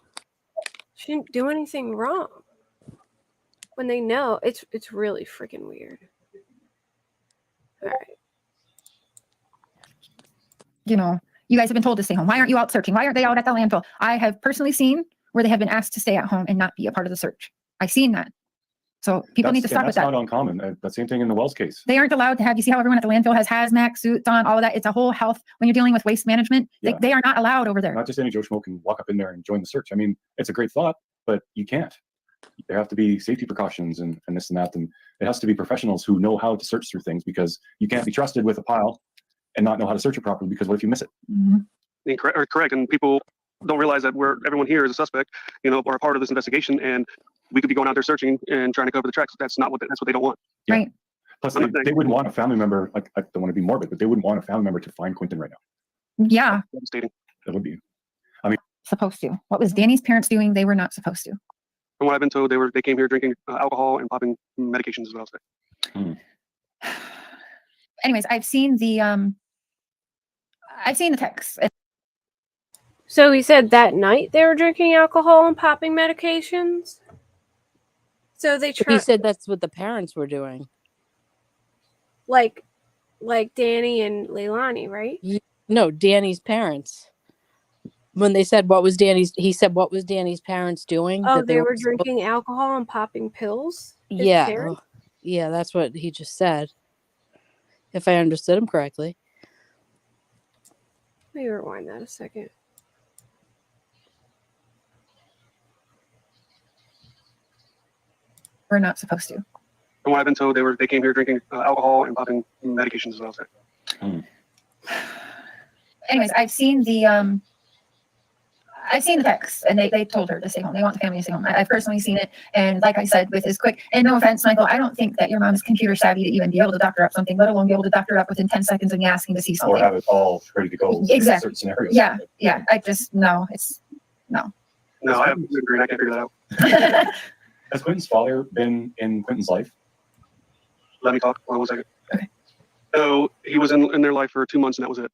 She didn't do anything wrong. When they know, it's really freaking weird. All right. You know, you guys have been told to stay home. Why aren't you out searching? Why aren't they out at the landfill? I have personally seen where they have been asked to stay at home and not be a part of the search. I've seen that. So people need to stop with that. That's not uncommon. The same thing in the Wells case. They aren't allowed to have, you see how everyone at the landfill has hazmat suits on, all of that. It's a whole health, when you're dealing with waste management, Yeah. they are not allowed over there. Not just any Joe Schmo can walk up in there and join the search. I mean, it's a great thought, but you can't. There have to be safety precautions and this and that. And it has to be professionals who know how to search through things, because you can't be trusted with a pile and not know how to search it properly, because what if you miss it? Mm-hmm. Correct. And people don't realize that everyone here is a suspect, you know, or a part of this investigation, and we could be going out there searching and trying to cover the tracks. That's what they don't want. Yeah. Right. Plus, they wouldn't want a family member, like, I don't want to be morbid, but they wouldn't want a family member to find Quinton right now. Yeah. Devastating. That would be. I mean, supposed to. What was Danny's parents doing? They were not supposed to. From what I've been told, they came here drinking alcohol and popping medications as well. Anyways, I've seen the text. So he said that night they were drinking alcohol and popping medications. So they He said that's what the parents were doing. Like Danny and Leilani, right? No, Danny's parents. When they said he said what was Danny's parents doing? Oh, that they were drinking alcohol and popping pills? Yeah. Yeah, that's what he just said. If I understood him correctly. Let me rewind that a second. We're not supposed to. From what I've been told, they came here drinking alcohol and popping medications as well. Anyways, I've seen the text, and they told her to stay home. They want the family to stay home. I've personally seen it, and like I said, with his quick, and no offense, Michael, I don't think that your mom is computer savvy to even be able to doctor up something, let alone be able to doctor up within 10 seconds of me asking to see something. Or have it all ready to go. Exactly. In certain scenarios. Yeah. I just, no. No, I have to agree. I can't figure that out. Has Quinton's father been in Quinton's life? Let me talk. Hold on 1 second. Okay. So he was in their life for 2 months, and that was it.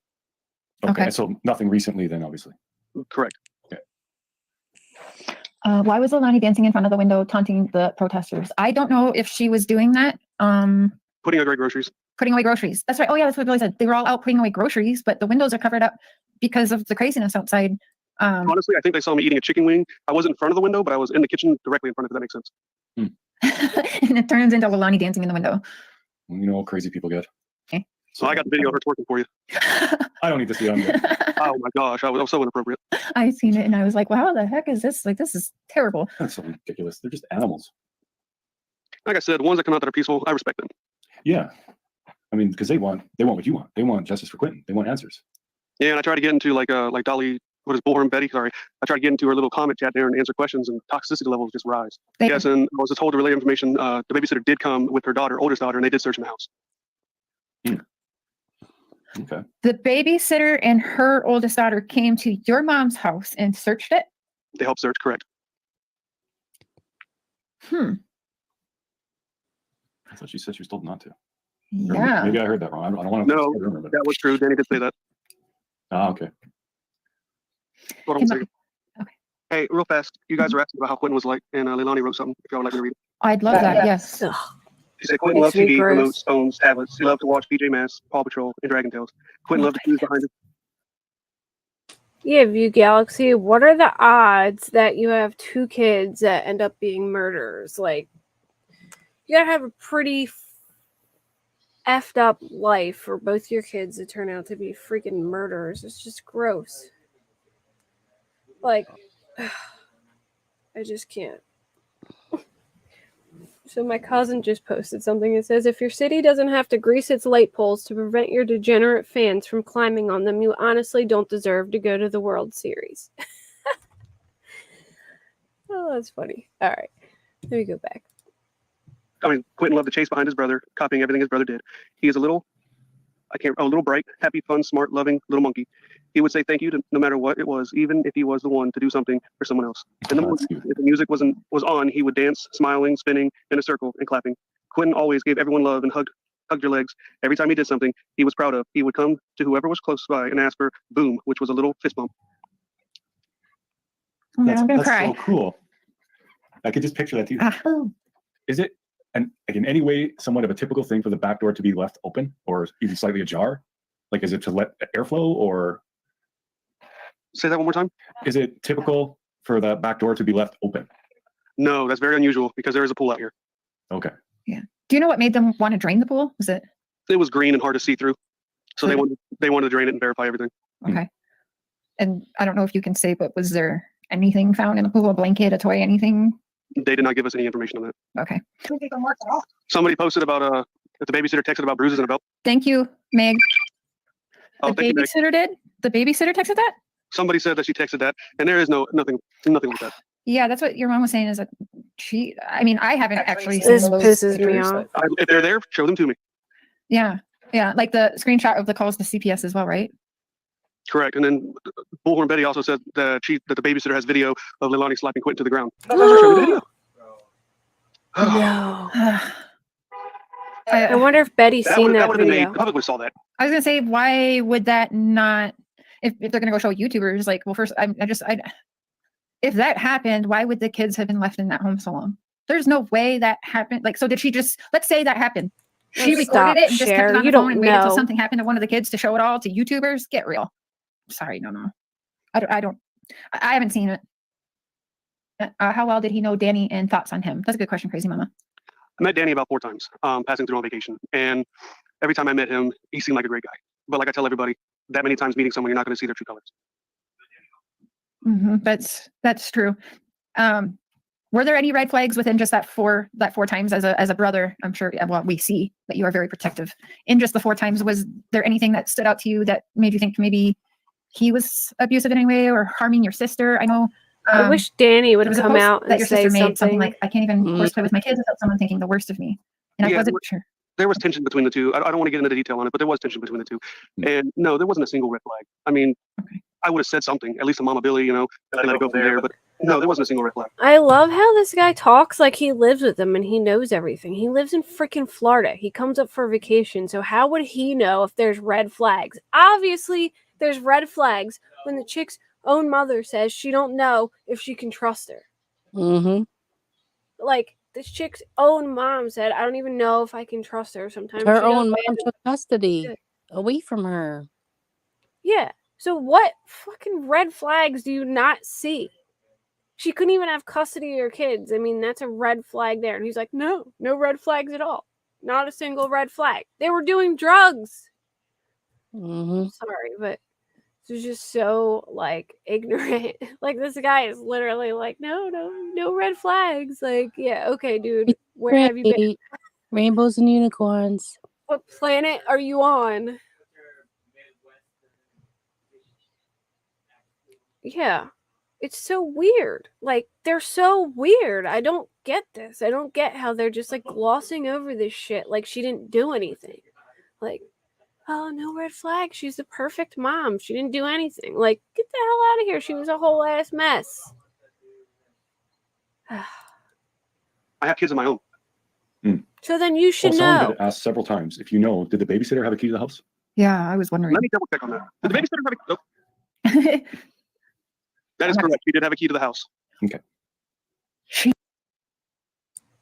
Okay. So nothing recently then, obviously. Correct. Why was Leilani dancing in front of the window, taunting the protesters? I don't know if she was doing that. Putting away groceries. Putting away groceries. That's right. Oh yeah, that's what Billy said. They were all out putting away groceries, but the windows are covered up because of the craziness outside. Honestly, I think they saw me eating a chicken wing. I wasn't in front of the window, but I was in the kitchen directly in front of it. If that makes sense. And it turns into Leilani dancing in the window. You know how crazy people get. Okay. So I got the video of her twerking for you. I don't need to see it on there. Oh my gosh, I was so inappropriate. I seen it and I was like, wow, the heck is this? Like, this is terrible. That's so ridiculous. They're just animals. Like I said, ones that come out that are peaceful, I respect them. Yeah. I mean, because they want what you want. They want justice for Quinton. They want answers. Yeah, and I try to get into like Dolly, what is Bullhorn Betty? Sorry. I try to get into her little comment chat there and answer questions, and toxicity levels just rise. Yes, and I was told to relay information. The babysitter did come with her daughter, oldest daughter, and they did search in the house. Okay. The babysitter and her oldest daughter came to your mom's house and searched it? They help search, correct. Hmm. I thought she said she was told not to. Or Yeah. maybe I heard that wrong. I don't want to. No, that was true. Danny did say that. Ah, okay. Hold on Hey, a second. okay. Hey, real fast. You guys were asking about how Quentin was like, and Leilani wrote something. If y'all would like me to read it. I'd love that. Yes. Ugh. She said Quentin Makes loved me TV, gross. remotes, phones, tablets. He loved to watch PJ Masks, Paw Patrol, and Dragon Tales. Quentin loved to choose behind it. Yeah, View Galaxy, what are the odds that you have 2 kids that end up being murderers? Like, you gotta have a pretty effed up life for both your kids to turn out to be freaking murderers. It's just gross. Like, I just can't. So my cousin just posted something that says, if your city doesn't have to grease its light poles to prevent your degenerate fans from climbing on them, you honestly don't deserve to go to the World Series. Oh, that's funny. All right. Let me go back. I mean, Quentin loved to chase behind his brother, copying everything his brother did. He is a little bright, happy, fun, smart, loving little monkey. He would say thank you to no matter what it was, even if he was the one to do something for someone else. In the morning, if the music was on, he would dance, smiling, spinning in a circle and clapping. Quentin always gave everyone love and hugged your legs. Every time he did something he was proud of, he would come to whoever was close by and ask for boom, which was a little fist bump. I'm gonna cry. So cool. I could just picture that too. Is it like in any way somewhat of a typical thing for the back door to be left open or even slightly ajar? Like, is it to let airflow or? Say that one more time. Is it typical for the back door to be left open? No, that's very unusual because there is a pool out here. Okay. Yeah. Do you know what made them want to drain the pool? Was it? It was green and hard to see through, so they wanted to drain it and verify everything. Okay. And I don't know if you can say, but was there anything found in the pool? A blanket, a toy, anything? They did not give us any information on that. Okay. Somebody posted about that the babysitter texted about bruises in a belt. Thank you, Meg. Oh, The thank you, Meg. babysitter did? The babysitter texted that? Somebody said that she texted that, and there is nothing like that. Yeah, that's what your mom was saying. Is that I haven't actually seen This those pisses me pictures, off. but- If they're there, show them to me. Yeah, like the screenshot of the calls to CPS as well, right? Correct. And then Bullhorn Betty also said that the babysitter has video of Leilani slapping Quentin to the ground. Show me the video. No. I I wonder if Betty's seen that would have been made. video. The public would have saw that. was gonna say, why would that not? If they're gonna go show YouTubers, like, well, first, if that happened, why would the kids have been left in that home so long? There's no way that happened. Like, so did she just? Let's say that happened. She recorded it and just kept it on the phone and waited until something happened to one of the kids to show it all to YouTubers. Get real. Sorry, no. I haven't seen it. How well did he know Danny and thoughts on him? That's a good question, Crazy Mama. I met Danny about 4 times, passing through on vacation. And every time I met him, he seemed like a great guy. But like I tell everybody, that many times meeting someone, you're not going to see their true colors. Mm-hmm. That's true. Were there any red flags within just that four times as a brother? I'm sure, well, we see that you are very protective. In just the 4 times, was there anything that stood out to you that made you think maybe he was abusive in any way or harming your sister? I know. I wish Danny would there was a come post out that and your say sister made something like, I can't even Mm. horseplay with my kids without someone thinking the worst of me. And Yeah, I wasn't sure. There was tension between the two. I don't want to get into the detail on it, but there was tension between the two. And no, there wasn't a single red flag. I mean, I would have said something, at least to Mama Billy, and I let it go from there. But no, there wasn't a single red flag. I love how this guy talks like he lives with them and he knows everything. He lives in freaking Florida. He comes up for vacation. So how would he know if there's red flags? Obviously, there's red flags when the chick's own mother says she don't know if she can trust her. Mm-hmm. Like, this chick's own mom said, I don't even know if I can trust her. Sometimes Her she own does mom bad took custody shit. away from her. Yeah. So what fucking red flags do you not see? She couldn't even have custody of her kids. I mean, that's a red flag there. And he's like, no red flags at all. Not a single red flag. They were doing drugs. Mm-hmm. Sorry, but it was just so, like, ignorant. Like, this guy is literally like, no red flags. Like, yeah, okay, dude. Where have you been? Rainbows and unicorns. What planet are you on? Yeah. It's so weird. Like, they're so weird. I don't get this. I don't get how they're just, like, glossing over this shit like she didn't do anything. Like, oh, no red flag. She's the perfect mom. She didn't do anything. Like, get the hell out of here. She was a whole ass mess. I have kids of my own. So then you should Someone know. had asked several times, if you know, did the babysitter have a key to the house? Yeah, I was wondering. Let me double check on that. Did the Okay. babysitter have a key? That is correct. She did have a key to the house. Okay.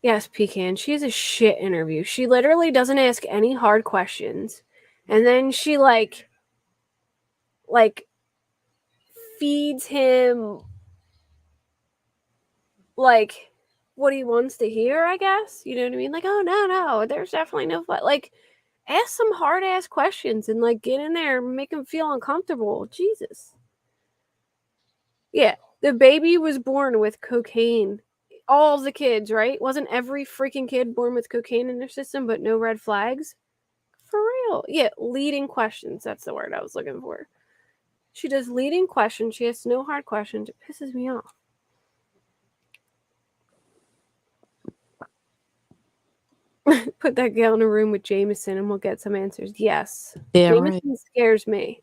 Yes, Pecan. She has a shit interview. She literally doesn't ask any hard questions. And then she like feeds him like what he wants to hear, I guess. You know what I mean? Like, oh no, there's definitely no fun. Like, ask some hard ass questions and like get in there and make him feel uncomfortable. Jesus. Yeah, the baby was born with cocaine. All the kids, right? Wasn't every freaking kid born with cocaine in their system, but no red flags? For real. Yeah, leading questions. That's the word I was looking for. She does leading questions. She asks no hard questions. It pisses me off. Put that gal in a room with Jameson and we'll get some answers. Yes. Yeah, Jameson scares me.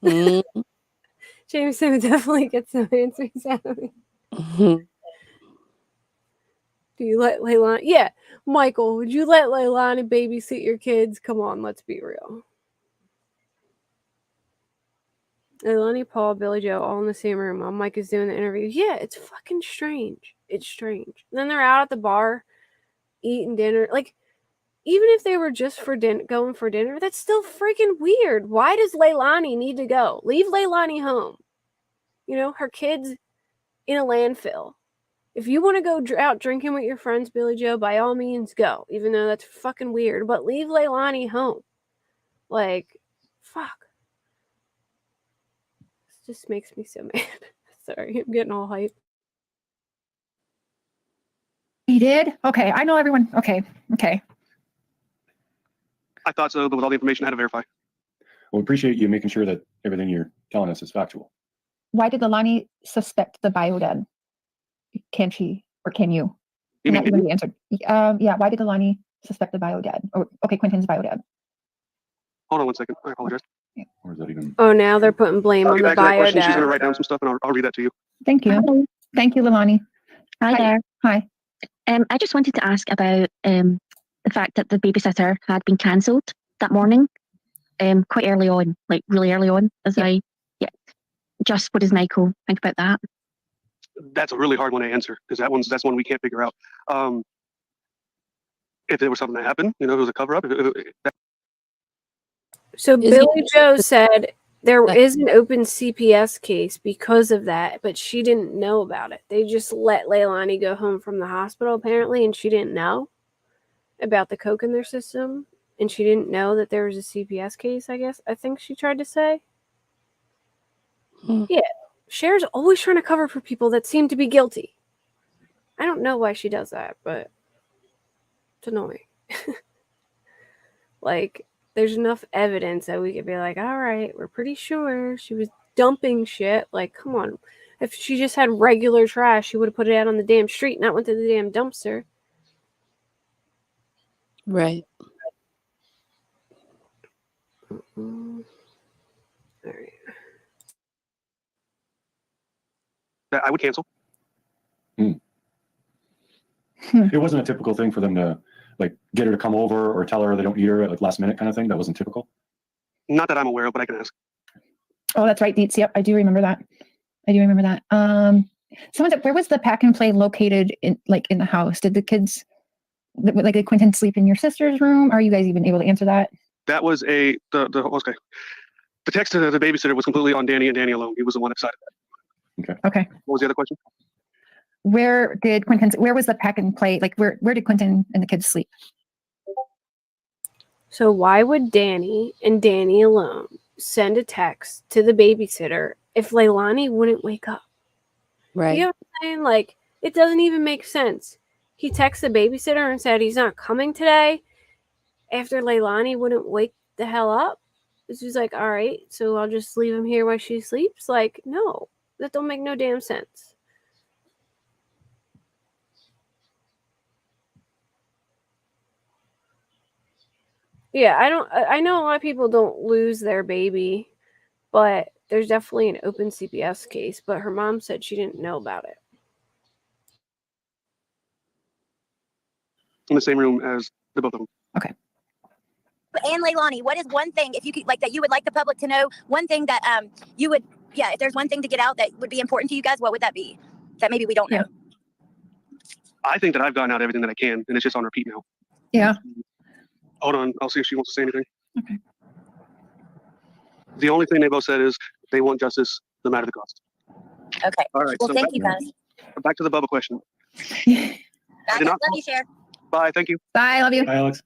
right. Jameson would definitely get some answers out of me. Do you let Leilani? Yeah. Michael, would you let Leilani babysit your kids? Come on, let's be real. Leilani, Paul, Billy Joe, all in the same room while Mike is doing the interview. Yeah, it's fucking strange. It's strange. And then they're out at the bar eating dinner. Like, even if they were just for going for dinner, that's still freaking weird. Why does Leilani need to go? Leave Leilani home. You know, her kid's in a landfill. If you want to go out drinking with your friends, Billy Joe, by all means go. Even though that's fucking weird. But leave Leilani home. Like, fuck. This just makes me so mad. Sorry, I'm getting all hyped. He did? Okay, I know everyone. Okay. I thought so, but with all the information, I had to verify. Well, we appreciate you making sure that everything you're telling us is factual. Why did Leilani suspect the biodad? Can she or can you? You Can that mean even be answered? Yeah, why did Leilani suspect the biodad? Or, okay, Quentin's biodad. Hold on one second. I apologize. Or is that even? Oh, now they're putting blame on the Back to that question. She's going to biodad. write down some stuff, and I'll read that to you. Thank you. Thank you, Leilani. Hi there. Hi. I just wanted to ask about the fact that the babysitter had been cancelled that morning, quite early on, like really early on. Just what does Michael think about that? That's a really hard one to answer because that's one we can't figure out. If there was something that happened, you know, it was a cover up. So Billy Joe said there is an open CPS case because of that, but she didn't know about it. They just let Leilani go home from the hospital apparently, and she didn't know about the coke in their system, and she didn't know that there was a CPS case, I guess. I think she tried to say. Yeah. Cher's always trying to cover for people that seem to be guilty. I don't know why she does that, but it's annoying. Like, there's enough evidence that we could be like, all right, we're pretty sure she was dumping shit. Like, come on. If she just had regular trash, she would have put it out on the damn street, not went to the damn dumpster. Right. All right. That I would cancel. It wasn't a typical thing for them to like get her to come over or tell her they don't need her at like last minute kind of thing. That wasn't typical. Not that I'm aware of, but I can ask. Oh, that's right, Dietz. Yep, I do remember that. Someone said, where was the pack and play located in the house? Did the kids, did Quentin sleep in your sister's room? Are you guys even able to answer that? That was okay. The text to the babysitter was completely on Danny and Danny alone. He was the one that decided that. Okay. What was the other question? Where was the pack and play? Like, where did Quentin and the kids sleep? So why would Danny and Danny alone send a text to the babysitter if Leilani wouldn't wake up? Right. You know what I'm saying? Like, it doesn't even make sense. He texted the babysitter and said he's not coming today after Leilani wouldn't wake the hell up. She's like, all right, so I'll just leave him here while she sleeps. Like, no, that don't make no damn sense. Yeah, I know a lot of people don't lose their baby, but there's definitely an open CPS case, but her mom said she didn't know about it. in the same room as the both of them. Okay. And Leilani, what is one thing, if you could, like, that you would like the public to know, one thing that you would, if there's one thing to get out that would be important to you guys, what would that be? That maybe we don't know. I think that I've gotten out everything that I can, and it's just on repeat now. Yeah. Hold on, I'll see if she wants to say anything. Okay. The only thing they both said is they want justice no matter the cost. Okay. All right. Well, so thank you guys. Back to the Bubba question. Bye, guys. Love you, Cher. Bye. Thank you. Bye. Love you. Hi, Alex.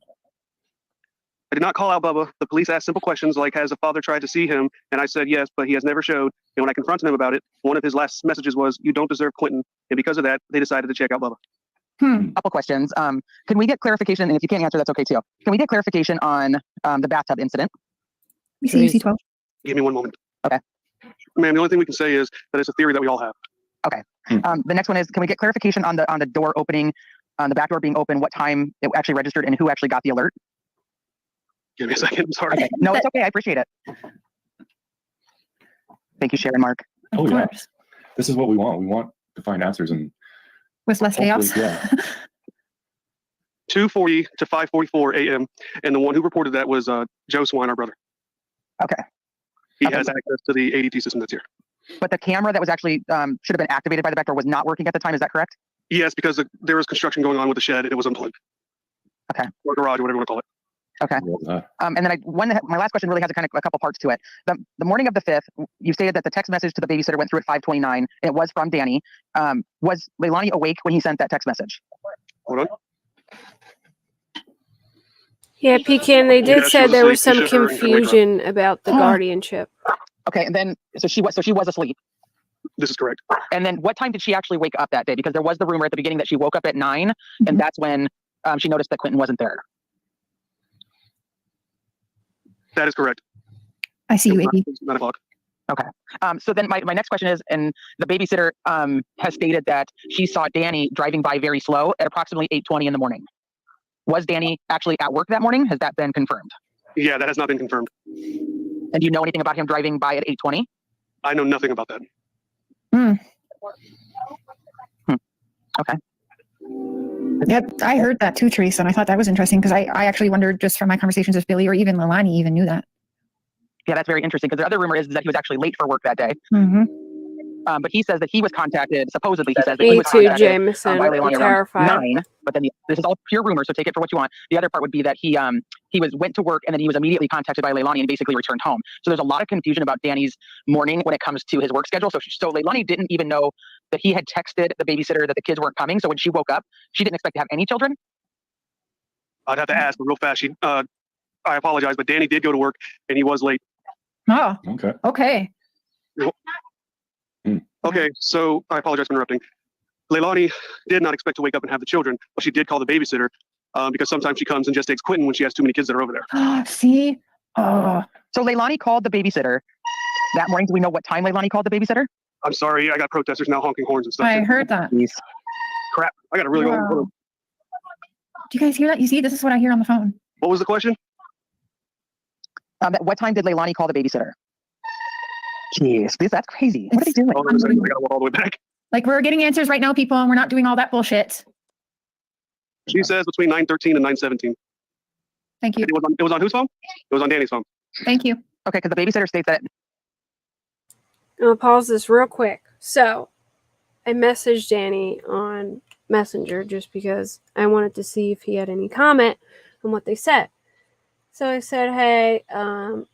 I did not call out Bubba. The police asked simple questions like, has the father tried to see him? And I said yes, but he has never showed. And when I confronted him about it, one of his last messages was, you don't deserve Quentin. And because of that, they decided to check out Bubba. Couple questions. Can we get clarification? And if you can't answer, that's okay too. Can we get clarification on the bathtub incident? We see UC 12. Give me one moment. Okay. Ma'am, the only thing we can say is that it's a theory that we all have. Okay. The next one is, can we get clarification on the door opening, on the back door being open, what time it actually registered, and who actually got the alert? Give me a second. I'm sorry. Okay. No, it's okay. I appreciate it. Thank you, Sharon, Mark. Oh yeah. This is what we want. We want to find answers and with less chaos. Yeah. 2:40 to 5:44 a.m. And the one who reported that was Joe Swine, our brother. Okay. He has access to the ADT system that's here. But the camera that was actually should have been activated by the back door was not working at the time. Is that correct? Yes, because there was construction going on with the shed and it was unplugged. Okay. Or garage, whatever you want to call it. Okay. And then my last question really has a couple parts to it. The morning of the 5th, you stated that the text message to the babysitter went through at 5:29. It was from Danny. Was Leilani awake when he sent that text message? Hold on. Yeah, Pecan, they did say there was some confusion about the guardianship. Okay, and then so she was asleep. This is correct. And then what time did she actually wake up that day? Because there was the rumor at the beginning that she woke up at 9, and that's when she noticed that Quentin wasn't there. That is correct. I see you, AB. 9 o'clock. Okay. So then my next question is, and the babysitter has stated that she saw Danny driving by very slow at approximately 8:20 in the morning. Was Danny actually at work that morning? Has that been confirmed? Yeah, that has not been confirmed. And do you know anything about him driving by at 8:20? I know nothing about that. Okay. Yep, I heard that too, Teresa, and I thought that was interesting because I actually wondered just from my conversations with Billy or even Leilani even knew that. Yeah, that's very interesting because the other rumor is that he was actually late for work that day. But he says that he was contacted, supposedly he says that he was contacted by Leilani around 9, but then this is all pure rumor, so take it for what you want. The other part would be that he went to work and then he was immediately contacted by Leilani and basically returned home. So there's a lot of confusion about Danny's morning when it comes to his work schedule. So Leilani didn't even know that he had texted the babysitter that the kids weren't coming. So when she woke up, she didn't expect to have any children. I'd have to ask, but real fast. I apologize, but Danny did go to work and he was late. Oh, okay. Okay. Okay, so I apologize for interrupting. Leilani did not expect to wake up and have the children, but she did call the babysitter because sometimes she comes and just takes Quentin when she has too many kids that are over there. See? Oh. So Leilani called the babysitter that morning. Do we know what time Leilani called the babysitter? I'm sorry, I got protesters now honking horns and stuff. I heard that. Crap, I got to really go. Do you guys hear that? You see, this is what I hear on the phone. What was the question? At what time did Leilani call the babysitter? Jeez, that's crazy. What are they doing? Hold on a second, I got to walk all the way back. Like, we're getting answers right now, people, and we're not doing all that bullshit. She says between 9:13 and 9:17. Thank you. It was on whose phone? It was on Danny's phone. Thank you. Okay, because the babysitter states that. I'll pause this real quick. So, I messaged Danny on Messenger just because I wanted to see if he had any comment on what they said. So I said, hey, I'm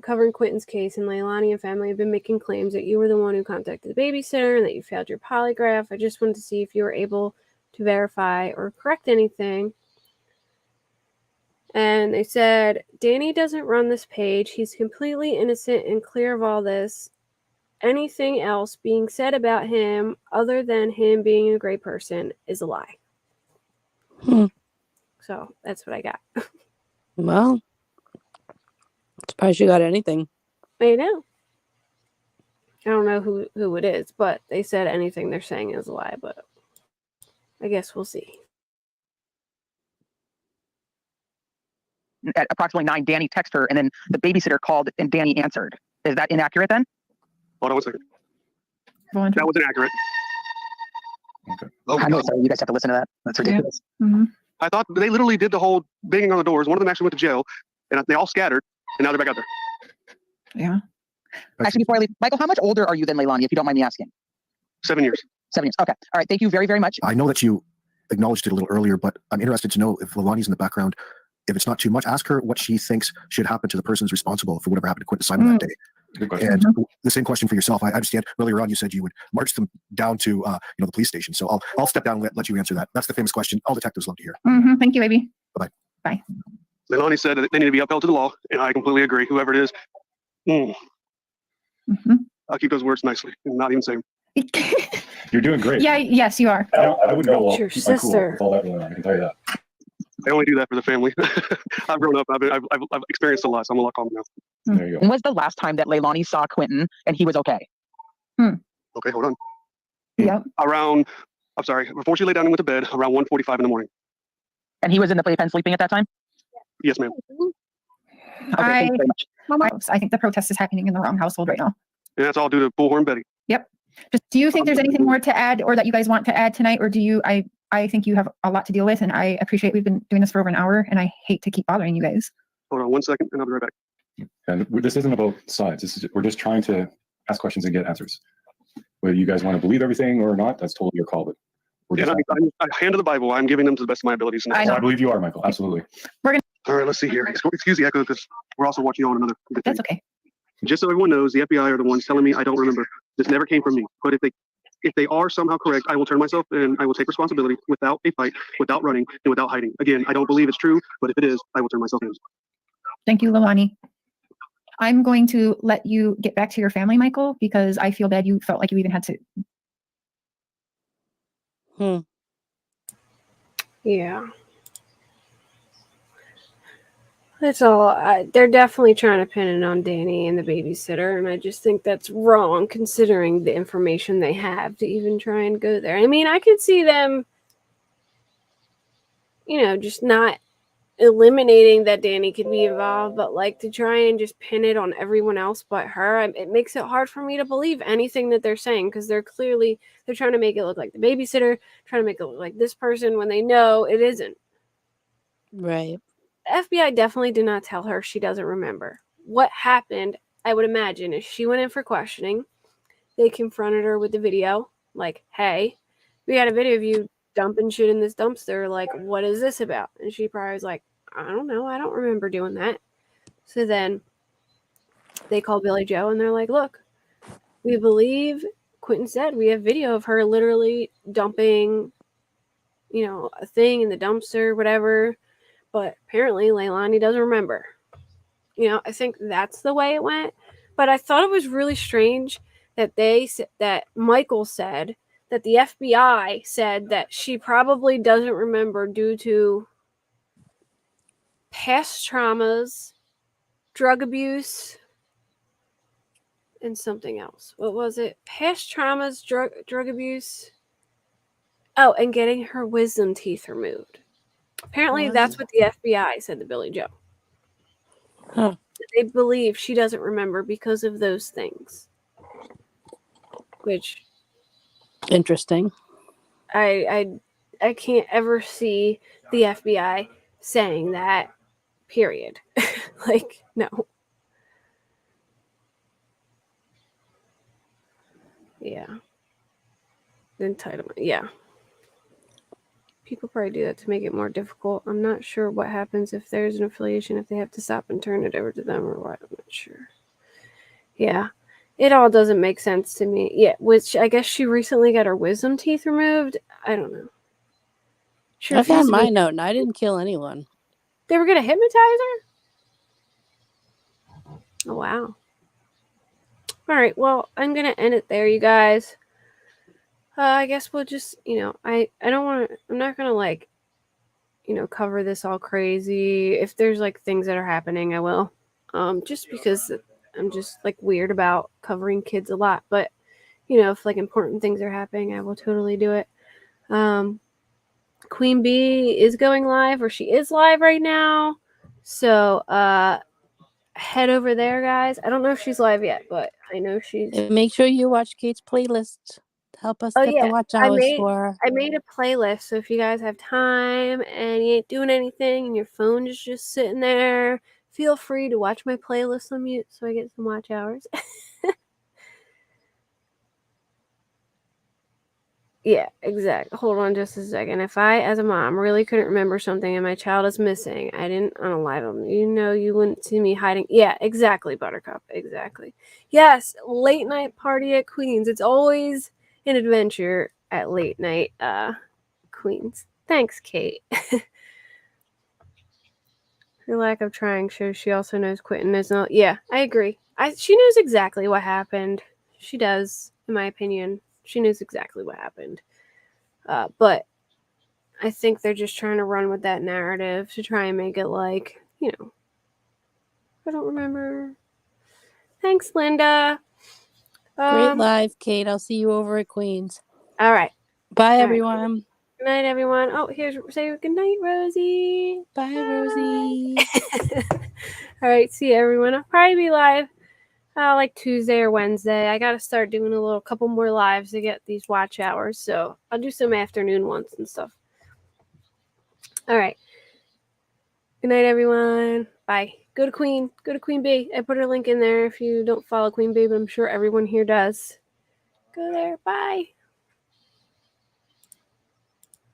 covering Quentin's case, and Leilani and family have been making claims that you were the one who contacted the babysitter and that you failed your polygraph. I just wanted to see if you were able to verify or correct anything. And they said, Danny doesn't run this page. He's completely innocent and clear of all this. Anything else being said about him other than him being a great person is a lie. So that's what I got. Well, surprised you got anything. I know. I don't know who it is, but they said anything they're saying is a lie, but I guess we'll see. At approximately 9, Danny texted her, and then the babysitter called, and Danny answered. Is that inaccurate then? Hold on 1 second. That was inaccurate. Okay. I know, sorry, you guys have to listen to that. That's ridiculous. Yeah. I thought they literally did the whole banging on the doors. One of them actually went to jail, and they all scattered, and now they're back out there. Yeah. Actually, before I leave, Michael, how much older are you than Leilani, if you don't mind me asking? 7 years. 7 years. Okay. All right. Thank you very, very much. I know that you acknowledged it a little earlier, but I'm interested to know if Leilani's in the background. If it's not too much, ask her what she thinks should happen to the persons responsible for whatever happened to Quinton Simon that day. And the same question for yourself. I understand earlier on you said you would march them down to the police station. So I'll step down and let you answer that. That's the famous question all detectives love to hear. Thank you, baby. Bye-bye. Bye. Leilani said that they need to be upheld to the law, and I completely agree. Whoever it is, I'll keep those words nicely and not even say them. You're doing great. Yeah. Yes, you are. I wouldn't go It's your keep my cool sister. with all that going on. I can tell you that. I only do that for the family. I've grown up. I've experienced a lot, so I'm a lot calmer now. There you go. When was the last time that Leilani saw Quinton and he was okay? Okay, hold on. Yep. Around, I'm sorry, before she lay down and went to bed, around 1:45 in the morning. And he was in the playpen sleeping at that time? Yes, ma'am. Okay, thank you very much. I think the protest is happening in the wrong household right now. And that's all due to Bullhorn Betty. Yep. Do you think there's anything more to add or that you guys want to add tonight? Or do you, I think you have a lot to deal with, and I appreciate we've been doing this for over an hour, and I hate to keep bothering you guys. Hold on 1 second, and I'll be right back. And this isn't about sides. We're just trying to ask questions and get answers. Whether you guys want to believe everything or not, that's totally your call. But we're just I hand to the Bible. I'm giving them to the best of my abilities. And I believe you are, Michael. Absolutely. All right, let's see here. Excuse the echo because we're also watching on another. That's okay. Just so everyone knows, the FBI are the ones telling me I don't remember. This never came from me. But if they are somehow correct, I will turn myself in. I will take responsibility without a fight, without running, and without hiding. Again, I don't believe it's true, but if it is, I will turn myself in. Thank you, Leilani. I'm going to let you get back to your family, Michael, because I feel bad you felt like you even had to. Yeah. That's all. They're definitely trying to pin it on Danny and the babysitter, and I just think that's wrong considering the information they have to even try and go there. I mean, I could see them, just not eliminating that Danny could be involved, but like to try and just pin it on everyone else but her. It makes it hard for me to believe anything that they're saying because they're trying to make it look like the babysitter, trying to make it look like this person when they know it isn't. Right. The FBI definitely did not tell her she doesn't remember. What happened, I would imagine, is she went in for questioning. They confronted her with the video, like, hey, we got a video of you dumping shit in this dumpster. Like, what is this about? And she probably was like, I don't know. I don't remember doing that. So then they called Billy Joe and they're like, look, we believe Quinton said we have video of her literally dumping, a thing in the dumpster, whatever. But apparently Leilani doesn't remember. I think that's the way it went. But I thought it was really strange that that Michael said that the FBI said that she probably doesn't remember due to past traumas, drug abuse, and something else. What was it? Past traumas, drug abuse. Oh, and getting her wisdom teeth removed. Apparently, that's what the FBI said to Billy Joe. Huh. They believe she doesn't remember because of those things. Which... Interesting. I can't ever see the FBI saying that, period. Like, no. Yeah. The entitlement, yeah. People probably do that to make it more difficult. I'm not sure what happens if there's an affiliation, if they have to stop and turn it over to them or what. I'm not sure. Yeah. It all doesn't make sense to me. Yeah, which I guess she recently got her wisdom teeth removed. I don't know. I found my note and I didn't kill anyone. They were going to hypnotize her? Oh, wow. All right, well, I'm going to end it there, you guys. I guess we'll just, I don't want to, I'm not going to like, cover this all crazy. If there's like things that are happening, I will. Just because I'm just like weird about covering kids a lot. But, if like important things are happening, I will totally do it. Queen Bee is going live, or she is live right now. So, head over there, guys. I don't know if she's live yet, but I know she's... And make sure you watch Kate's playlist Help us Oh get the yeah, watch I hours made for her. I made a playlist. So if you guys have time and you ain't doing anything and your phone is just sitting there, feel free to watch my playlist on mute so I get some watch hours. Yeah, exactly. Hold on just a second. If I, as a mom, really couldn't remember something and my child is missing, I didn't unalive them. You know, you wouldn't see me hiding. Yeah, exactly, Buttercup. Exactly. Yes, late night party at Queen's. It's always an adventure at late night Queen's. Thanks, Kate. Her lack of trying shows she also knows Quentin is not. Yeah, I agree. She knows exactly what happened. She does, in my opinion. She knows exactly what happened. But I think they're just trying to run with that narrative to try and make it like, you know, I don't remember. Thanks, Linda. Great live, Kate. I'll see you over at Queen's. All right. Bye, All right. everyone. Good night, everyone. Oh, say good night, Rosie. Bye, Rosie. All right. See you, everyone. I'll probably be live like Tuesday or Wednesday. I got to start doing a couple more lives to get these watch hours. So I'll do some afternoon ones and stuff. All right. Good night, everyone. Bye. Go to Queen Bee. I put her link in there if you don't follow Queen Bee, but I'm sure everyone here does. Go there. Bye.